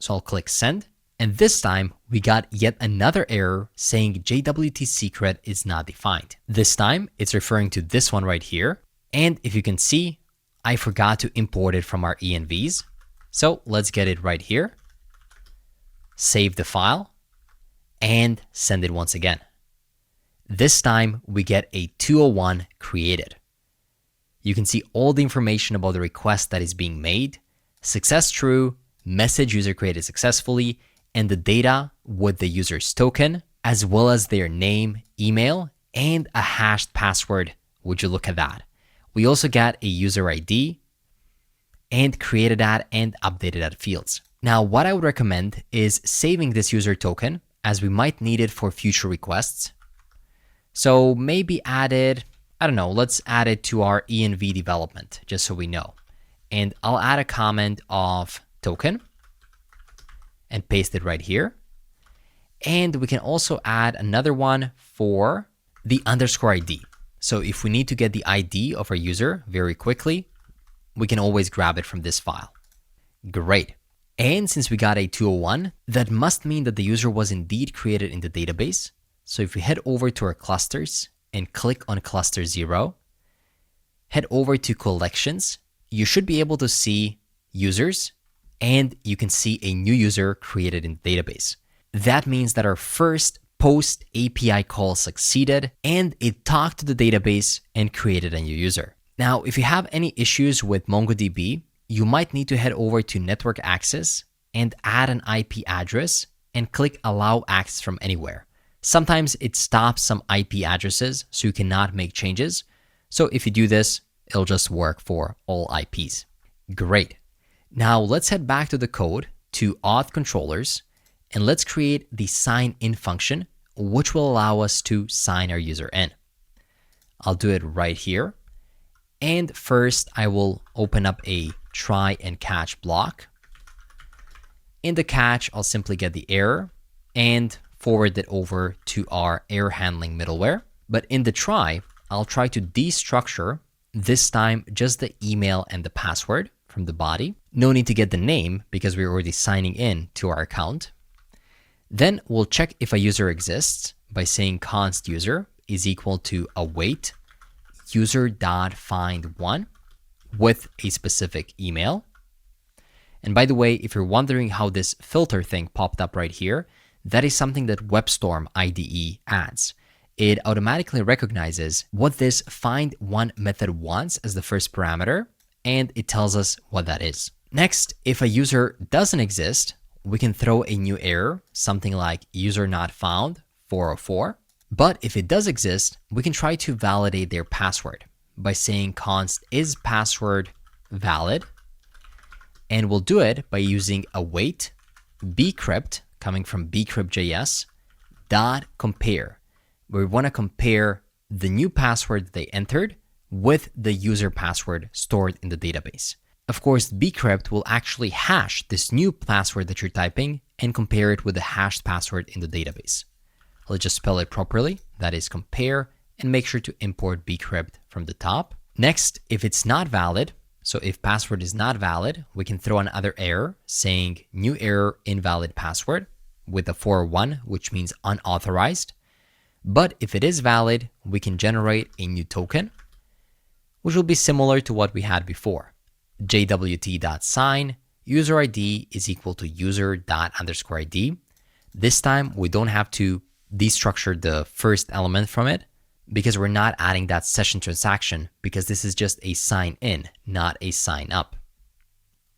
So I'll click send. And this time we got yet another error saying JWT secret is not defined. This time it's referring to this one right here. And if you can see, I forgot to import it from our envs. So let's get it right here. Save the file and send it once again. This time we get a 201 created. You can see all the information about the request that is being made, success true, message user created successfully, and the data with the user's token, as well as their name, email, and a hashed password. Would you look at that? We also got a user ID and created that and updated that fields. Now, what I would recommend is saving this user token as we might need it for future requests. So maybe add it, I don't know, let's add it to our env development, just so we know. And I'll add a comment of token and paste it right here. And we can also add another one for the underscore ID. So if we need to get the ID of our user very quickly, we can always grab it from this file. Great. And since we got a 201, that must mean that the user was indeed created in the database. So if we head over to our clusters and click on cluster 0, head over to collections, you should be able to see users, and you can see a new user created in the database. That means that our first post API call succeeded and it talked to the database and created a new user. Now, if you have any issues with MongoDB, you might need to head over to network access and add an IP address and click allow access from anywhere. Sometimes it stops some IP addresses, so you cannot make changes. So if you do this, it'll just work for all IPs. Great. Now let's head back to the code to auth controllers and let's create the sign in function, which will allow us to sign our user in. I'll do it right here. And first I will open up a try and catch block. In the catch, I'll simply get the error and forward it over to our error handling middleware. But in the try, I'll try to destructure this time just the email and the password from the body. No need to get the name because we're already signing in to our account. Then we'll check if a user exists by saying const user is equal to await user.find1 with a specific email. And by the way, if you're wondering how this filter thing popped up right here, that is something that WebStorm IDE adds. It automatically recognizes what this find1 method wants as the first parameter, and it tells us what that is. Next, if a user doesn't exist, we can throw a new error, something like user not found 404. But if it does exist, we can try to validate their password by saying const is password valid. And we'll do it by using await bcrypt, coming from bcrypt.js, dot compare. We want to compare the new password that they entered with the user password stored in the database. Of course, bcrypt will actually hash this new password that you're typing and compare it with the hashed password in the database. Let's just spell it properly. That is compare, and make sure to import bcrypt from the top. Next, if it's not valid, so if password is not valid, we can throw another error saying new error invalid password with a 401, which means unauthorized. But if it is valid, we can generate a new token, which will be similar to what we had before. jwt.sign user ID is equal to user._ID. This time we don't have to destructure the first element from it because we're not adding that session transaction, because this is just a sign in, not a sign up.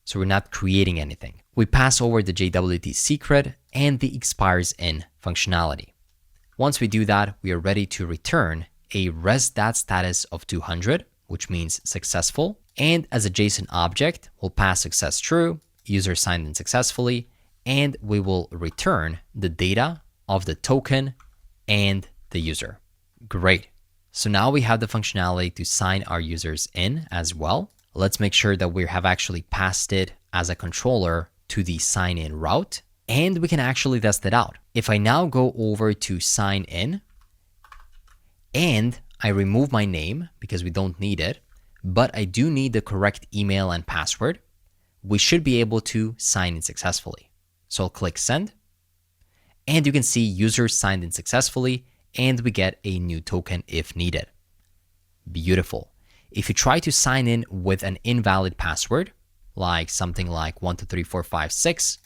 So we're not creating anything. We pass over the JWT secret and the expires in functionality. Once we do that, we are ready to return a res.status of 200, which means successful. And as a JSON object, we'll pass success true, user signed in successfully, and we will return the data of the token and the user. Great. So now we have the functionality to sign our users in as well. Let's make sure that we have actually passed it as a controller to the sign in route, and we can actually test it out. If I now go over to sign in and I remove my name because we don't need it, but I do need the correct email and password, we should be able to sign in successfully. So I'll click send, and you can see user signed in successfully, and we get a new token if needed. Beautiful. If you try to sign in with an invalid password, like something like 123456,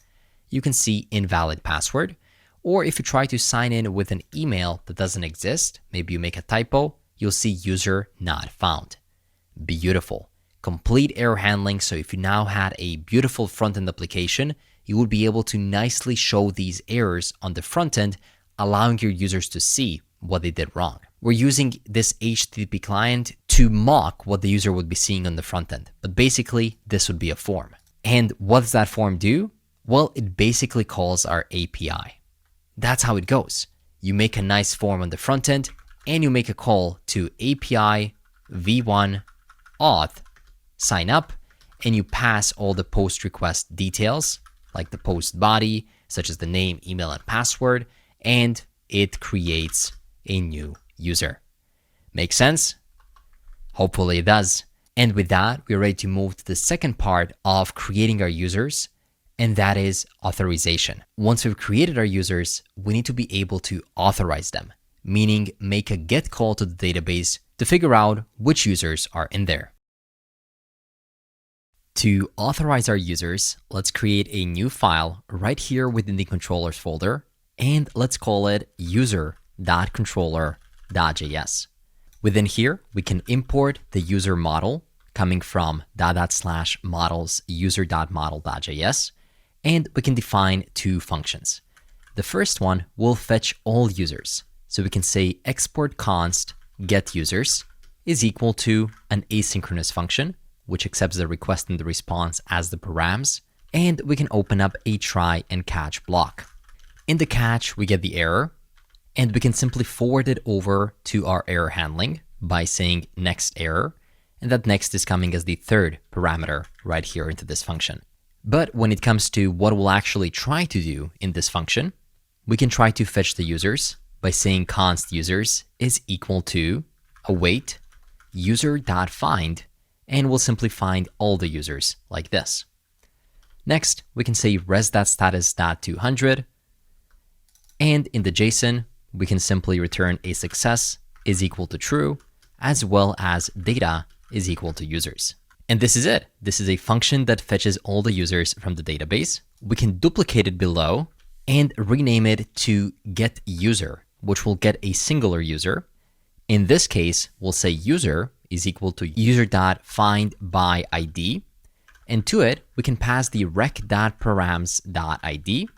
you can see invalid password. Or if you try to sign in with an email that doesn't exist, maybe you make a typo, you'll see user not found. Beautiful. Complete error handling. So if you now had a beautiful front-end application, you would be able to nicely show these errors on the front end, allowing your users to see what they did wrong. We're using this HTTP client to mock what the user would be seeing on the front end. But basically, this would be a form. And what does that form do? Well, it basically calls our API. That's how it goes. You make a nice form on the front end, and you make a call to API v1 auth sign up, and you pass all the post request details like the post body, such as the name, email, and password, and it creates a new user. Make sense? Hopefully it does. And with that, we're ready to move to the second part of creating our users, and that is authorization. Once we've created our users, we need to be able to authorize them, meaning make a GET call to the database to figure out which users are in there. To authorize our users, let's create a new file right here within the controllers folder, and let's call it user.controller.js. Within here, we can import the user model coming from /models user.model.js, and we can define two functions. The first one will fetch all users. So we can say export const get users is equal to an asynchronous function, which accepts the request and the response as the params, and we can open up a try and catch block. In the catch, we get the error, and we can simply forward it over to our error handling by saying next error, and that next is coming as the third parameter right here into this function. But when it comes to what we'll actually try to do in this function, we can try to fetch the users by saying const users is equal to await user.find, and we'll simply find all the users like this. Next, we can say res.status.200, and in the JSON, we can simply return a success is equal to true, as well as data is equal to users. And this is it. This is a function that fetches all the users from the database. We can duplicate it below and rename it to get user, which will get a singular user. In this case, we'll say user is equal to user.findById, and to it, we can pass the rec.params.id,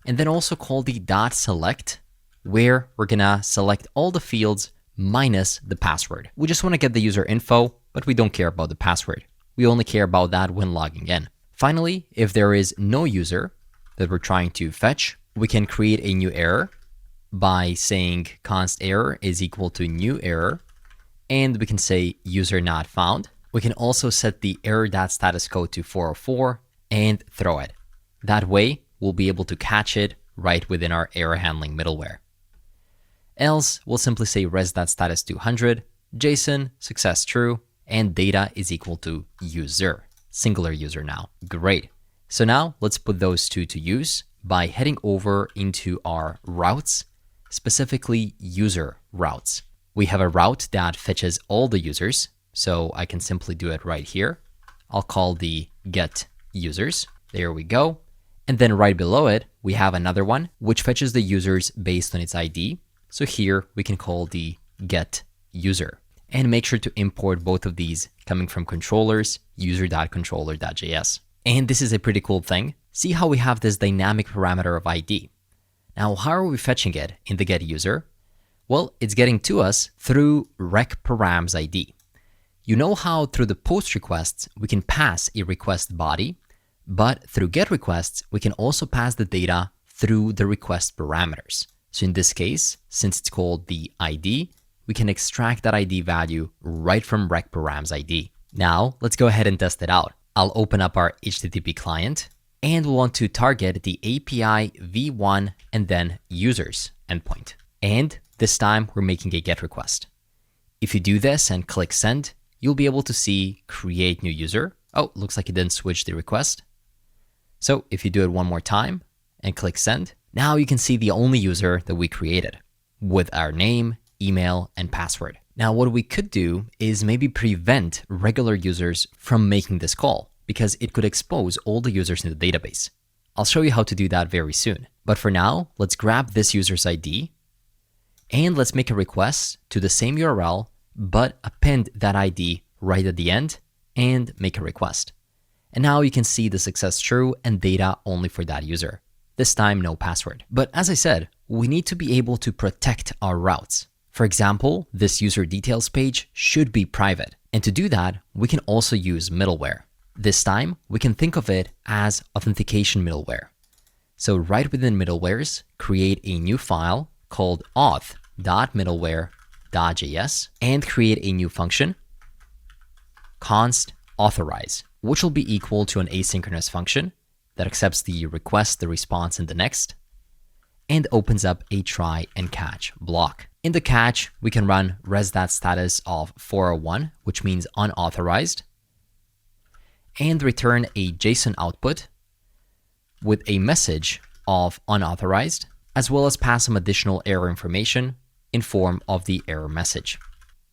and then also call the .select, where we're gonna select all the fields minus the password. We just want to get the user info, but we don't care about the password. We only care about that when logging in. Finally, if there is no user that we're trying to fetch, we can create a new error by saying const error is equal to new error, and we can say user not found. We can also set the error.status code to 404 and throw it. That way, we'll be able to catch it right within our error handling middleware. Else, we'll simply say res.status200, JSON, success true, and data is equal to user, singular user now. Great. So now let's put those two to use by heading over into our routes, specifically user routes. We have a route that fetches all the users, so I can simply do it right here. I'll call the get users. There we go. And then right below it, we have another one which fetches the users based on its ID. So here we can call the get user, and make sure to import both of these coming from controllers, user.controller.js. And this is a pretty cool thing. See how we have this dynamic parameter of ID. Now, how are we fetching it in the get user? Well, it's getting to us through rec_params ID. You know how through the post requests, we can pass a request body, but through get requests, we can also pass the data through the request parameters. So in this case, since it's called the ID, we can extract that ID value right from rec_params ID. Now, let's go ahead and test it out. I'll open up our HTTP client, and we'll want to target the API v1 and then users endpoint. And this time we're making a GET request. If you do this and click send, you'll be able to see create new user. Oh, looks like it didn't switch the request. So if you do it one more time and click send, now you can see the only user that we created with our name, email, and password. Now what we could do is maybe prevent regular users from making this call because it could expose all the users in the database. I'll show you how to do that very soon. But for now, let's grab this user's ID and let's make a request to the same URL, but append that ID right at the end and make a request. And now you can see the success true and data only for that user. This time, no password. But as I said, we need to be able to protect our routes. For example, this user details page should be private. And to do that, we can also use middleware. This time, we can think of it as authentication middleware. So right within middlewares, create a new file called auth.middleware.js and create a new function, const authorize, which will be equal to an asynchronous function that accepts the request, the response, and the next. and opens up a try and catch block. In the catch, we can run res.status of 401, which means unauthorized, and return a JSON output with a message of unauthorized, as well as pass some additional error information in form of the error message.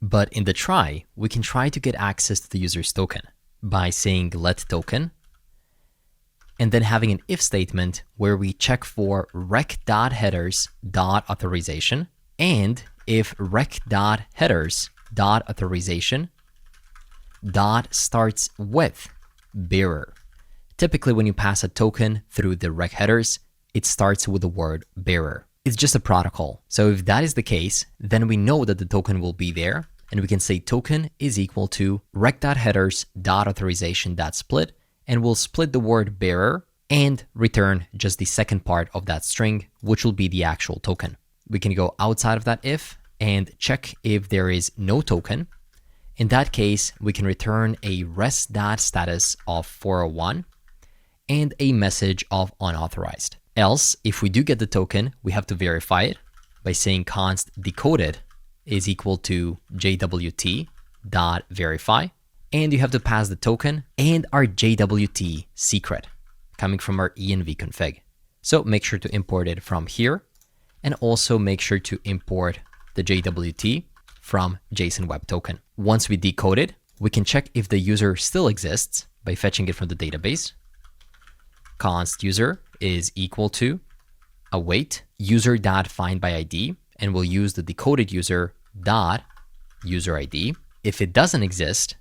But in the try, we can try to get access to the user's token by saying let token, and then having an if statement where we check for rec.headers.authorization, and if rec.headers.authorization starts with bearer. Typically, when you pass a token through the rec headers, it starts with the word bearer. It's just a protocol. So if that is the case, then we know that the token will be there, and we can say token is equal to rec.headers.authorization.split, and we'll split the word bearer and return just the second part of that string, which will be the actual token. We can go outside of that if and check if there is no token. In that case, we can return a res.status of 401 and a message of unauthorized. Else, if we do get the token, we have to verify it by saying const decoded is equal to jwt.verify, and you have to pass the token and our JWT secret coming from our env config. So make sure to import it from here, and also make sure to import the JWT from JSON Web Token. Once we decode it, we can check if the user still exists by fetching it from the database. Const user is equal to await user.findById, and we'll use the decoded user.user ID. If it doesn't exist,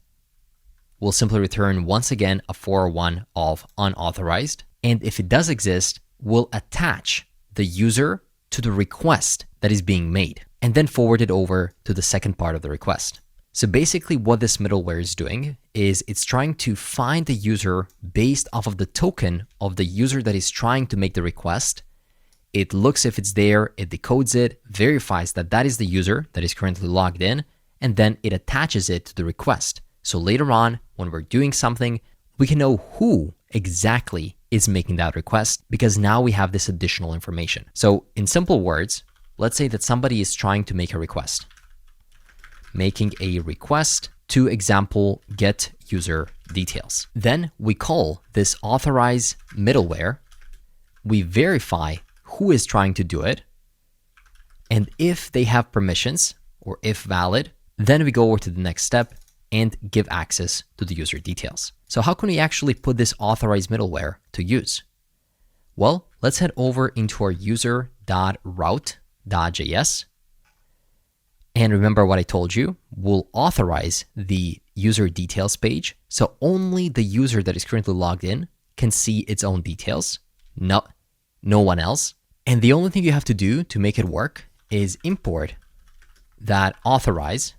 we'll simply return once again a 401 of unauthorized. And if it does exist, we'll attach the user to the request that is being made and then forward it over to the second part of the request. So basically what this middleware is doing is it's trying to find the user based off of the token of the user that is trying to make the request. It looks if it's there, it decodes it, verifies that that is the user that is currently logged in, and then it attaches it to the request. So later on, when we're doing something, we can know who exactly is making that request because now we have this additional information. So in simple words, let's say that somebody is trying to make a request. Making a request to example get user details. Then we call this authorize middleware. We verify who is trying to do it. And if they have permissions or if valid, then we go over to the next step and give access to the user details. So how can we actually put this authorized middleware to use? Well, let's head over into our user.route.js. And remember what I told you, we'll authorize the user details page. So only the user that is currently logged in can see its own details, no one else. And the only thing you have to do to make it work is import that authorize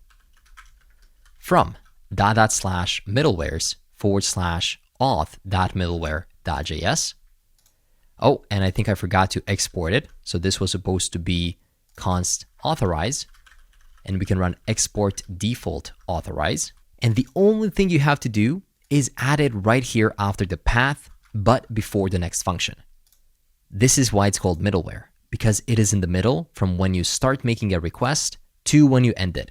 from /middlewares/auth.middleware.js. Oh, and I think I forgot to export it. So this was supposed to be const authorize, and we can run export default authorize. And the only thing you have to do is add it right here after the path, but before the next function. This is why it's called middleware, because it is in the middle from when you start making a request to when you end it.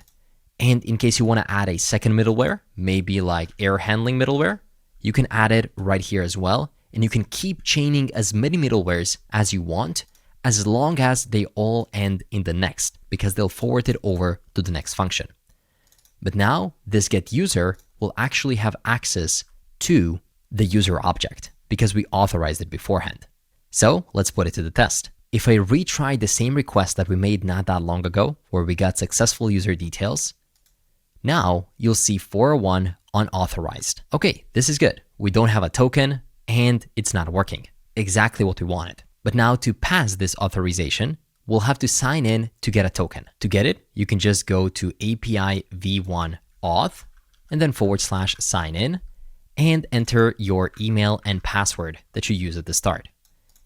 And in case you want to add a second middleware, maybe like error handling middleware, you can add it right here as well. And you can keep chaining as many middlewares as you want, as long as they all end in the next, because they'll forward it over to the next function. But now this get user will actually have access to the user object because we authorized it beforehand. So let's put it to the test. If I retry the same request that we made not that long ago, where we got successful user details, now you'll see 401 unauthorized. Okay, this is good. We don't have a token and it's not working. Exactly what we wanted. But now to pass this authorization, we'll have to sign in to get a token. To get it, you can just go to API v1 auth and then /sign in and enter your email and password that you use at the start.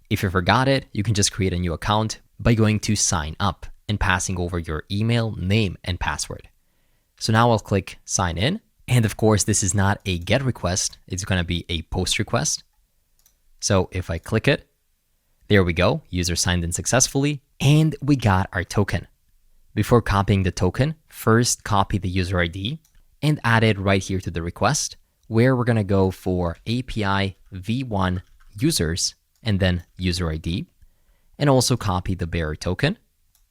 If you forgot it, you can just create a new account by going to sign up and passing over your email, name, and password. So now I'll click sign in. And of course, this is not a GET request. It's going to be a POST request. So if I click it, There we go, user signed in successfully, and we got our token. Before copying the token, first copy the user ID and add it right here to the request, where we're gonna go for API v1 users and then user ID, and also copy the bearer token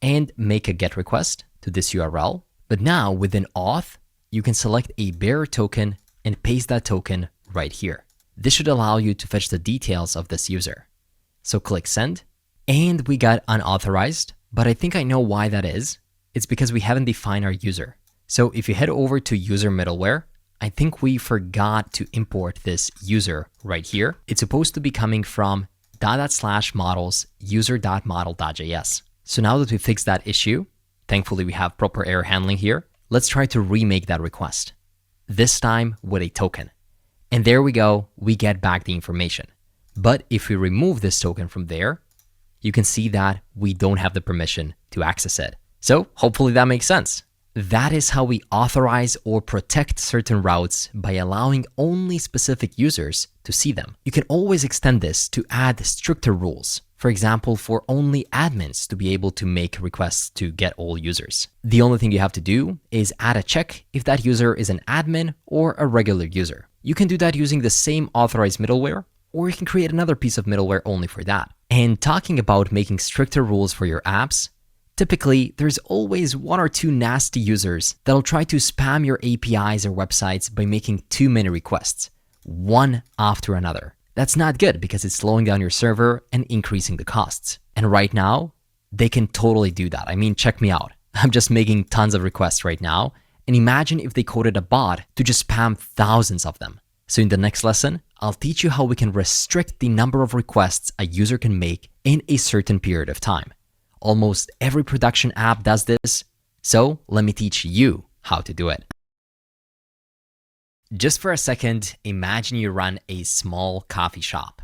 and make a GET request to this URL. But now within auth, you can select a bearer token and paste that token right here. This should allow you to fetch the details of this user. So click send, and we got unauthorized, but I think I know why that is. It's because we haven't defined our user. So if you head over to user middleware, I think we forgot to import this user right here. It's supposed to be coming from /models user.model.js. So now that we fixed that issue, thankfully we have proper error handling here, let's try to remake that request. This time with a token. And there we go, we get back the information. But if we remove this token from there, you can see that we don't have the permission to access it. So hopefully that makes sense. That is how we authorize or protect certain routes by allowing only specific users to see them. You can always extend this to add stricter rules. For example, for only admins to be able to make requests to get all users. The only thing you have to do is add a check if that user is an admin or a regular user. You can do that using the same authorized middleware, or you can create another piece of middleware only for that. And talking about making stricter rules for your apps, typically there's always one or two nasty users that'll try to spam your APIs or websites by making too many requests, one after another. That's not good because it's slowing down your server and increasing the costs. And right now, they can totally do that. I mean, check me out. I'm just making tons of requests right now. And imagine if they coded a bot to just spam thousands of them. So in the next lesson, I'll teach you how we can restrict the number of requests a user can make in a certain period of time. Almost every production app does this, so let me teach you how to do it. Just for a second, imagine you run a small coffee shop.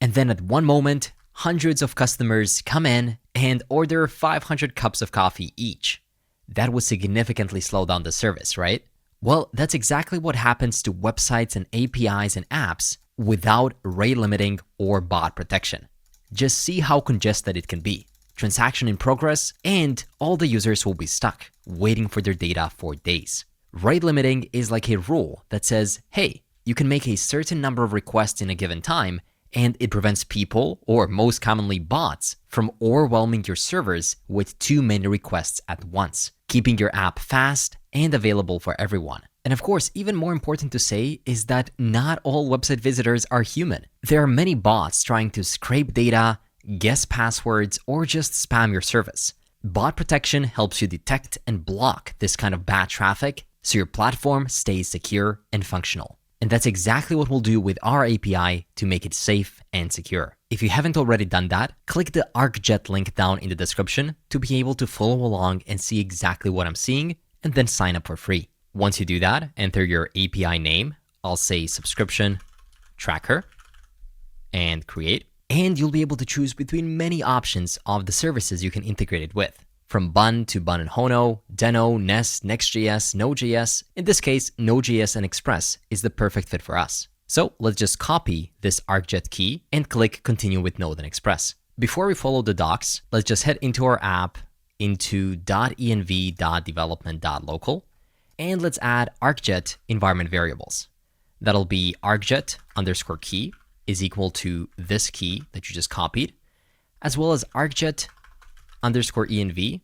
And then at one moment, hundreds of customers come in and order 500 cups of coffee each. That would significantly slow down the service, right? Well, that's exactly what happens to websites and APIs and apps without rate limiting or bot protection. Just see how congested it can be. Transaction in progress, and all the users will be stuck, waiting for their data for days. Rate limiting is like a rule that says, hey, you can make a certain number of requests in a given time, and it prevents people, or most commonly bots, from overwhelming your servers with too many requests at once, keeping your app fast and available for everyone. And of course, even more important to say is that not all website visitors are human. There are many bots trying to scrape data, guess passwords, or just spam your service. Bot protection helps you detect and block this kind of bad traffic so your platform stays secure and functional. And that's exactly what we'll do with our API to make it safe and secure. If you haven't already done that, click the Arcjet link down in the description to be able to follow along and see exactly what I'm seeing, and then sign up for free. Once you do that, enter your API name. I'll say subscription tracker and create. And you'll be able to choose between many options of the services you can integrate it with. From Bun to Bun and Hono, Deno, Nest, Next.js, Node.js. In this case, Node.js and Express is the perfect fit for us. So let's just copy this Arcjet key and click Continue with Node and Express. Before we follow the docs, let's just head into our app, into .env.development.local, and let's add Arcjet environment variables. That'll be Arcjet _ key is equal to this key that you just copied, as well as Arcjet _ env,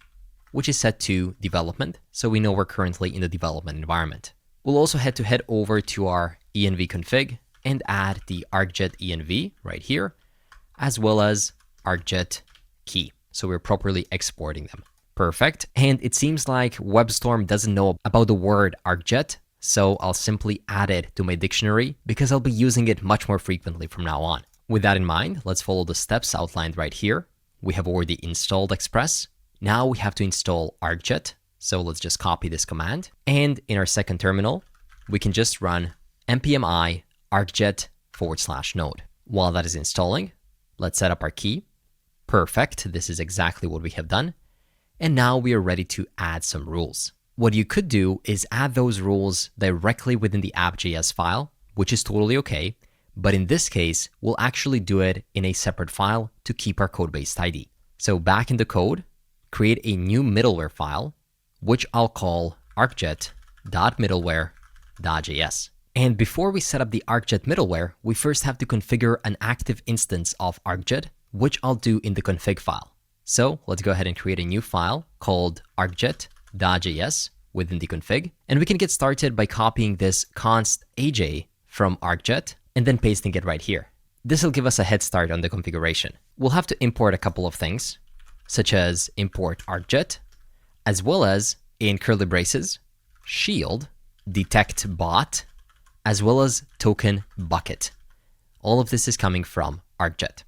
which is set to development, so we know we're currently in the development environment. We'll also head over to our env config and add the Arcjet env right here, as well as Arcjet key. So we're properly exporting them. Perfect. And it seems like WebStorm doesn't know about the word Arcjet, so I'll simply add it to my dictionary because I'll be using it much more frequently from now on. With that in mind, let's follow the steps outlined right here. We have already installed Express. Now we have to install Arcjet. So let's just copy this command. And in our second terminal, we can just run npm I arcjet /node. While that is installing, let's set up our key. Perfect. This is exactly what we have done. And now we are ready to add some rules. What you could do is add those rules directly within the app.js file, which is totally okay. But in this case, we'll actually do it in a separate file to keep our code base tidy. So back in the code, create a new middleware file, which I'll call arcjet.middleware.js. And before we set up the Arcjet middleware, we first have to configure an active instance of Arcjet, which I'll do in the config file. So let's go ahead and create a new file called arcjet.js within the config. And we can get started by copying this const aj from Arcjet and then pasting it right here. This will give us a head start on the configuration. We'll have to import a couple of things, such as import Arcjet, as well as, in curly braces, shield, detect bot, as well as token bucket. All of this is coming from Arcjet.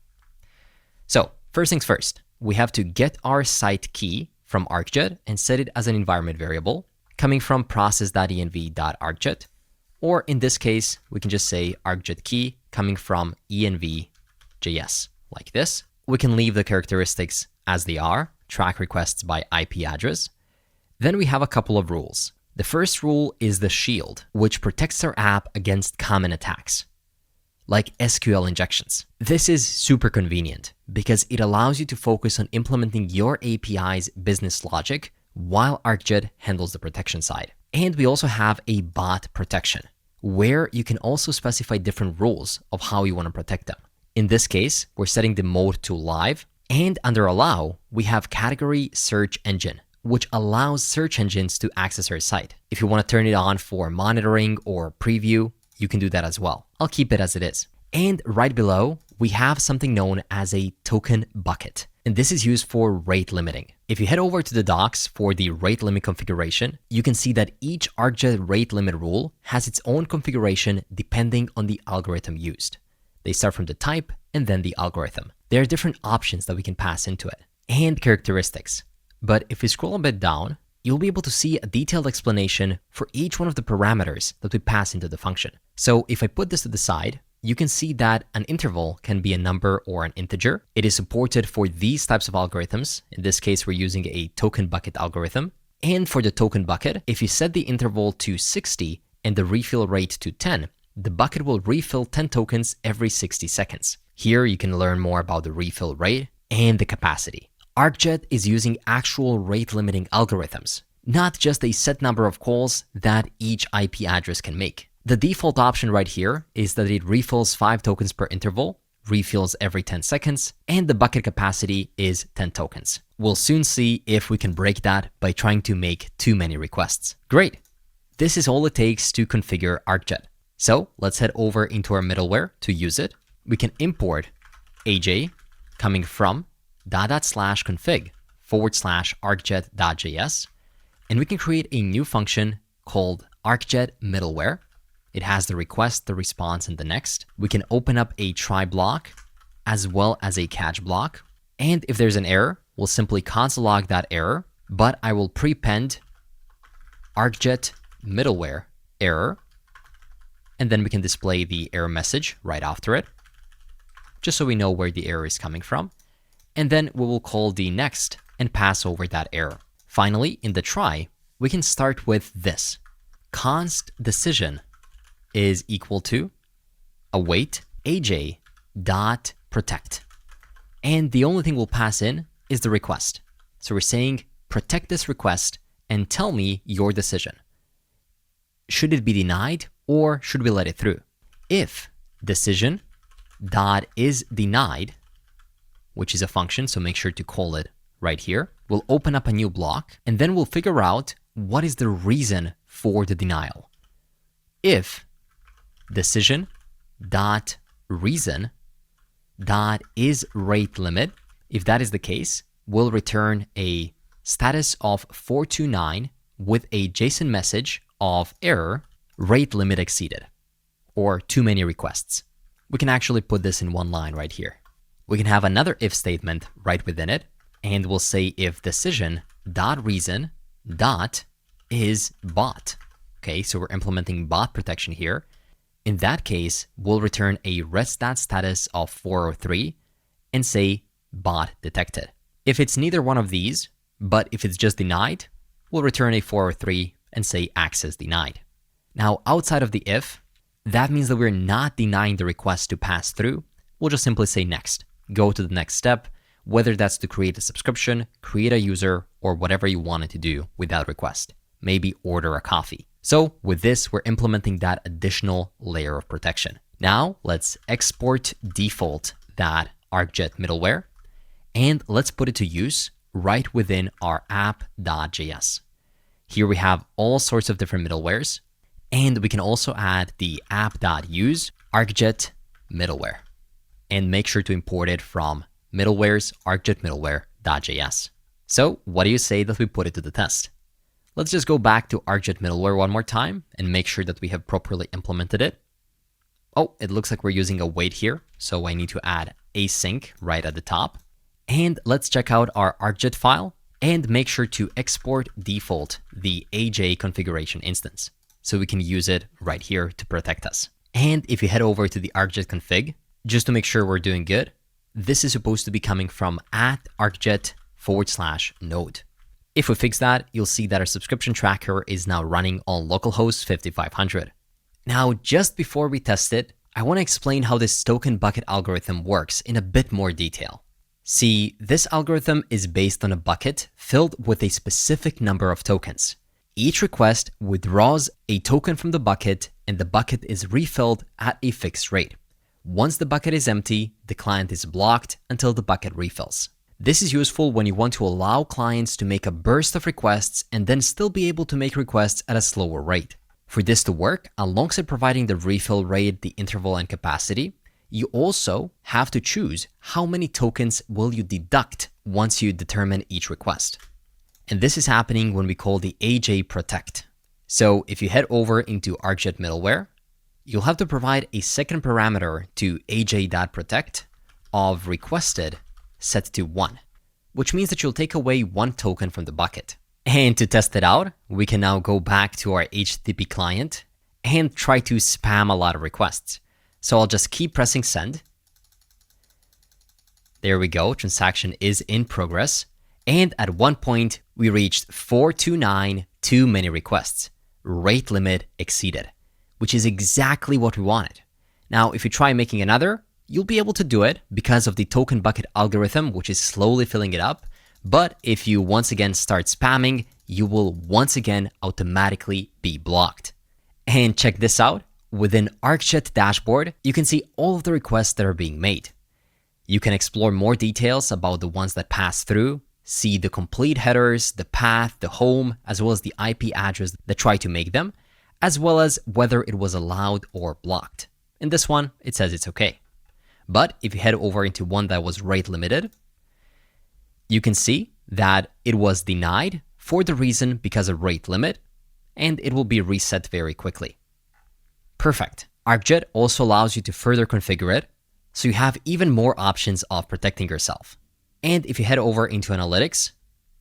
So first things first, we have to get our site key from Arcjet and set it as an environment variable coming from process.env.arcjet, or in this case, we can just say Arcjet key coming from env.js, like this. We can leave the characteristics as they are, track requests by IP address. Then we have a couple of rules. The first rule is the shield, which protects our app against common attacks, like SQL injections. This is super convenient because it allows you to focus on implementing your API's business logic while Arcjet handles the protection side. And we also have a bot protection, where you can also specify different rules of how you want to protect them. In this case, we're setting the mode to live, and under allow, we have category search engine, which allows search engines to access our site. If you want to turn it on for monitoring or preview, you can do that as well. I'll keep it as it is. And right below, we have something known as a token bucket. And this is used for rate limiting. If you head over to the docs for the rate limit configuration, you can see that each Arcjet rate limit rule has its own configuration depending on the algorithm used. They start from the type and then the algorithm. There are different options that we can pass into it and characteristics. But if we scroll a bit down, you'll be able to see a detailed explanation for each one of the parameters that we pass into the function. So if I put this to the side, you can see that an interval can be a number or an integer. It is supported for these types of algorithms. In this case, we're using a token bucket algorithm. And for the token bucket, if you set the interval to 60 and the refill rate to 10, the bucket will refill 10 tokens every 60 seconds. Here you can learn more about the refill rate and the capacity. Arcjet is using actual rate limiting algorithms, not just a set number of calls that each IP address can make. The default option right here is that it refills 5 tokens per interval, refills every 10 seconds, and the bucket capacity is 10 tokens. We'll soon see if we can break that by trying to make too many requests. Great! This is all it takes to configure Arcjet. So let's head over into our middleware to use it. We can import aj coming from /config/arcjet.js, and we can create a new function called Arcjet middleware. It has the request, the response, and the next. We can open up a try block as well as a catch block. And if there's an error, we'll simply console log that error, but I will prepend Arcjet middleware error, and then we can display the error message right after it, just so we know where the error is coming from. And then we will call the next and pass over that error. Finally, in the try, we can start with this. Const decision is equal to await aj dot protect. And the only thing we'll pass in is the request. So we're saying protect this request and tell me your decision. Should it be denied or should we let it through? If decision dot is denied, which is a function, so make sure to call it right here, we'll open up a new block and then we'll figure out what is the reason for the denial. If decision dot reason dot is rate limit, if that is the case, we'll return a status of 429 with a JSON message of error, rate limit exceeded, or too many requests. We can actually put this in one line right here. We can have another if statement right within it, and we'll say if decision dot reason dot is bot. Okay, so we're implementing bot protection here. In that case, we'll return a red.stat status of 403 and say bot detected. If it's neither one of these, but if it's just denied, we'll return a 403 and say access denied. Now, outside of the if, that means that we're not denying the request to pass through. We'll just simply say next. Go to the next step, whether that's to create a subscription, create a user, or whatever you wanted to do with that request. Maybe order a coffee. So with this, we're implementing that additional layer of protection. Now let's export default that Arcjet middleware, and let's put it to use right within our app.js. Here we have all sorts of different middlewares, and we can also add the app.use Arcjet middleware, and make sure to import it from middlewares Arcjet middleware.js. So what do you say that we put it to the test? Let's just go back to Arcjet middleware one more time and make sure that we have properly implemented it. Oh, it looks like we're using a wait here, so I need to add async right at the top. And let's check out our Arcjet file and make sure to export default the AJ configuration instance so we can use it right here to protect us. And if you head over to the Arcjet config, just to make sure we're doing good, this is supposed to be coming from @arcjet/node. If we fix that, you'll see that our subscription tracker is now running on localhost 5500. Now, just before we test it, I want to explain how this token bucket algorithm works in a bit more detail. See, this algorithm is based on a bucket filled with a specific number of tokens. Each request withdraws a token from the bucket, and the bucket is refilled at a fixed rate. Once the bucket is empty, the client is blocked until the bucket refills. This is useful when you want to allow clients to make a burst of requests and then still be able to make requests at a slower rate. For this to work, alongside providing the refill rate, the interval, and capacity, you also have to choose how many tokens will you deduct once you determine each request. And this is happening when we call the AJ protect. So if you head over into Arcjet middleware, you'll have to provide a second parameter to AJ.protect of requested set to 1, which means that you'll take away 1 token from the bucket. And to test it out, we can now go back to our HTTP client and try to spam a lot of requests. So I'll just keep pressing send. There we go, transaction is in progress. And at one point, we reached 429 too many requests. Rate limit exceeded, which is exactly what we wanted. Now, if you try making another, you'll be able to do it because of the token bucket algorithm, which is slowly filling it up. But if you once again start spamming, you will once again automatically be blocked. And check this out. Within Arcjet dashboard, you can see all of the requests that are being made. You can explore more details about the ones that pass through, see the complete headers, the path, the home, as well as the IP address that try to make them, as well as whether it was allowed or blocked. In this one, it says it's okay. But if you head over into one that was rate limited, you can see that it was denied for the reason because of rate limit, and it will be reset very quickly. Perfect. Arcjet also allows you to further configure it, so you have even more options of protecting yourself. And if you head over into analytics,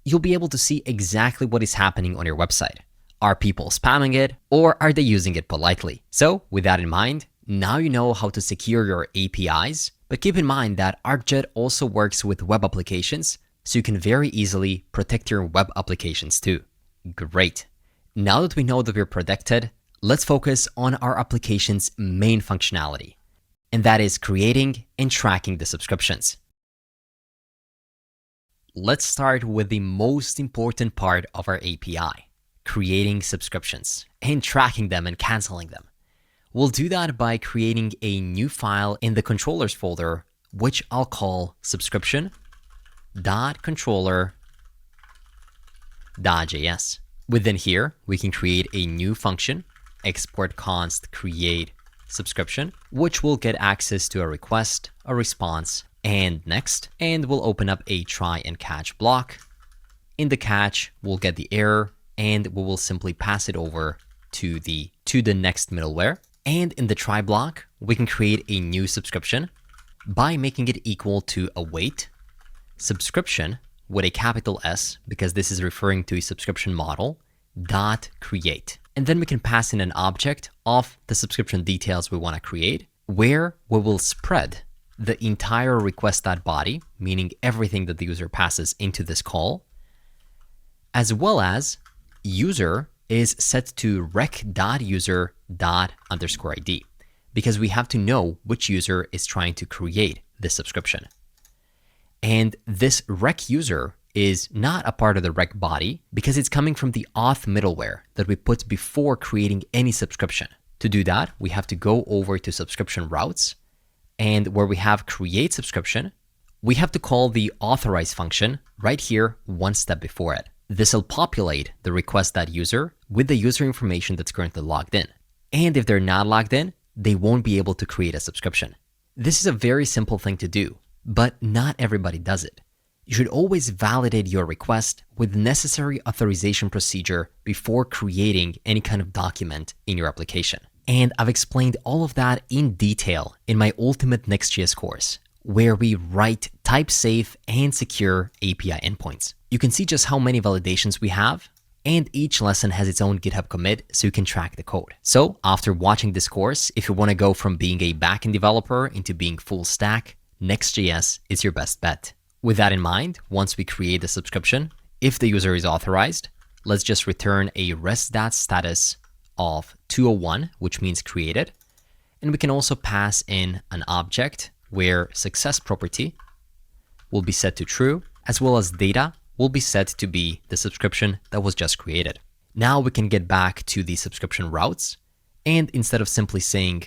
you'll be able to see exactly what is happening on your website. Are people spamming it, or are they using it politely? So with that in mind, now you know how to secure your APIs, but keep in mind that Arcjet also works with web applications, so you can very easily protect your web applications too. Great. Now that we know that we're protected, let's focus on our application's main functionality, and that is creating and tracking the subscriptions. Let's start with the most important part of our API, creating subscriptions and tracking them and canceling them. We'll do that by creating a new file in the controllers folder, which I'll call subscription.controller.js. Within here, we can create a new function, export const create subscription, which will get access to a request, a response, and next, and we'll open up a try and catch block. In the catch, we'll get the error, and we will simply pass it over to the next middleware. And in the try block, we can create a new subscription by making it equal to await subscription with a capital S, because this is referring to a subscription model, dot create. And then we can pass in an object of the subscription details we want to create, where we will spread the entire request.body, meaning everything that the user passes into this call, as well as user is set to rec.user._id. because we have to know which user is trying to create this subscription. And this rec user is not a part of the rec body because it's coming from the auth middleware that we put before creating any subscription. To do that, we have to go over to subscription routes, and where we have create subscription, we have to call the authorize function right here one step before it. This will populate the request.user with the user information that's currently logged in. And if they're not logged in, they won't be able to create a subscription. This is a very simple thing to do, but not everybody does it. You should always validate your request with the necessary authorization procedure before creating any kind of document in your application. And I've explained all of that in detail in my Ultimate Next.js course, where we write type-safe and secure API endpoints. You can see just how many validations we have, and each lesson has its own GitHub commit so you can track the code. So after watching this course, if you want to go from being a backend developer into being full stack, Next.js is your best bet. With that in mind, once we create the subscription, if the user is authorized, let's just return a rest.status of 201, which means created. And we can also pass in an object where success property will be set to true, as well as data will be set to be the subscription that was just created. Now we can get back to the subscription routes, and instead of simply saying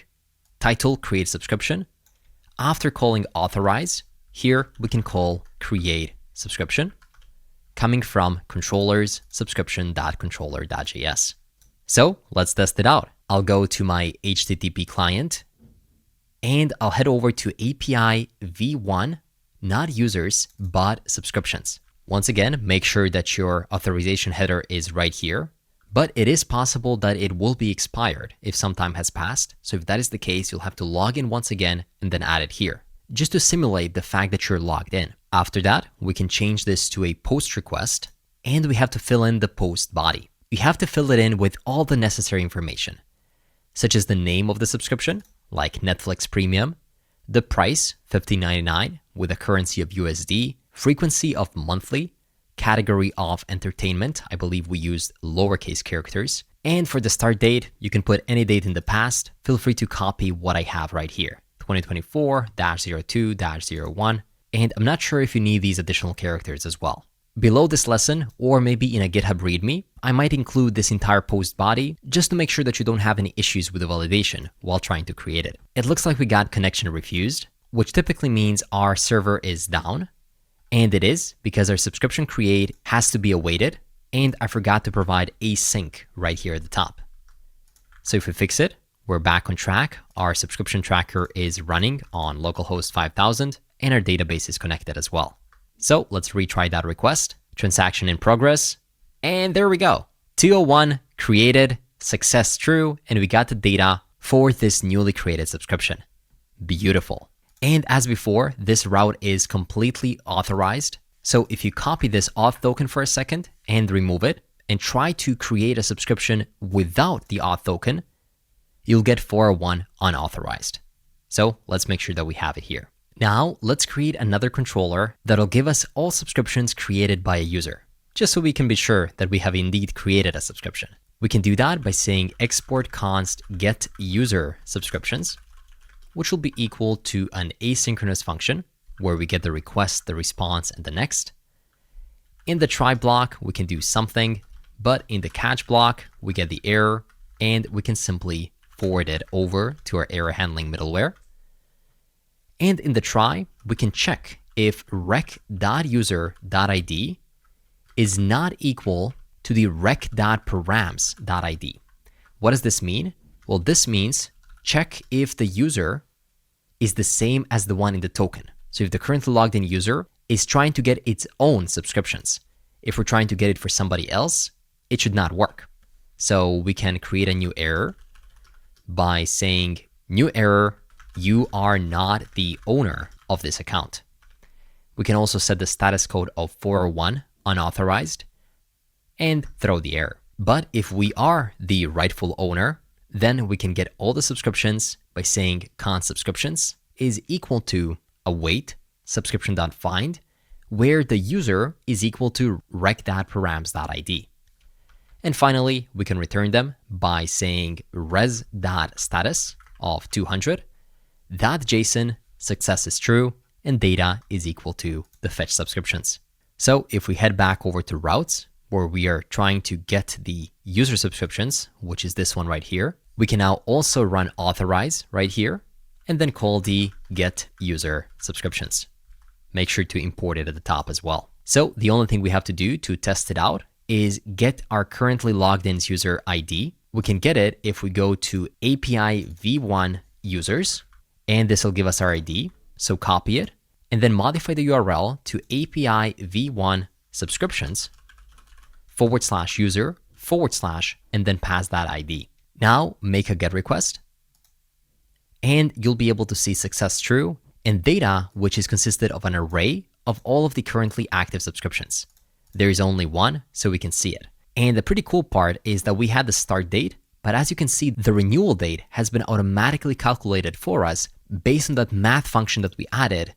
title create subscription, after calling authorize, here we can call create subscription, coming from controllers subscription.controller.js. So let's test it out. I'll go to my HTTP client and I'll head over to API v1, not users, but subscriptions. Once again, make sure that your authorization header is right here, but it is possible that it will be expired if some time has passed. So if that is the case, you'll have to log in once again and then add it here, just to simulate the fact that you're logged in. After that, we can change this to a post request, and we have to fill in the post body. You have to fill it in with all the necessary information, such as the name of the subscription, like Netflix Premium, the price, $15.99 with a currency of USD, frequency of monthly, category of entertainment, I believe we used lowercase characters, and for the start date, you can put any date in the past. Feel free to copy what I have right here, 2024-02-01, and I'm not sure if you need these additional characters as well. Below this lesson, or maybe in a GitHub README, I might include this entire post body just to make sure that you don't have any issues with the validation while trying to create it. It looks like we got connection refused, which typically means our server is down, and it is because our subscription create has to be awaited, and I forgot to provide async right here at the top. So if we fix it, we're back on track. Our subscription tracker is running on localhost 5000, and our database is connected as well. So let's retry that request, transaction in progress, and there we go. 201 created, success true, and we got the data for this newly created subscription. Beautiful. And as before, this route is completely authorized. So if you copy this auth token for a second and remove it and try to create a subscription without the auth token, you'll get 401 unauthorized. So let's make sure that we have it here. Now let's create another controller that'll give us all subscriptions created by a user, just so we can be sure that we have indeed created a subscription. We can do that by saying export const get user subscriptions, which will be equal to an asynchronous function where we get the request, the response, and the next. In the try block, we can do something, but in the catch block, we get the error, and we can simply forward it over to our error handling middleware. And in the try, we can check if rec.user.id is not equal to the rec.params.id. What does this mean? Well, this means check if the user is the same as the one in the token. So if the currently logged in user is trying to get its own subscriptions, if we're trying to get it for somebody else, it should not work. So we can create a new error by saying new error, you are not the owner of this account. We can also set the status code of 401 unauthorized and throw the error. But if we are the rightful owner, then we can get all the subscriptions by saying const subscriptions is equal to await subscription.find, where the user is equal to rec.params.id. And finally, we can return them by saying res.status of 200. That JSON success is true and data is equal to the fetch subscriptions. So if we head back over to routes, where we are trying to get the user subscriptions, which is this one right here, we can now also run authorize right here and then call the get user subscriptions. Make sure to import it at the top as well. So the only thing we have to do to test it out is get our currently logged in user ID. We can get it if we go to API v1 users, and this will give us our ID. So copy it and then modify the URL to API v1 subscriptions /user / and then pass that ID. Now make a GET request and you'll be able to see success true and data, which is consisted of an array of all of the currently active subscriptions. There is only one, so we can see it. And the pretty cool part is that we had the start date, but as you can see, the renewal date has been automatically calculated for us based on that math function that we added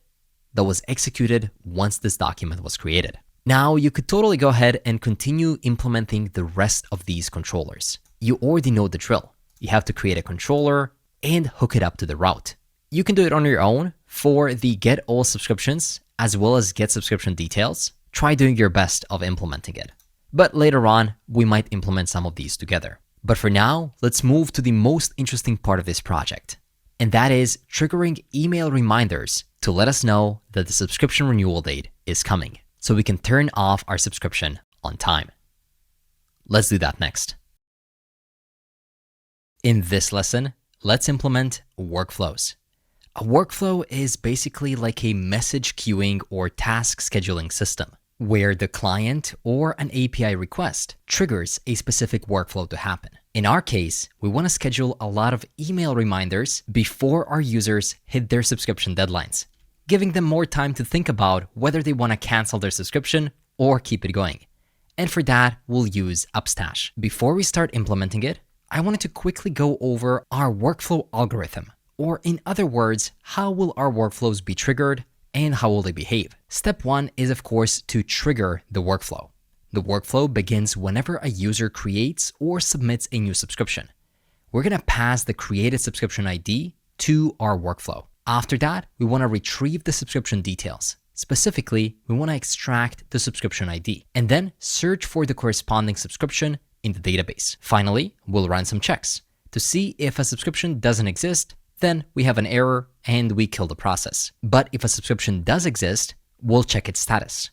that was executed once this document was created. Now you could totally go ahead and continue implementing the rest of these controllers. You already know the drill. You have to create a controller and hook it up to the route. You can do it on your own for the get all subscriptions as well as get subscription details. Try doing your best of implementing it. But later on, we might implement some of these together. But for now, let's move to the most interesting part of this project. And that is triggering email reminders to let us know that the subscription renewal date is coming, so we can turn off our subscription on time. Let's do that next. In this lesson, let's implement workflows. A workflow is basically like a message queuing or task scheduling system, where the client or an API request triggers a specific workflow to happen. In our case, we want to schedule a lot of email reminders before our users hit their subscription deadlines, giving them more time to think about whether they want to cancel their subscription or keep it going. And for that, we'll use Upstash. Before we start implementing it, I wanted to quickly go over our workflow algorithm, or in other words, how will our workflows be triggered and how will they behave? Step one is, of course, to trigger the workflow. The workflow begins whenever a user creates or submits a new subscription. We're going to pass the created subscription ID to our workflow. After that, we want to retrieve the subscription details. Specifically, we want to extract the subscription ID and then search for the corresponding subscription in the database. Finally, we'll run some checks to see if a subscription doesn't exist. Then we have an error and we kill the process. But if a subscription does exist, we'll check its status.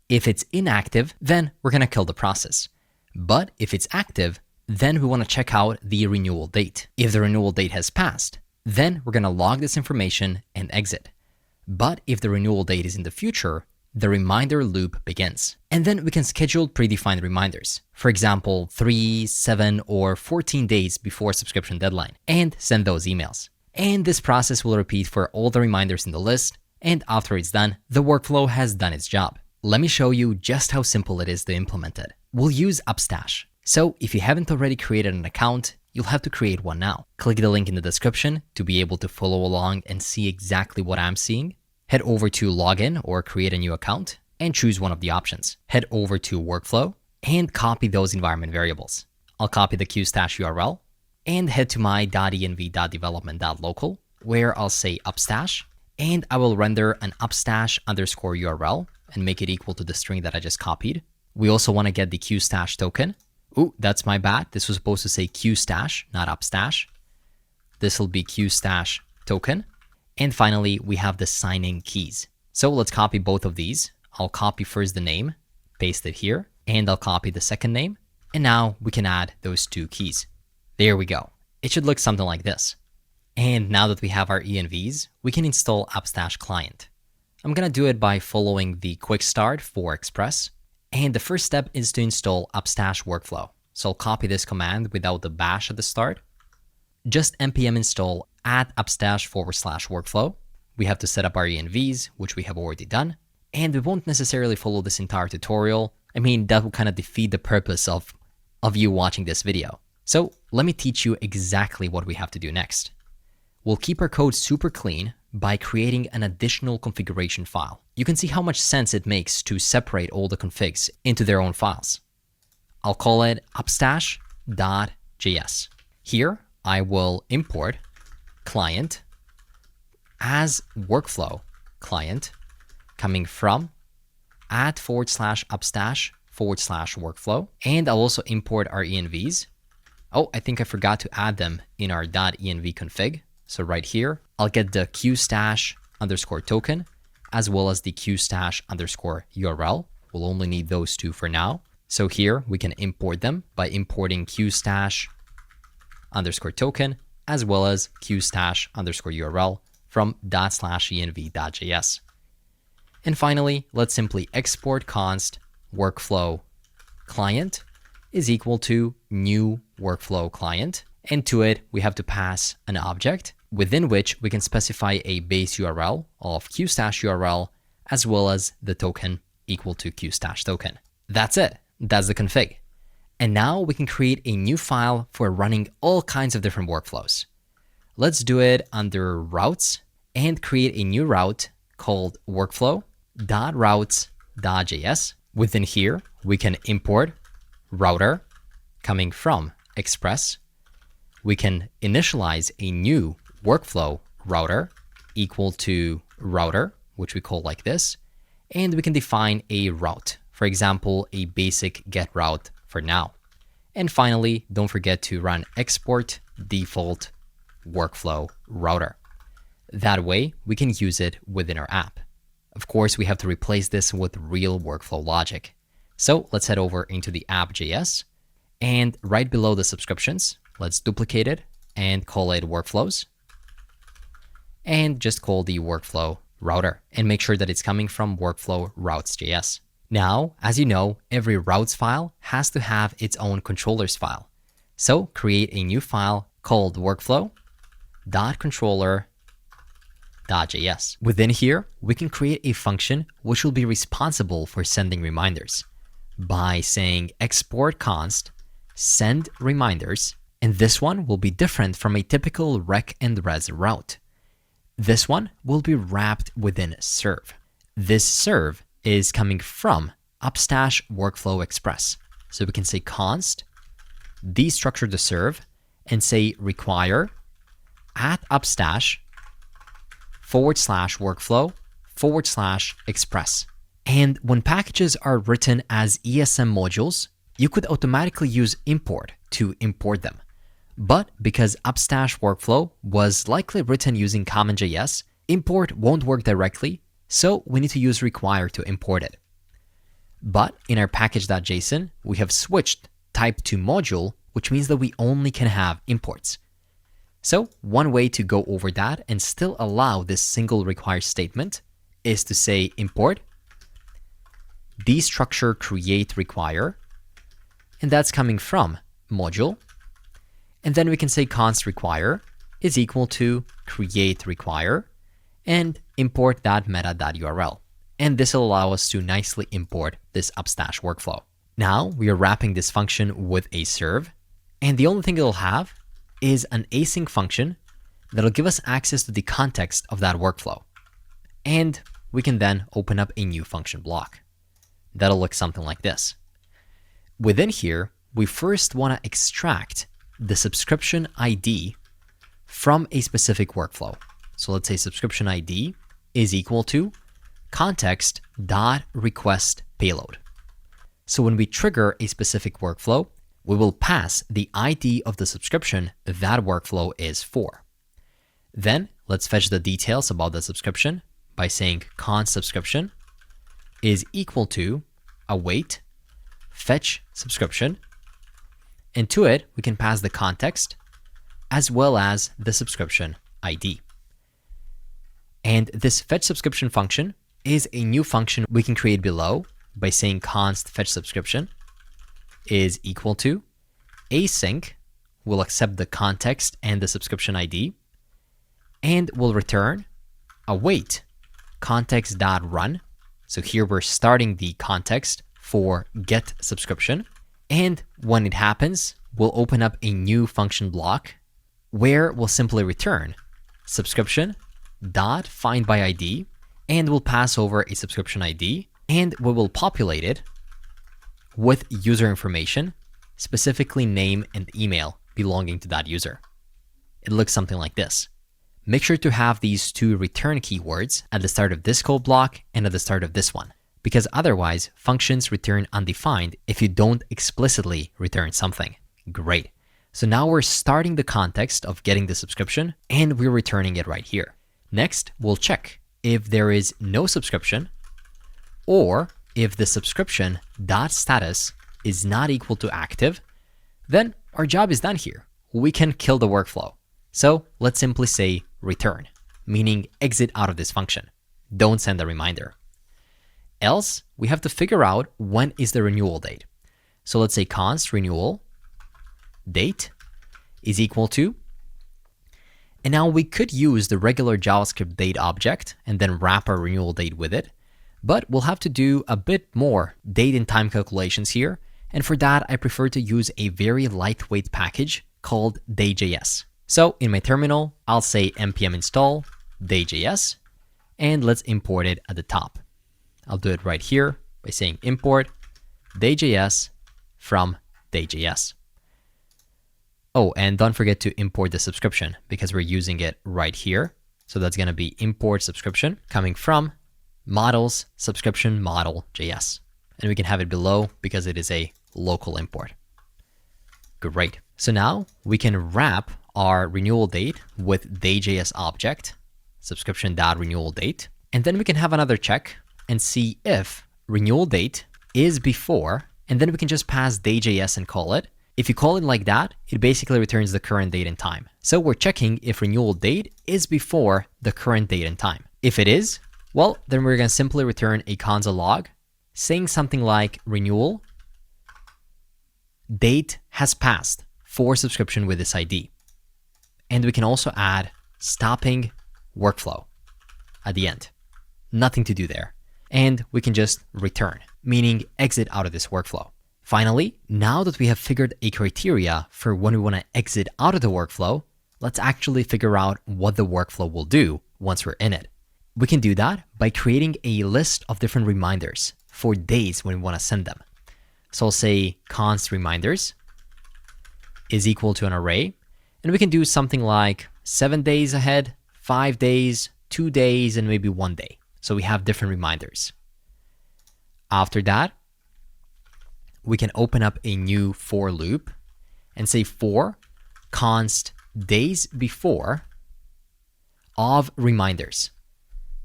If it's inactive, then we're going to kill the process. But if it's active, then we want to check out the renewal date. If the renewal date has passed, then we're going to log this information and exit. But if the renewal date is in the future, the reminder loop begins. And then we can schedule predefined reminders. For example, 3, 7, or 14 days before subscription deadline, and send those emails. And this process will repeat for all the reminders in the list, and after it's done, the workflow has done its job. Let me show you just how simple it is to implement it. We'll use Upstash. So if you haven't already created an account, you'll have to create one now. Click the link in the description to be able to follow along and see exactly what I'm seeing. Head over to Login or Create a New Account and choose one of the options. Head over to Workflow and copy those environment variables. I'll copy the QStash URL and head to my .env.development.local where I'll say Upstash, and I will render an Upstash _ URL and make it equal to the string that I just copied. We also want to get the QStash token. Ooh, that's my bad. This was supposed to say QStash, not Upstash. This will be QStash token. And finally, we have the signing keys. So let's copy both of these. I'll copy first the name, paste it here, and I'll copy the second name. And now we can add those two keys. There we go. It should look something like this. And now that we have our ENVs, we can install Upstash client. I'm going to do it by following the quick start for Express. And the first step is to install Upstash workflow. So I'll copy this command without the bash at the start. Just npm install @upstash /workflow. We have to set up our ENVs, which we have already done. And we won't necessarily follow this entire tutorial. I mean, that will kind of defeat the purpose of you watching this video. So let me teach you exactly what we have to do next. We'll keep our code super clean by creating an additional configuration file. You can see how much sense it makes to separate all the configs into their own files. I'll call it upstash.js. Here, I will import client as workflow client coming from @/upstash/workflow. And I'll also import our envs. Oh, I think I forgot to add them in our .env config. So right here, I'll get the qstash_token as well as the qstash_URL. We'll only need those two for now. So here we can import them by importing qstash_token as well as qstash_URL from /env.js. And finally, let's simply export const workflow client is equal to new workflow client. And to it, we have to pass an object within which we can specify a base URL of qstash URL as well as the token equal to qstash token. That's it. That's the config. And now we can create a new file for running all kinds of different workflows. Let's do it under routes and create a new route called workflow.routes.js. Within here, we can import router coming from Express. We can initialize a new workflow router equal to router, which we call like this. And we can define a route, for example, a basic get route for now. And finally, don't forget to run export default workflow router. That way, we can use it within our app. Of course, we have to replace this with real workflow logic. So let's head over into the app.js, and right below the subscriptions, let's duplicate it and call it workflows. And just call the workflow router and make sure that it's coming from workflow routes.js. Now, as you know, every routes file has to have its own controllers file. So create a new file called workflow.controller.js. Within here, we can create a function which will be responsible for sending reminders by saying export const send reminders. And this one will be different from a typical rec and res route. This one will be wrapped within serve. This serve is coming from Upstash Workflow Express. So we can say const destructure the serve and say require @upstash/workflow/express. And when packages are written as ESM modules, you could automatically use import to import them. But because Upstash Workflow was likely written using CommonJS, import won't work directly, so we need to use require to import it. But in our package.json, we have switched type to module, which means that we only can have imports. So one way to go over that and still allow this single require statement is to say import destructure create require, and that's coming from module. And then we can say const require is equal to create require and import that meta.url. And this will allow us to nicely import this Upstash workflow. Now we are wrapping this function with a serve, and the only thing it'll have is an async function that'll give us access to the context of that workflow. And we can then open up a new function block. That'll look something like this. Within here, we first want to extract the subscription ID from a specific workflow. So let's say subscription ID is equal to context.request payload. So when we trigger a specific workflow, we will pass the ID of the subscription that workflow is for. Then let's fetch the details about the subscription by saying const subscription is equal to await fetch subscription. And to it, we can pass the context as well as the subscription ID. And this fetch subscription function is a new function we can create below by saying const fetch subscription is equal to async will accept the context and the subscription ID, and will return await context.run. So here we're starting the context for get subscription. And when it happens, we'll open up a new function block where we'll simply return subscription.findById, and we'll pass over a subscription ID, and we will populate it with user information, specifically name and email belonging to that user. It looks something like this. make sure to have these two return keywords at the start of this code block and at the start of this one, because otherwise functions return undefined if you don't explicitly return something. Great. So now we're starting the context of getting the subscription and we're returning it right here. Next, we'll check if there is no subscription or if the subscription.status is not equal to active, then our job is done here. We can kill the workflow. So let's simply say return, meaning exit out of this function. Don't send a reminder. Else, we have to figure out when is the renewal date. So let's say const renewal date is equal to, and now we could use the regular JavaScript date object and then wrap our renewal date with it, but we'll have to do a bit more date and time calculations here. And for that, I prefer to use a very lightweight package called day.js. So in my terminal, I'll say npm install day.js, and let's import it at the top. I'll do it right here by saying import day.js from day.js. Oh, and don't forget to import the subscription because we're using it right here. So that's going to be import subscription coming from models subscription model.js. And we can have it below because it is a local import. Great. So now we can wrap our renewal date with day.js object, subscription.renewal date. And then we can have another check and see if renewal date is before, and then we can just pass day.js and call it. If you call it like that, it basically returns the current date and time. So we're checking if renewal date is before the current date and time. If it is, well, then we're going to simply return a console log saying something like renewal date has passed for subscription with this ID. And we can also add stopping workflow at the end. Nothing to do there. And we can just return, meaning exit out of this workflow. Finally, now that we have figured a criteria for when we want to exit out of the workflow, let's actually figure out what the workflow will do once we're in it. We can do that by creating a list of different reminders for days when we want to send them. So I'll say const reminders is equal to an array, and we can do something like 7 days ahead, 5 days, 2 days, and maybe 1 day. So we have different reminders. After that, we can open up a new for loop and say for const days before of reminders.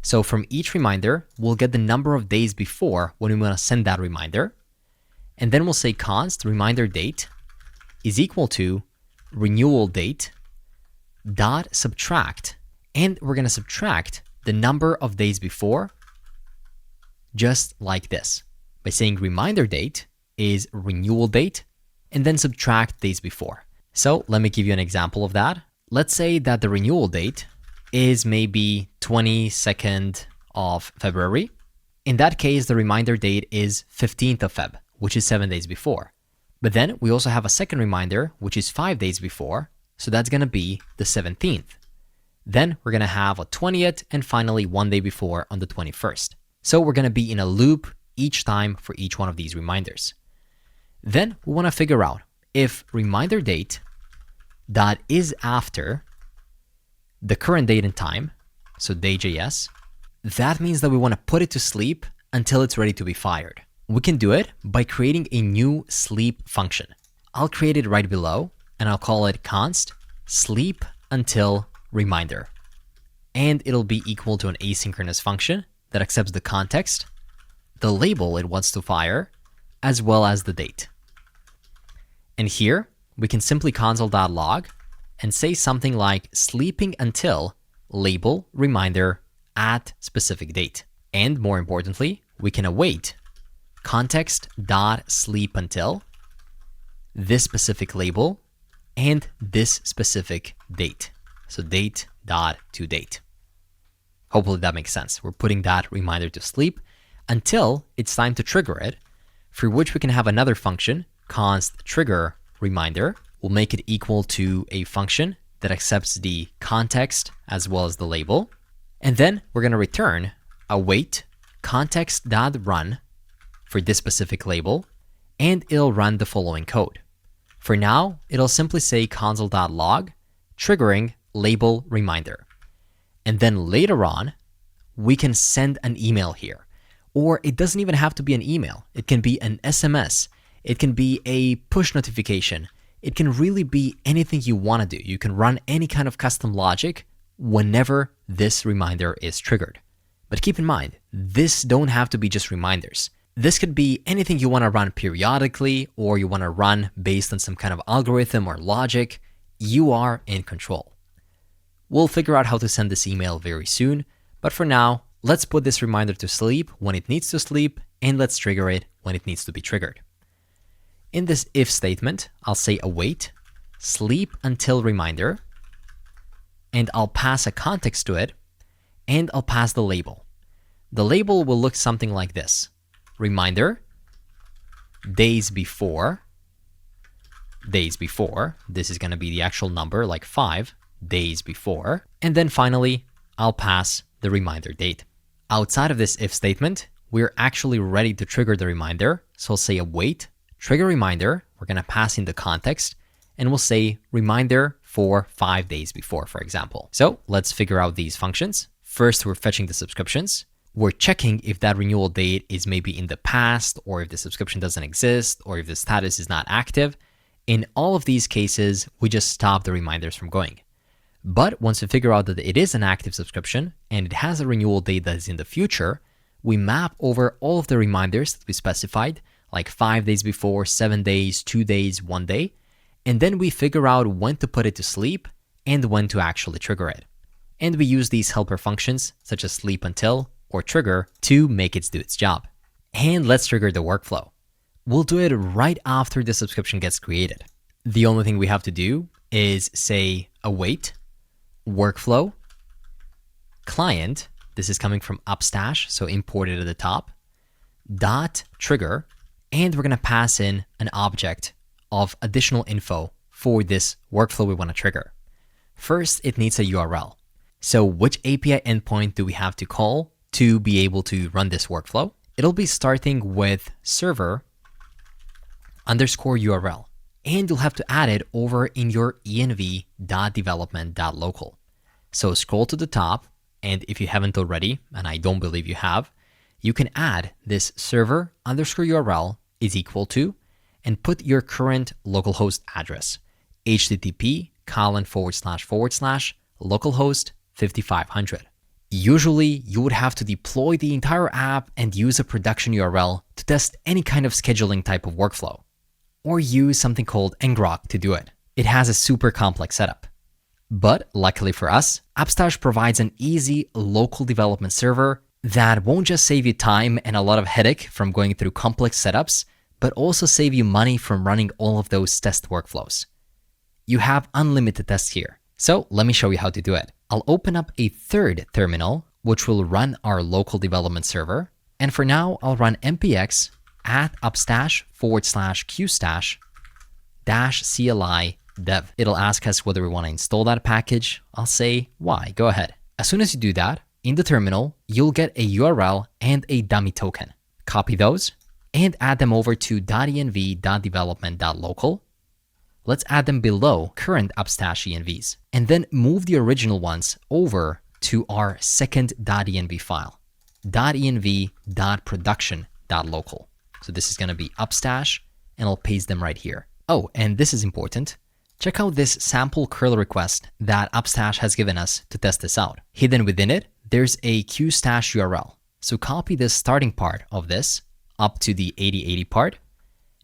So from each reminder, we'll get the number of days before when we want to send that reminder. And then we'll say const reminder date is equal to renewal date dot subtract. And we're going to subtract the number of days before just like this by saying reminder date is renewal date and then subtract days before. So let me give you an example of that. Let's say that the renewal date is maybe 22nd of February. In that case, the reminder date is 15th of Feb, which is 7 days before. But then we also have a second reminder, which is 5 days before. So that's going to be the 17th. Then we're going to have a 20th and finally 1 day before on the 21st. So we're going to be in a loop each time for each one of these reminders. Then we want to figure out if reminder date that is after the current date and time, so day.js, that means that we want to put it to sleep until it's ready to be fired. We can do it by creating a new sleep function. I'll create it right below and I'll call it const sleep until reminder. And it'll be equal to an asynchronous function that accepts the context, the label it wants to fire, as well as the date. And here we can simply console.log and say something like sleeping until label reminder at specific date. And more importantly, we can await context.sleep until this specific label and this specific date. So date.toDate. Hopefully that makes sense. We're putting that reminder to sleep until it's time to trigger it, for which we can have another function, const trigger reminder. We'll make it equal to a function that accepts the context as well as the label. And then we're going to return await context.run for this specific label, and it'll run the following code. For now, it'll simply say console.log triggering label reminder. And then later on, we can send an email here. Or it doesn't even have to be an email. It can be an SMS. It can be a push notification. It can really be anything you want to do. You can run any kind of custom logic whenever this reminder is triggered. But keep in mind, this don't have to be just reminders. This could be anything you want to run periodically, or you want to run based on some kind of algorithm or logic. You are in control. We'll figure out how to send this email very soon, but for now, let's put this reminder to sleep when it needs to sleep, and let's trigger it when it needs to be triggered. In this if statement, I'll say await, sleep until reminder, and I'll pass a context to it, and I'll pass the label. The label will look something like this. Reminder, days before, this is going to be the actual number, like 5 days before, and then finally, I'll pass the reminder date. Outside of this if statement, we're actually ready to trigger the reminder, so I'll say await, trigger reminder, we're going to pass in the context, and we'll say reminder for 5 days before, for example. So let's figure out these functions. First, we're fetching the subscriptions. We're checking if that renewal date is maybe in the past, or if the subscription doesn't exist, or if the status is not active. In all of these cases, we just stop the reminders from going. But once we figure out that it is an active subscription and it has a renewal date that is in the future, we map over all of the reminders that we specified, like 5 days before, 7 days, 2 days, 1 day, and then we figure out when to put it to sleep and when to actually trigger it. And we use these helper functions, such as sleep until or trigger, to make it do its job. And let's trigger the workflow. We'll do it right after the subscription gets created. The only thing we have to do is say await, workflow, client, this is coming from Upstash, so imported at the top, dot trigger, and we're going to pass in an object of additional info for this workflow we want to trigger. First, it needs a URL. So which API endpoint do we have to call to be able to run this workflow? It'll be starting with server _URL, and you'll have to add it over in your env.development.local. So scroll to the top, and if you haven't already, and I don't believe you have, you can add this server _URL is equal to, and put your current localhost address, http:// localhost 5500. Usually, you would have to deploy the entire app and use a production URL to test any kind of scheduling type of workflow, or use something called ngrok to do it. It has a super complex setup. But luckily for us, Upstash provides an easy local development server that won't just save you time and a lot of headache from going through complex setups, but also save you money from running all of those test workflows. You have unlimited tests here. So let me show you how to do it. I'll open up a third terminal, which will run our local development server. And for now, I'll run npx @upstash/qstash-cli dev. It'll ask us whether we want to install that package. I'll say, why? Go ahead. As soon as you do that, in the terminal, you'll get a URL and a dummy token. Copy those and add them over to .env.development.local. Let's add them below current Upstash envs, and then move the original ones over to our second .env file, .env.production.local. So this is going to be Upstash, and I'll paste them right here. Oh, and this is important. Check out this sample curl request that Upstash has given us to test this out. Hidden within it, there's a qstash URL. So copy the starting part of this up to the 8080 part,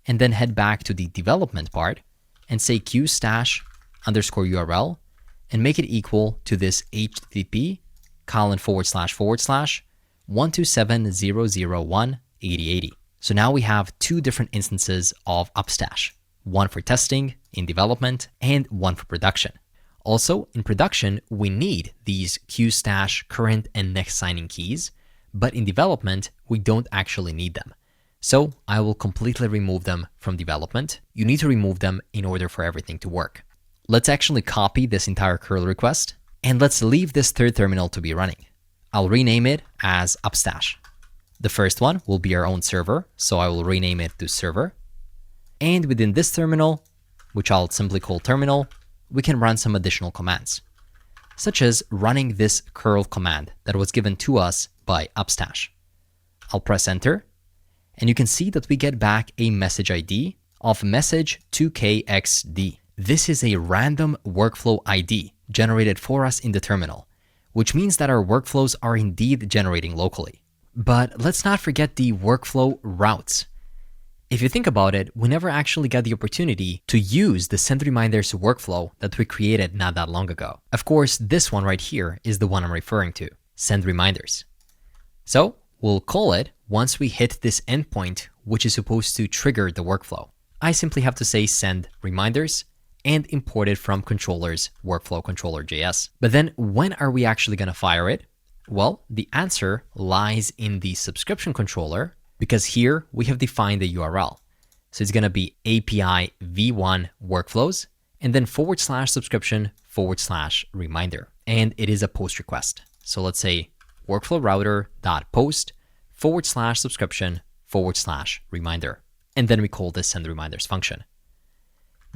and then head back to the development part and say qstash_URL and make it equal to this http://127.0.0.1.80.80. So now we have two different instances of Upstash, one for testing in development and one for production. Also, in production, we need these qstash current and next signing keys, but in development, we don't actually need them. So I will completely remove them from development. You need to remove them in order for everything to work. Let's actually copy this entire curl request, and let's leave this third terminal to be running. I'll rename it as Upstash. The first one will be our own server, so I will rename it to server. And within this terminal, which I'll simply call terminal, we can run some additional commands. such as running this curl command that was given to us by Upstash. I'll press enter, and you can see that we get back a message ID of message 2kxd. This is a random workflow ID generated for us in the terminal, which means that our workflows are indeed generating locally. But let's not forget the workflow routes. If you think about it, we never actually got the opportunity to use the send reminders workflow that we created not that long ago. Of course, this one right here is the one I'm referring to, send reminders. So we'll call it once we hit this endpoint, which is supposed to trigger the workflow. I simply have to say send reminders and import it from controllers workflow controller.js. But then when are we actually going to fire it? Well, the answer lies in the subscription controller, because here we have defined the URL. So it's going to be API v1 workflows and then /subscription/reminder. And it is a post request. So let's say workflow router.post /subscription/reminder. And then we call this send reminders function.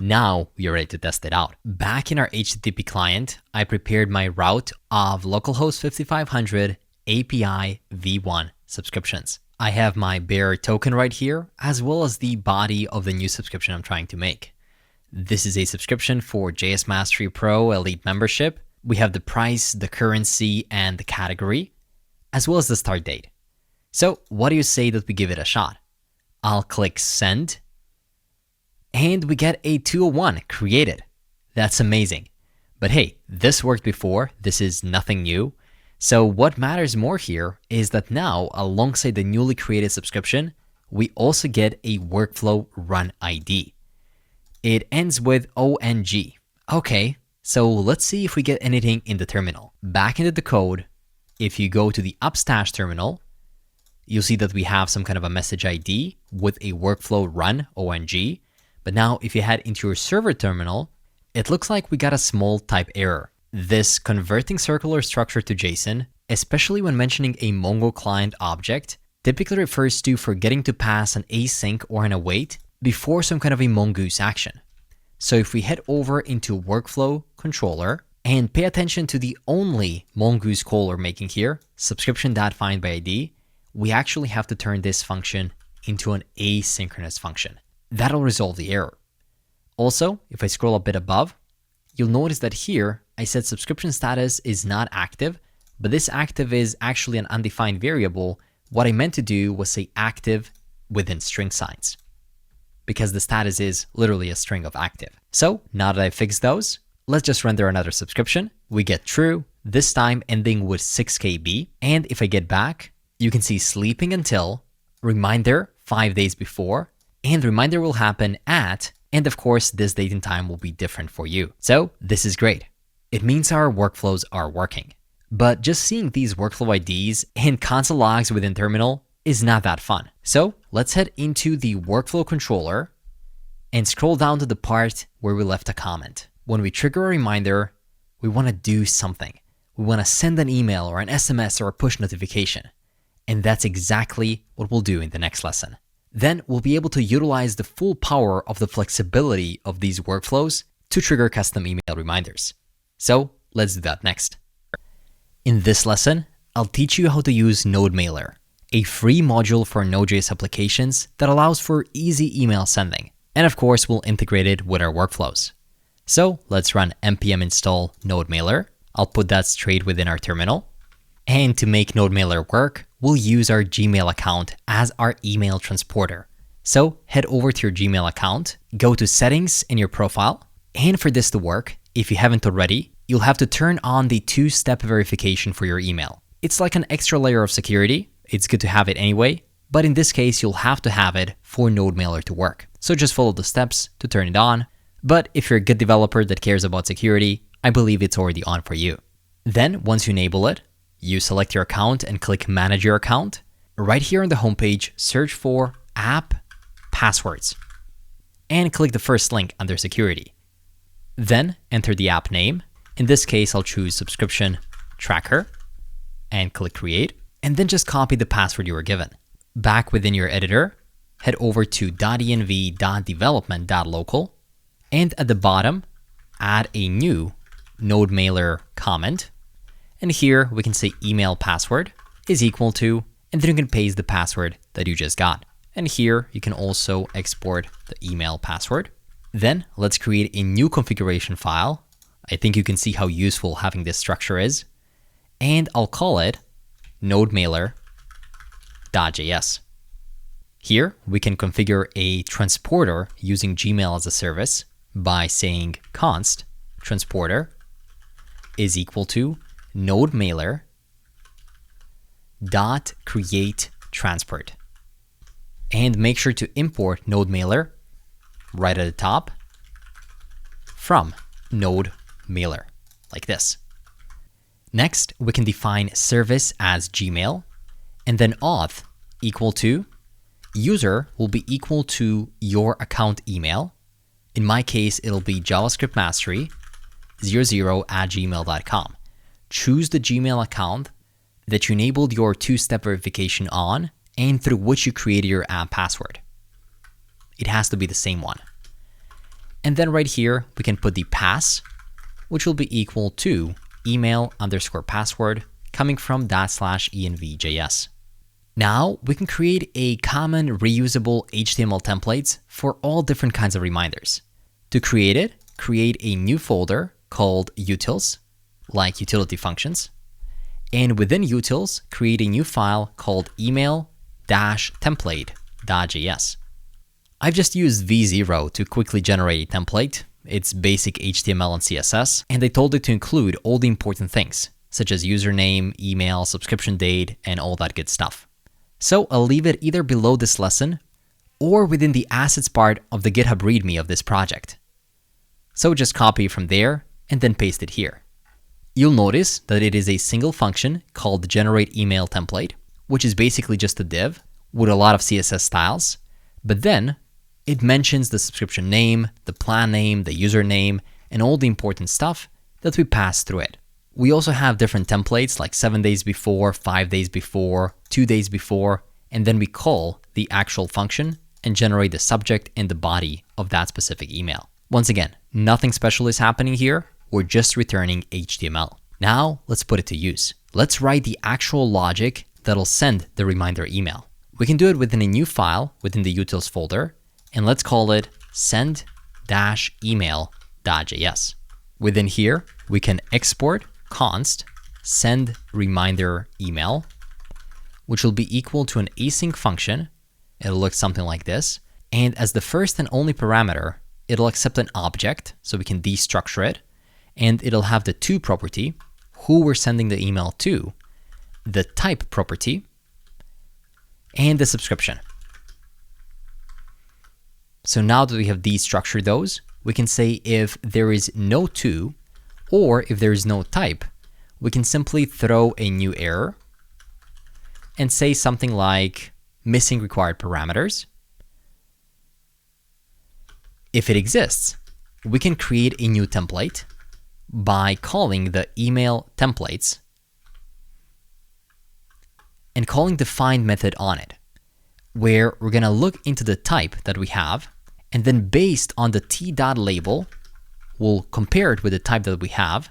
Now we are ready to test it out. Back in our HTTP client, I prepared my route of localhost 5500 API v1 subscriptions. I have my bearer token right here, as well as the body of the new subscription I'm trying to make. This is a subscription for JS Mastery Pro Elite membership. We have the price, the currency, and the category, as well as the start date. So what do you say that we give it a shot? I'll click send, and we get a 201 created. That's amazing. But hey, this worked before. This is nothing new. So what matters more here is that now, alongside the newly created subscription, we also get a workflow run ID. It ends with ONG. Okay, so let's see if we get anything in the terminal. Back into the code, if you go to the Upstash terminal, you'll see that we have some kind of a message ID with a workflow run ONG. But now if you head into your server terminal, it looks like we got a small type error. This converting circular structure to JSON, especially when mentioning a Mongo client object, typically refers to forgetting to pass an async or an await before some kind of a mongoose action. So if we head over into workflow controller and pay attention to the only mongoose call we're making here, subscription.findById, we actually have to turn this function into an asynchronous function. That'll resolve the error. Also, if I scroll a bit above, you'll notice that here I said subscription status is not active, but this active is actually an undefined variable. What I meant to do was say active within string signs, because the status is literally a string of active. So now that I fixed those, let's just render another subscription. We get true, this time ending with 6KB. And if I get back, you can see sleeping until, reminder 5 days before, and reminder will happen at, and of course, this date and time will be different for you. So this is great. It means our workflows are working. But just seeing these workflow IDs and console logs within terminal is not that fun. So let's head into the workflow controller and scroll down to the part where we left a comment. When we trigger a reminder, we want to do something. We want to send an email or an SMS or a push notification. And that's exactly what we'll do in the next lesson. Then we'll be able to utilize the full power of the flexibility of these workflows to trigger custom email reminders. So let's do that next. In this lesson, I'll teach you how to use NodeMailer, a free module for Node.js applications that allows for easy email sending. And of course, we'll integrate it with our workflows. So let's run npm install NodeMailer. I'll put that straight within our terminal. And to make NodeMailer work, we'll use our Gmail account as our email transporter. So head over to your Gmail account, go to settings in your profile, and for this to work, if you haven't already, you'll have to turn on the two-step verification for your email. It's like an extra layer of security. It's good to have it anyway, but in this case, you'll have to have it for NodeMailer to work. So just follow the steps to turn it on. But if you're a good developer that cares about security, I believe it's already on for you. Then once you enable it, you select your account and click Manage Your Account. Right here on the homepage, search for App Passwords and click the first link under Security. Then enter the app name. In this case, I'll choose Subscription Tracker and click Create, and then just copy the password you were given. Back within your editor, head over to .env.development.local, and at the bottom, add a new node mailer comment. And here we can say email password is equal to, and then you can paste the password that you just got. And here you can also export the email password. Then let's create a new configuration file. I think you can see how useful having this structure is. And I'll call it nodemailer.js. Here we can configure a transporter using Gmail as a service by saying const transporter is equal to nodemailer.create transport. And make sure to import nodemailer right at the top from nodemailer, like this. Next, we can define service as Gmail, and then auth equal to user will be equal to your account email. In my case, it'll be JavaScript mastery 00@gmail.com. Choose the Gmail account that you enabled your two-step verification on and through which you created your app password. It has to be the same one. And then right here, we can put the pass, which will be equal to email_password coming from /env.js. Now we can create a common reusable HTML templates for all different kinds of reminders. To create it, create a new folder called utils, like utility functions. And within utils, create a new file called email-template.js. I've just used v0 to quickly generate a template. It's basic HTML and CSS, and I told it to include all the important things, such as username, email, subscription date, and all that good stuff. So I'll leave it either below this lesson or within the assets part of the GitHub README of this project. So just copy from there and then paste it here. You'll notice that it is a single function called generate email template, which is basically just a div with a lot of CSS styles, but then it mentions the subscription name, the plan name, the username, and all the important stuff that we pass through it. We also have different templates like 7 days before, 5 days before, 2 days before, and then we call the actual function and generate the subject and the body of that specific email. Once again, nothing special is happening here. We're just returning HTML. Now let's put it to use. Let's write the actual logic that'll send the reminder email. We can do it within a new file within the utils folder, and let's call it send-email.js. Within here, we can export const send reminder email, which will be equal to an async function. It'll look something like this. And as the first and only parameter, it'll accept an object, so we can destructure it. And it'll have the to property, who we're sending the email to, the type property, and the subscription. So now that we have destructured those, we can say if there is no to, or if there is no type, we can simply throw a new error and say something like missing required parameters. If it exists, we can create a new template by calling the email templates and calling the find method on it, where we're going to look into the type that we have, and then based on the t.label, we'll compare it with the type that we have,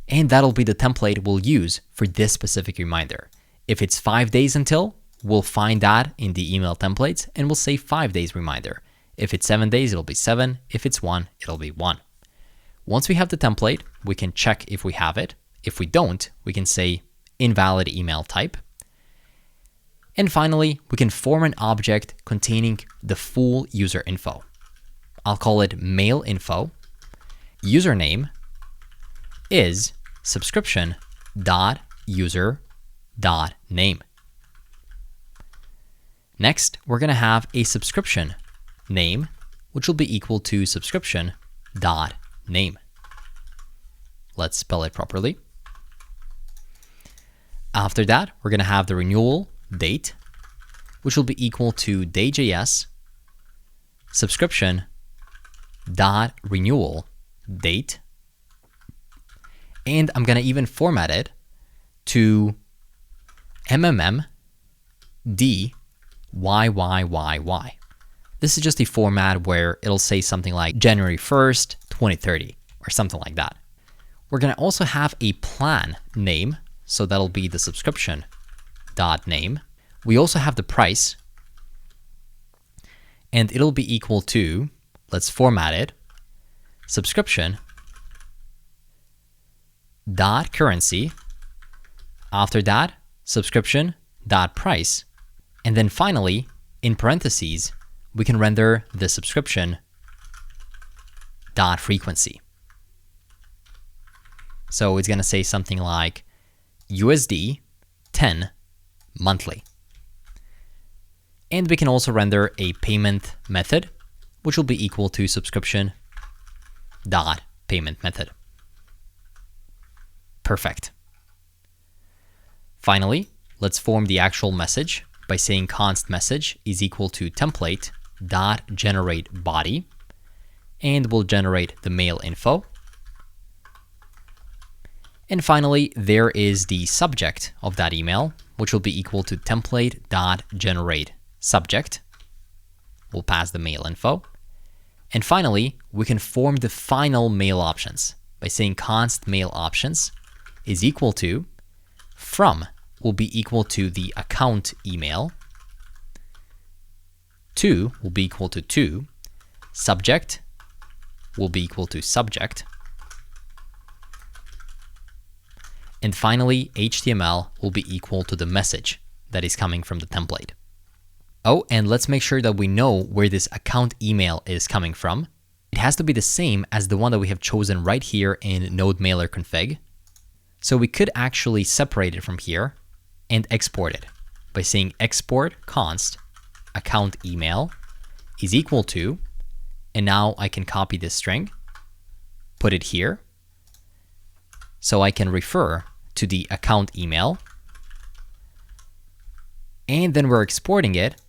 and that'll be the template we'll use for this specific reminder. If it's 5 days until, we'll find that in the email templates, and we'll say 5 days reminder. If it's 7 days, it'll be 7. If it's 1, it'll be 1. Once we have the template, we can check if we have it. If we don't, we can say invalid email type. And finally, we can form an object containing the full user info. I'll call it mail info. Username is subscription.user.name. Next, we're going to have a subscription name, which will be equal to subscription.name. Let's spell it properly. After that, we're going to have the renewal date, which will be equal to day.js subscription.renewal date. And I'm going to even format it to MMMDYYYY. This is just a format where it'll say something like January 1st, 2030, or something like that. We're going to also have a plan name, so that'll be the subscription dot name. We also have the price, and it'll be equal to, let's format it, subscription dot currency. After that, subscription dot price, and then finally, in parentheses, we can render the subscription dot frequency. So it's going to say something like USD 10 monthly. And we can also render a payment method, which will be equal to subscription dot payment method. Perfect. Finally, let's form the actual message by saying const message is equal to template dot generate body, and we'll generate the mail info. And finally, there is the subject of that email, which will be equal to template dot generate subject. We'll pass the mail info. And finally, we can form the final mail options by saying const mail options is equal to from will be equal to the account email, to will be equal to subject will be equal to subject, and finally HTML will be equal to the message that is coming from the template. Oh, and let's make sure that we know where this account email is coming from. It has to be the same as the one that we have chosen right here in node mailer config. So we could actually separate it from here and export it by saying export const account email is equal to, and now I can copy this string, put it here, so I can refer to the account email, and then we're exporting it,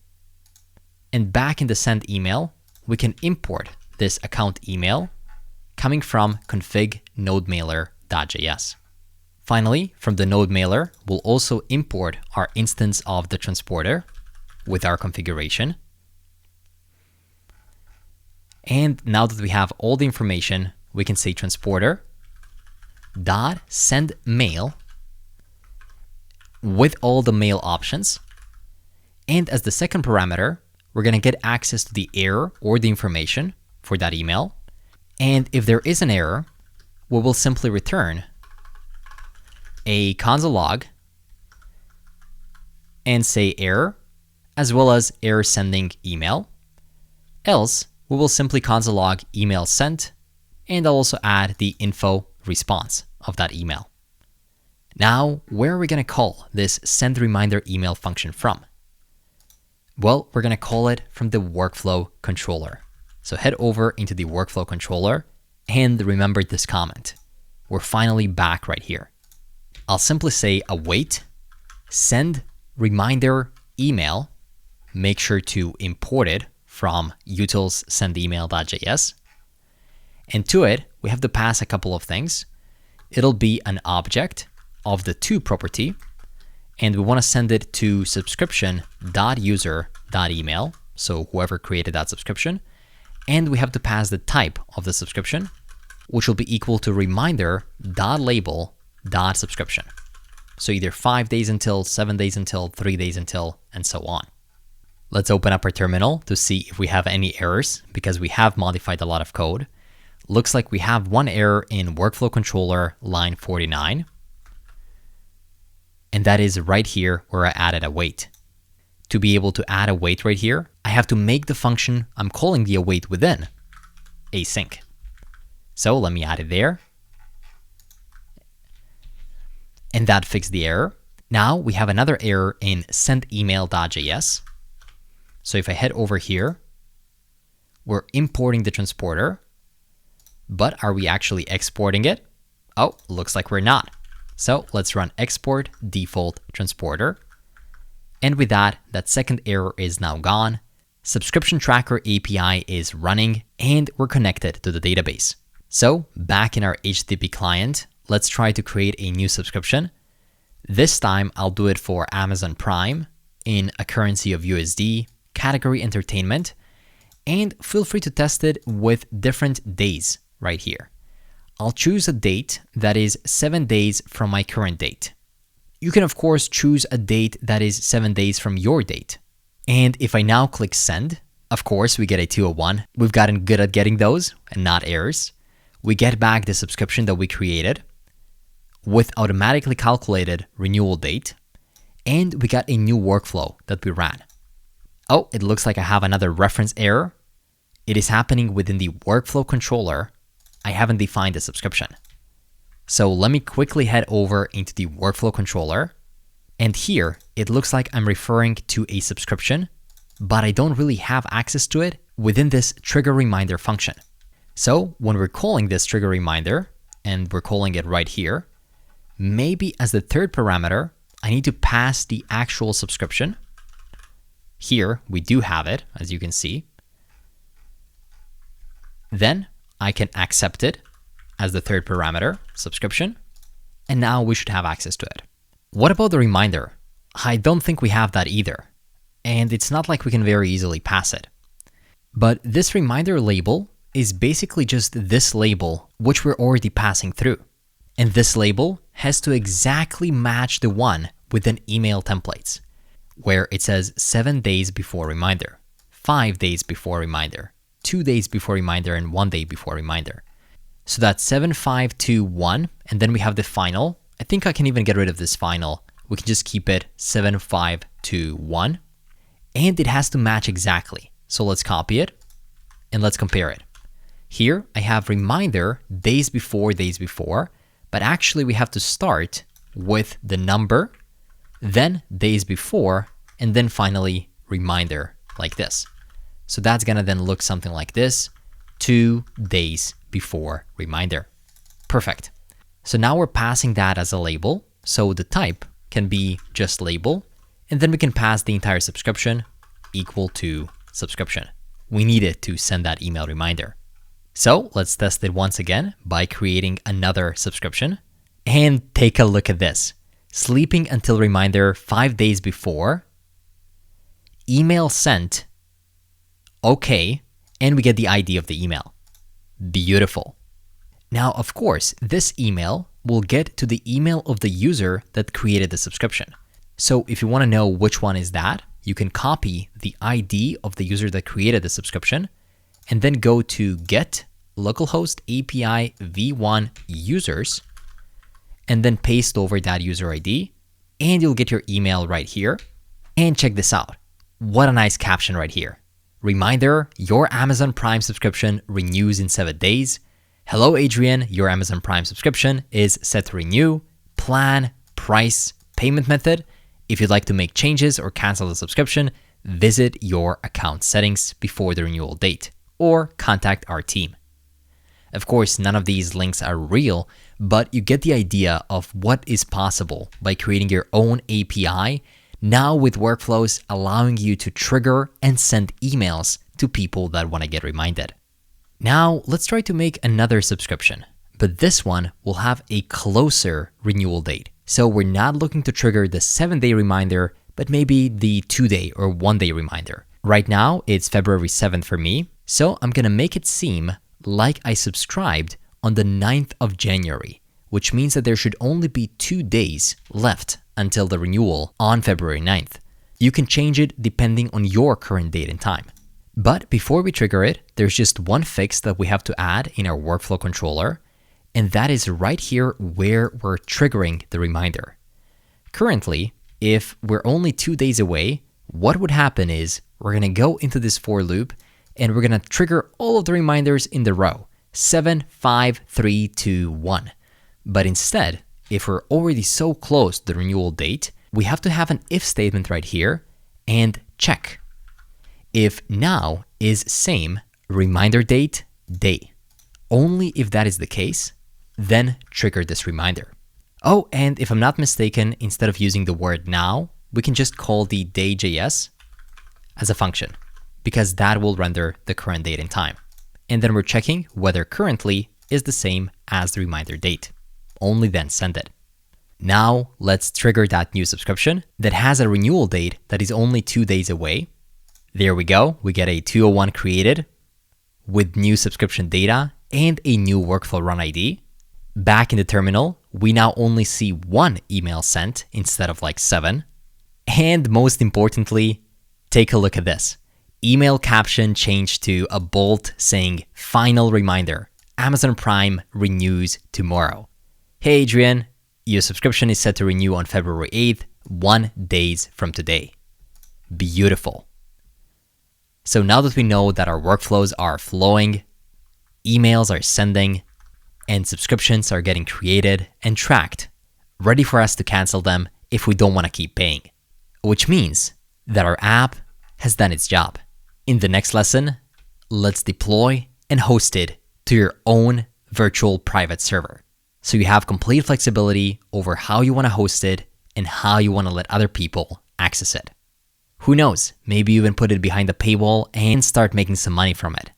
and back in the send email, we can import this account email coming from config nodemailer.js. Finally, from the node mailer, we'll also import our instance of the transporter with our configuration. And now that we have all the information, we can say transporter dot send mail with all the mail options. And as the second parameter, we're going to get access to the error or the information for that email. And if there is an error, we will simply return a console log and say error, as well as error sending email. Else, we will simply console log email sent, and I'll also add the info response of that email. Now, where are we going to call this send reminder email function from? Well, we're going to call it from the workflow controller. So head over into the workflow controller and remember this comment. We're finally back right here. I'll simply say await send reminder email. Make sure to import it from utils sendemail.js. And to it, we have to pass a couple of things. It'll be an object of the to property, and we want to send it to subscription.user.email, so whoever created that subscription. And we have to pass the type of the subscription, which will be equal to reminder.label.subscription. So either 5 days until, 7 days until, 3 days until, and so on. Let's open up our terminal to see if we have any errors, because we have modified a lot of code. Looks like we have one error in workflow controller line 49. And that is right here where I added await. To be able to add await right here, I have to make the function I'm calling the await within async. So let me add it there. And that fixed the error. Now we have another error in sendemail.js. So if I head over here, we're importing the transporter, but are we actually exporting it? Oh, looks like we're not. So let's run export default transporter. And with that, that second error is now gone. Subscription Tracker API is running and we're connected to the database. So back in our HTTP client, let's try to create a new subscription. This time I'll do it for Amazon Prime in a currency of USD, category entertainment, and feel free to test it with different days right here. I'll choose a date that is 7 days from my current date. You can of course choose a date that is 7 days from your date. And if I now click send, of course we get a 201. We've gotten good at getting those and not errors. We get back the subscription that we created with automatically calculated renewal date. And we got a new workflow that we ran. Oh, it looks like I have another reference error. It is happening within the workflow controller. I haven't defined a subscription. So let me quickly head over into the workflow controller. And here, it looks like I'm referring to a subscription, but I don't really have access to it within this trigger reminder function. So when we're calling this trigger reminder, and we're calling it right here, maybe as the third parameter, I need to pass the actual subscription. Here, we do have it, as you can see. Then I can accept it as the third parameter, subscription, and now we should have access to it. What about the reminder? I don't think we have that either, and it's not like we can very easily pass it. But this reminder label is basically just this label, which we're already passing through. And this label has to exactly match the one within email templates, where it says 7 days before reminder, 5 days before reminder, 2 days before reminder, and 1 day before reminder. So that's 7521, and then we have the final. I think I can even get rid of this final. We can just keep it 7521, and it has to match exactly. So let's copy it, and let's compare it. Here I have reminder days before, but actually we have to start with the number, then days before, and then finally reminder like this. So that's gonna then look something like this, 2 days before reminder. Perfect. So now we're passing that as a label. So the type can be just label, and then we can pass the entire subscription equal to subscription. We need it to send that email reminder. So let's test it once again by creating another subscription. And take a look at this. Sleeping until reminder 5 days before. Email sent. Okay. And we get the ID of the email. Beautiful. Now, of course, this email will get to the email of the user that created the subscription. So if you want to know which one is that, you can copy the ID of the user that created the subscription and then go to get localhost API v1 users and then paste over that user ID and you'll get your email right here. And check this out. What a nice caption right here. Reminder, your Amazon Prime subscription renews in 7 days. Hello, Adrian, your Amazon Prime subscription is set to renew. Plan, price, payment method. If you'd like to make changes or cancel the subscription, visit your account settings before the renewal date or contact our team. Of course, none of these links are real, but you get the idea of what is possible by creating your own API, now with workflows allowing you to trigger and send emails to people that want to get reminded. Now, let's try to make another subscription, but this one will have a closer renewal date. So we're not looking to trigger the 7-day reminder, but maybe the 2-day or 1-day reminder. Right now, it's February 7th for me, so I'm gonna make it seem like I subscribed on the 9th of January, which means that there should only be 2 days left until the renewal on February 9th. You can change it depending on your current date and time. But before we trigger it, there's just one fix that we have to add in our workflow controller, and that is right here where we're triggering the reminder. Currently, if we're only 2 days away, what would happen is we're gonna go into this for loop and we're gonna trigger all of the reminders in the row, 7, 5, 3, 2, 1. But instead, if we're already so close to the renewal date, we have to have an if statement right here and check. If now is same reminder date, day. Only if that is the case, then trigger this reminder. Oh, and if I'm not mistaken, instead of using the word now, we can just call the day.js as a function, because that will render the current date and time. And then we're checking whether currently is the same as the reminder date. Only then send it. Now let's trigger that new subscription that has a renewal date that is only 2 days away. There we go. We get a 201 created with new subscription data and a new workflow run ID. Back in the terminal, we now only see one email sent instead of like 7. And most importantly, take a look at this. Email caption changed to a bold saying, "Final reminder, Amazon Prime renews tomorrow." Hey Adrian, your subscription is set to renew on February 8th, 1 day from today. Beautiful. So now that we know that our workflows are flowing, emails are sending, and subscriptions are getting created and tracked, ready for us to cancel them if we don't want to keep paying. Which means that our app has done its job. In the next lesson, let's deploy and host it to your own virtual private server. So you have complete flexibility over how you want to host it and how you want to let other people access it. Who knows, maybe you even put it behind a paywall and start making some money from it.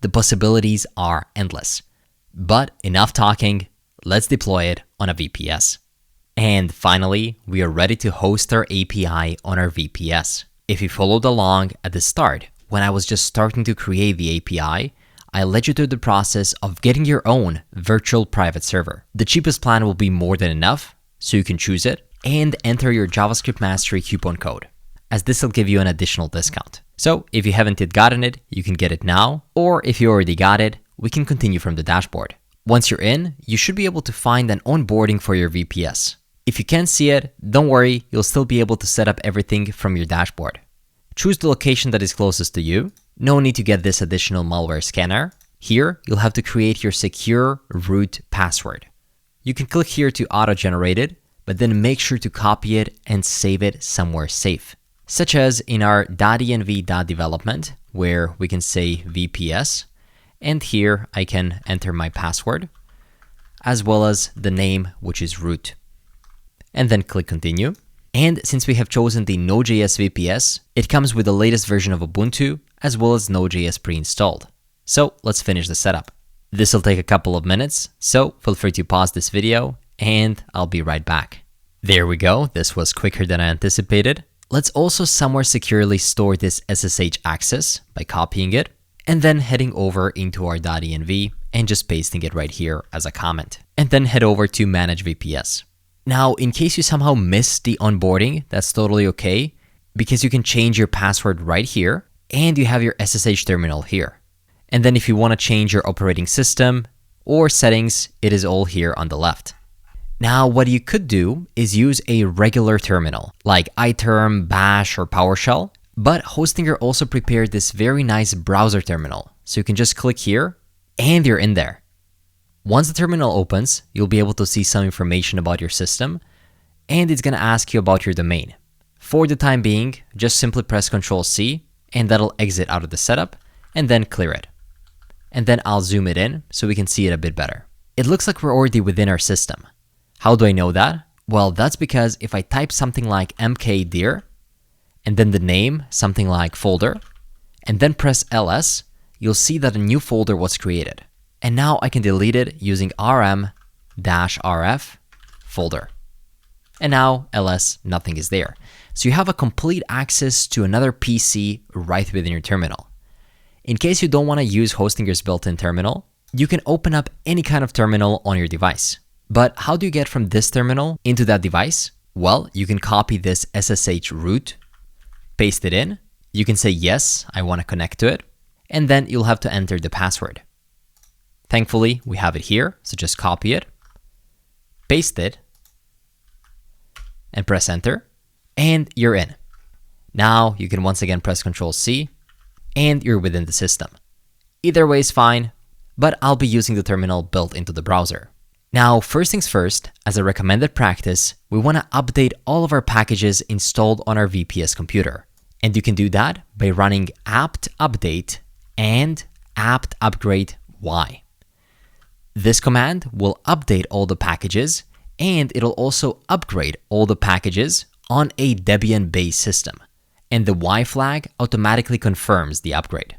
The possibilities are endless. But enough talking, let's deploy it on a VPS. And finally, we are ready to host our API on our VPS. If you followed along at the start, when I was just starting to create the API, I led you through the process of getting your own virtual private server. The cheapest plan will be more than enough, so you can choose it and enter your JavaScript Mastery coupon code, as this will give you an additional discount. So if you haven't yet gotten it, you can get it now, or if you already got it, we can continue from the dashboard. Once you're in, you should be able to find an onboarding for your VPS. If you can't see it, don't worry, you'll still be able to set up everything from your dashboard. Choose the location that is closest to you. No need to get this additional malware scanner. Here, you'll have to create your secure root password. You can click here to auto-generate it, but then make sure to copy it and save it somewhere safe, such as in our .env.development, where we can say VPS, and here I can enter my password, as well as the name, which is root. And then click continue. And since we have chosen the Node.js VPS, it comes with the latest version of Ubuntu, as well as Node.js pre-installed. So let's finish the setup. This will take a couple of minutes, so feel free to pause this video, and I'll be right back. There we go, this was quicker than I anticipated. Let's also somewhere securely store this SSH access by copying it, and then heading over into our .env and just pasting it right here as a comment. And then head over to Manage VPS. Now, in case you somehow missed the onboarding, that's totally okay, because you can change your password right here, and you have your SSH terminal here. And then if you want to change your operating system or settings, it is all here on the left. Now, what you could do is use a regular terminal, like iTerm, Bash, or PowerShell, but Hostinger also prepared this very nice browser terminal. So you can just click here, and you're in there. Once the terminal opens, you'll be able to see some information about your system, and it's going to ask you about your domain. For the time being, just simply press Ctrl+C, and that'll exit out of the setup, and then clear it. And then I'll zoom it in so we can see it a bit better. It looks like we're already within our system. How do I know that? Well, that's because if I type something like mkdir, and then the name, something like folder, and then press ls, you'll see that a new folder was created. And now I can delete it using rm-rf folder. And now ls, nothing is there. So you have a complete access to another PC right within your terminal. In case you don't want to use Hostinger's built-in terminal, you can open up any kind of terminal on your device. But how do you get from this terminal into that device? Well, you can copy this SSH root, paste it in. You can say, yes, I want to connect to it. And then you'll have to enter the password. Thankfully, we have it here, so just copy it, paste it, and press enter, and you're in. Now you can once again press Ctrl+C, and you're within the system. Either way is fine, but I'll be using the terminal built into the browser. Now, first things first, as a recommended practice, we want to update all of our packages installed on our VPS computer. And you can do that by running apt update and apt upgrade y. This command will update all the packages, and it'll also upgrade all the packages on a Debian-based system, and the Y flag automatically confirms the upgrade.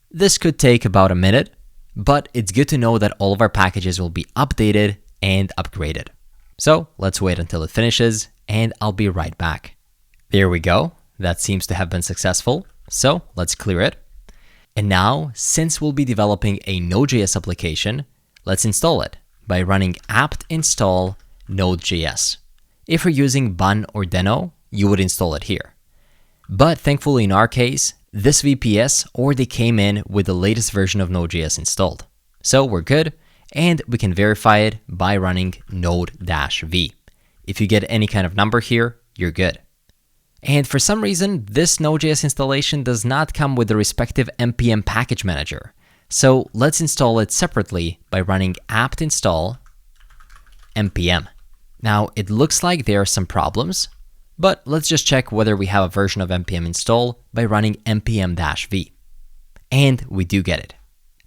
This could take about a minute, but it's good to know that all of our packages will be updated and upgraded. So let's wait until it finishes, and I'll be right back. There we go. That seems to have been successful. So let's clear it. And now, since we'll be developing a Node.js application, let's install it by running apt install node.js. If you're using Bun or Deno, you would install it here. But thankfully in our case, this VPS already came in with the latest version of Node.js installed. So we're good, and we can verify it by running node-v. If you get any kind of number here, you're good. And for some reason, this Node.js installation does not come with the respective npm package manager. So let's install it separately by running apt install npm. Now it looks like there are some problems, but let's just check whether we have a version of npm install by running npm-v. And we do get it.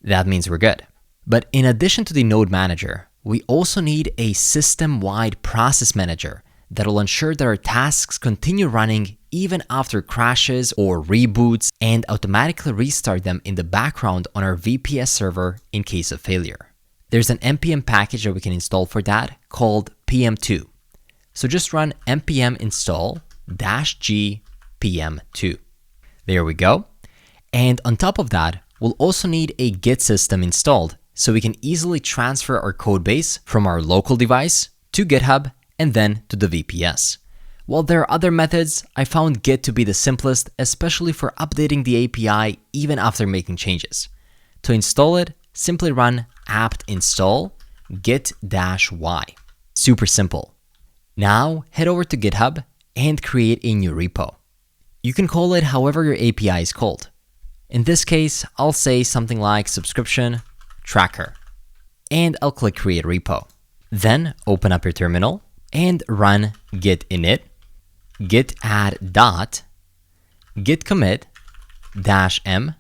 That means we're good. But in addition to the node manager, we also need a system-wide process manager that will ensure that our tasks continue running even after crashes or reboots and automatically restart them in the background on our VPS server in case of failure. There's an npm package that we can install for that called pm2. So just run npm install -g pm2. There we go. And on top of that, we'll also need a Git system installed so we can easily transfer our codebase from our local device to GitHub and then to the VPS. While there are other methods, I found Git to be the simplest, especially for updating the API even after making changes. To install it, simply run apt install git-y. Super simple. Now head over to GitHub and create a new repo. You can call it however your API is called. In this case, I'll say something like subscription tracker, and I'll click create repo. Then open up your terminal and run git init, git add dot, git commit -m,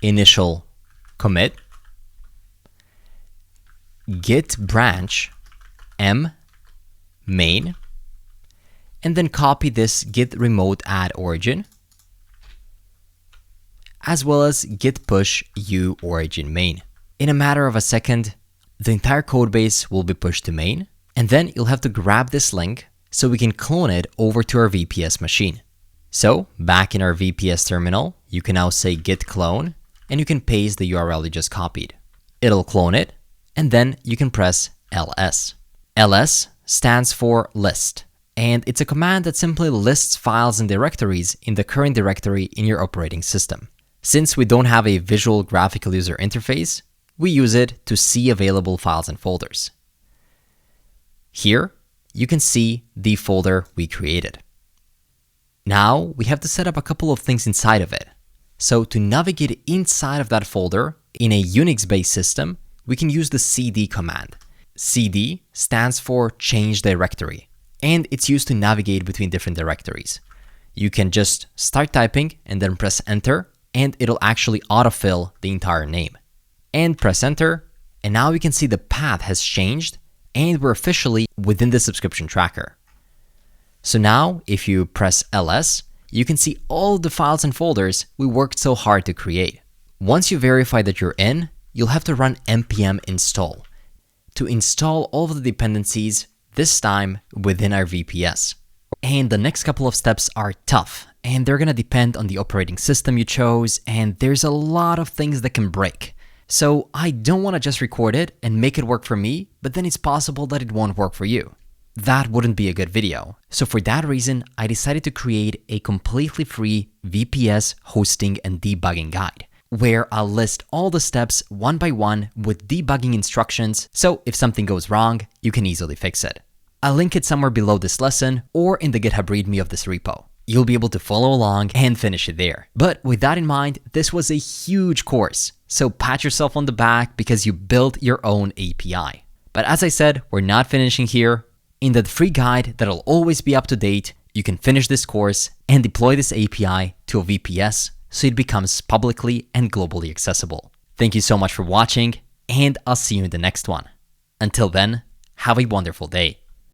initial commit, git branch m main, and then copy this git remote add origin, as well as git push u origin main. In a matter of a second, the entire codebase will be pushed to main, and then you'll have to grab this link so we can clone it over to our VPS machine. So back in our VPS terminal, you can now say git clone, and you can paste the URL you just copied. It'll clone it, and then you can press ls. ls stands for list, and it's a command that simply lists files and directories in the current directory in your operating system. Since we don't have a visual graphical user interface, we use it to see available files and folders. Here, you can see the folder we created. Now, we have to set up a couple of things inside of it. So to navigate inside of that folder in a Unix-based system, we can use the cd command. cd stands for change directory, and it's used to navigate between different directories. You can just start typing and then press enter, and it'll actually autofill the entire name. And press enter, and now we can see the path has changed and we're officially within the subscription tracker. So now if you press ls, you can see all the files and folders we worked so hard to create. Once you verify that you're in, you'll have to run npm install to install all of the dependencies, this time within our VPS. And the next couple of steps are tough, and they're gonna depend on the operating system you chose, and there's a lot of things that can break. So I don't want to just record it and make it work for me, but then it's possible that it won't work for you. That wouldn't be a good video. So for that reason, I decided to create a completely free VPS hosting and debugging guide, where I'll list all the steps one by one with debugging instructions, so if something goes wrong, you can easily fix it. I'll link it somewhere below this lesson or in the GitHub README of this repo. You'll be able to follow along and finish it there. But with that in mind, this was a huge course, so pat yourself on the back because you built your own API. But as I said, we're not finishing here. In the free guide that'll always be up to date, you can finish this course and deploy this API to a VPS so it becomes publicly and globally accessible. Thank you so much for watching, and I'll see you in the next one. Until then, have a wonderful day.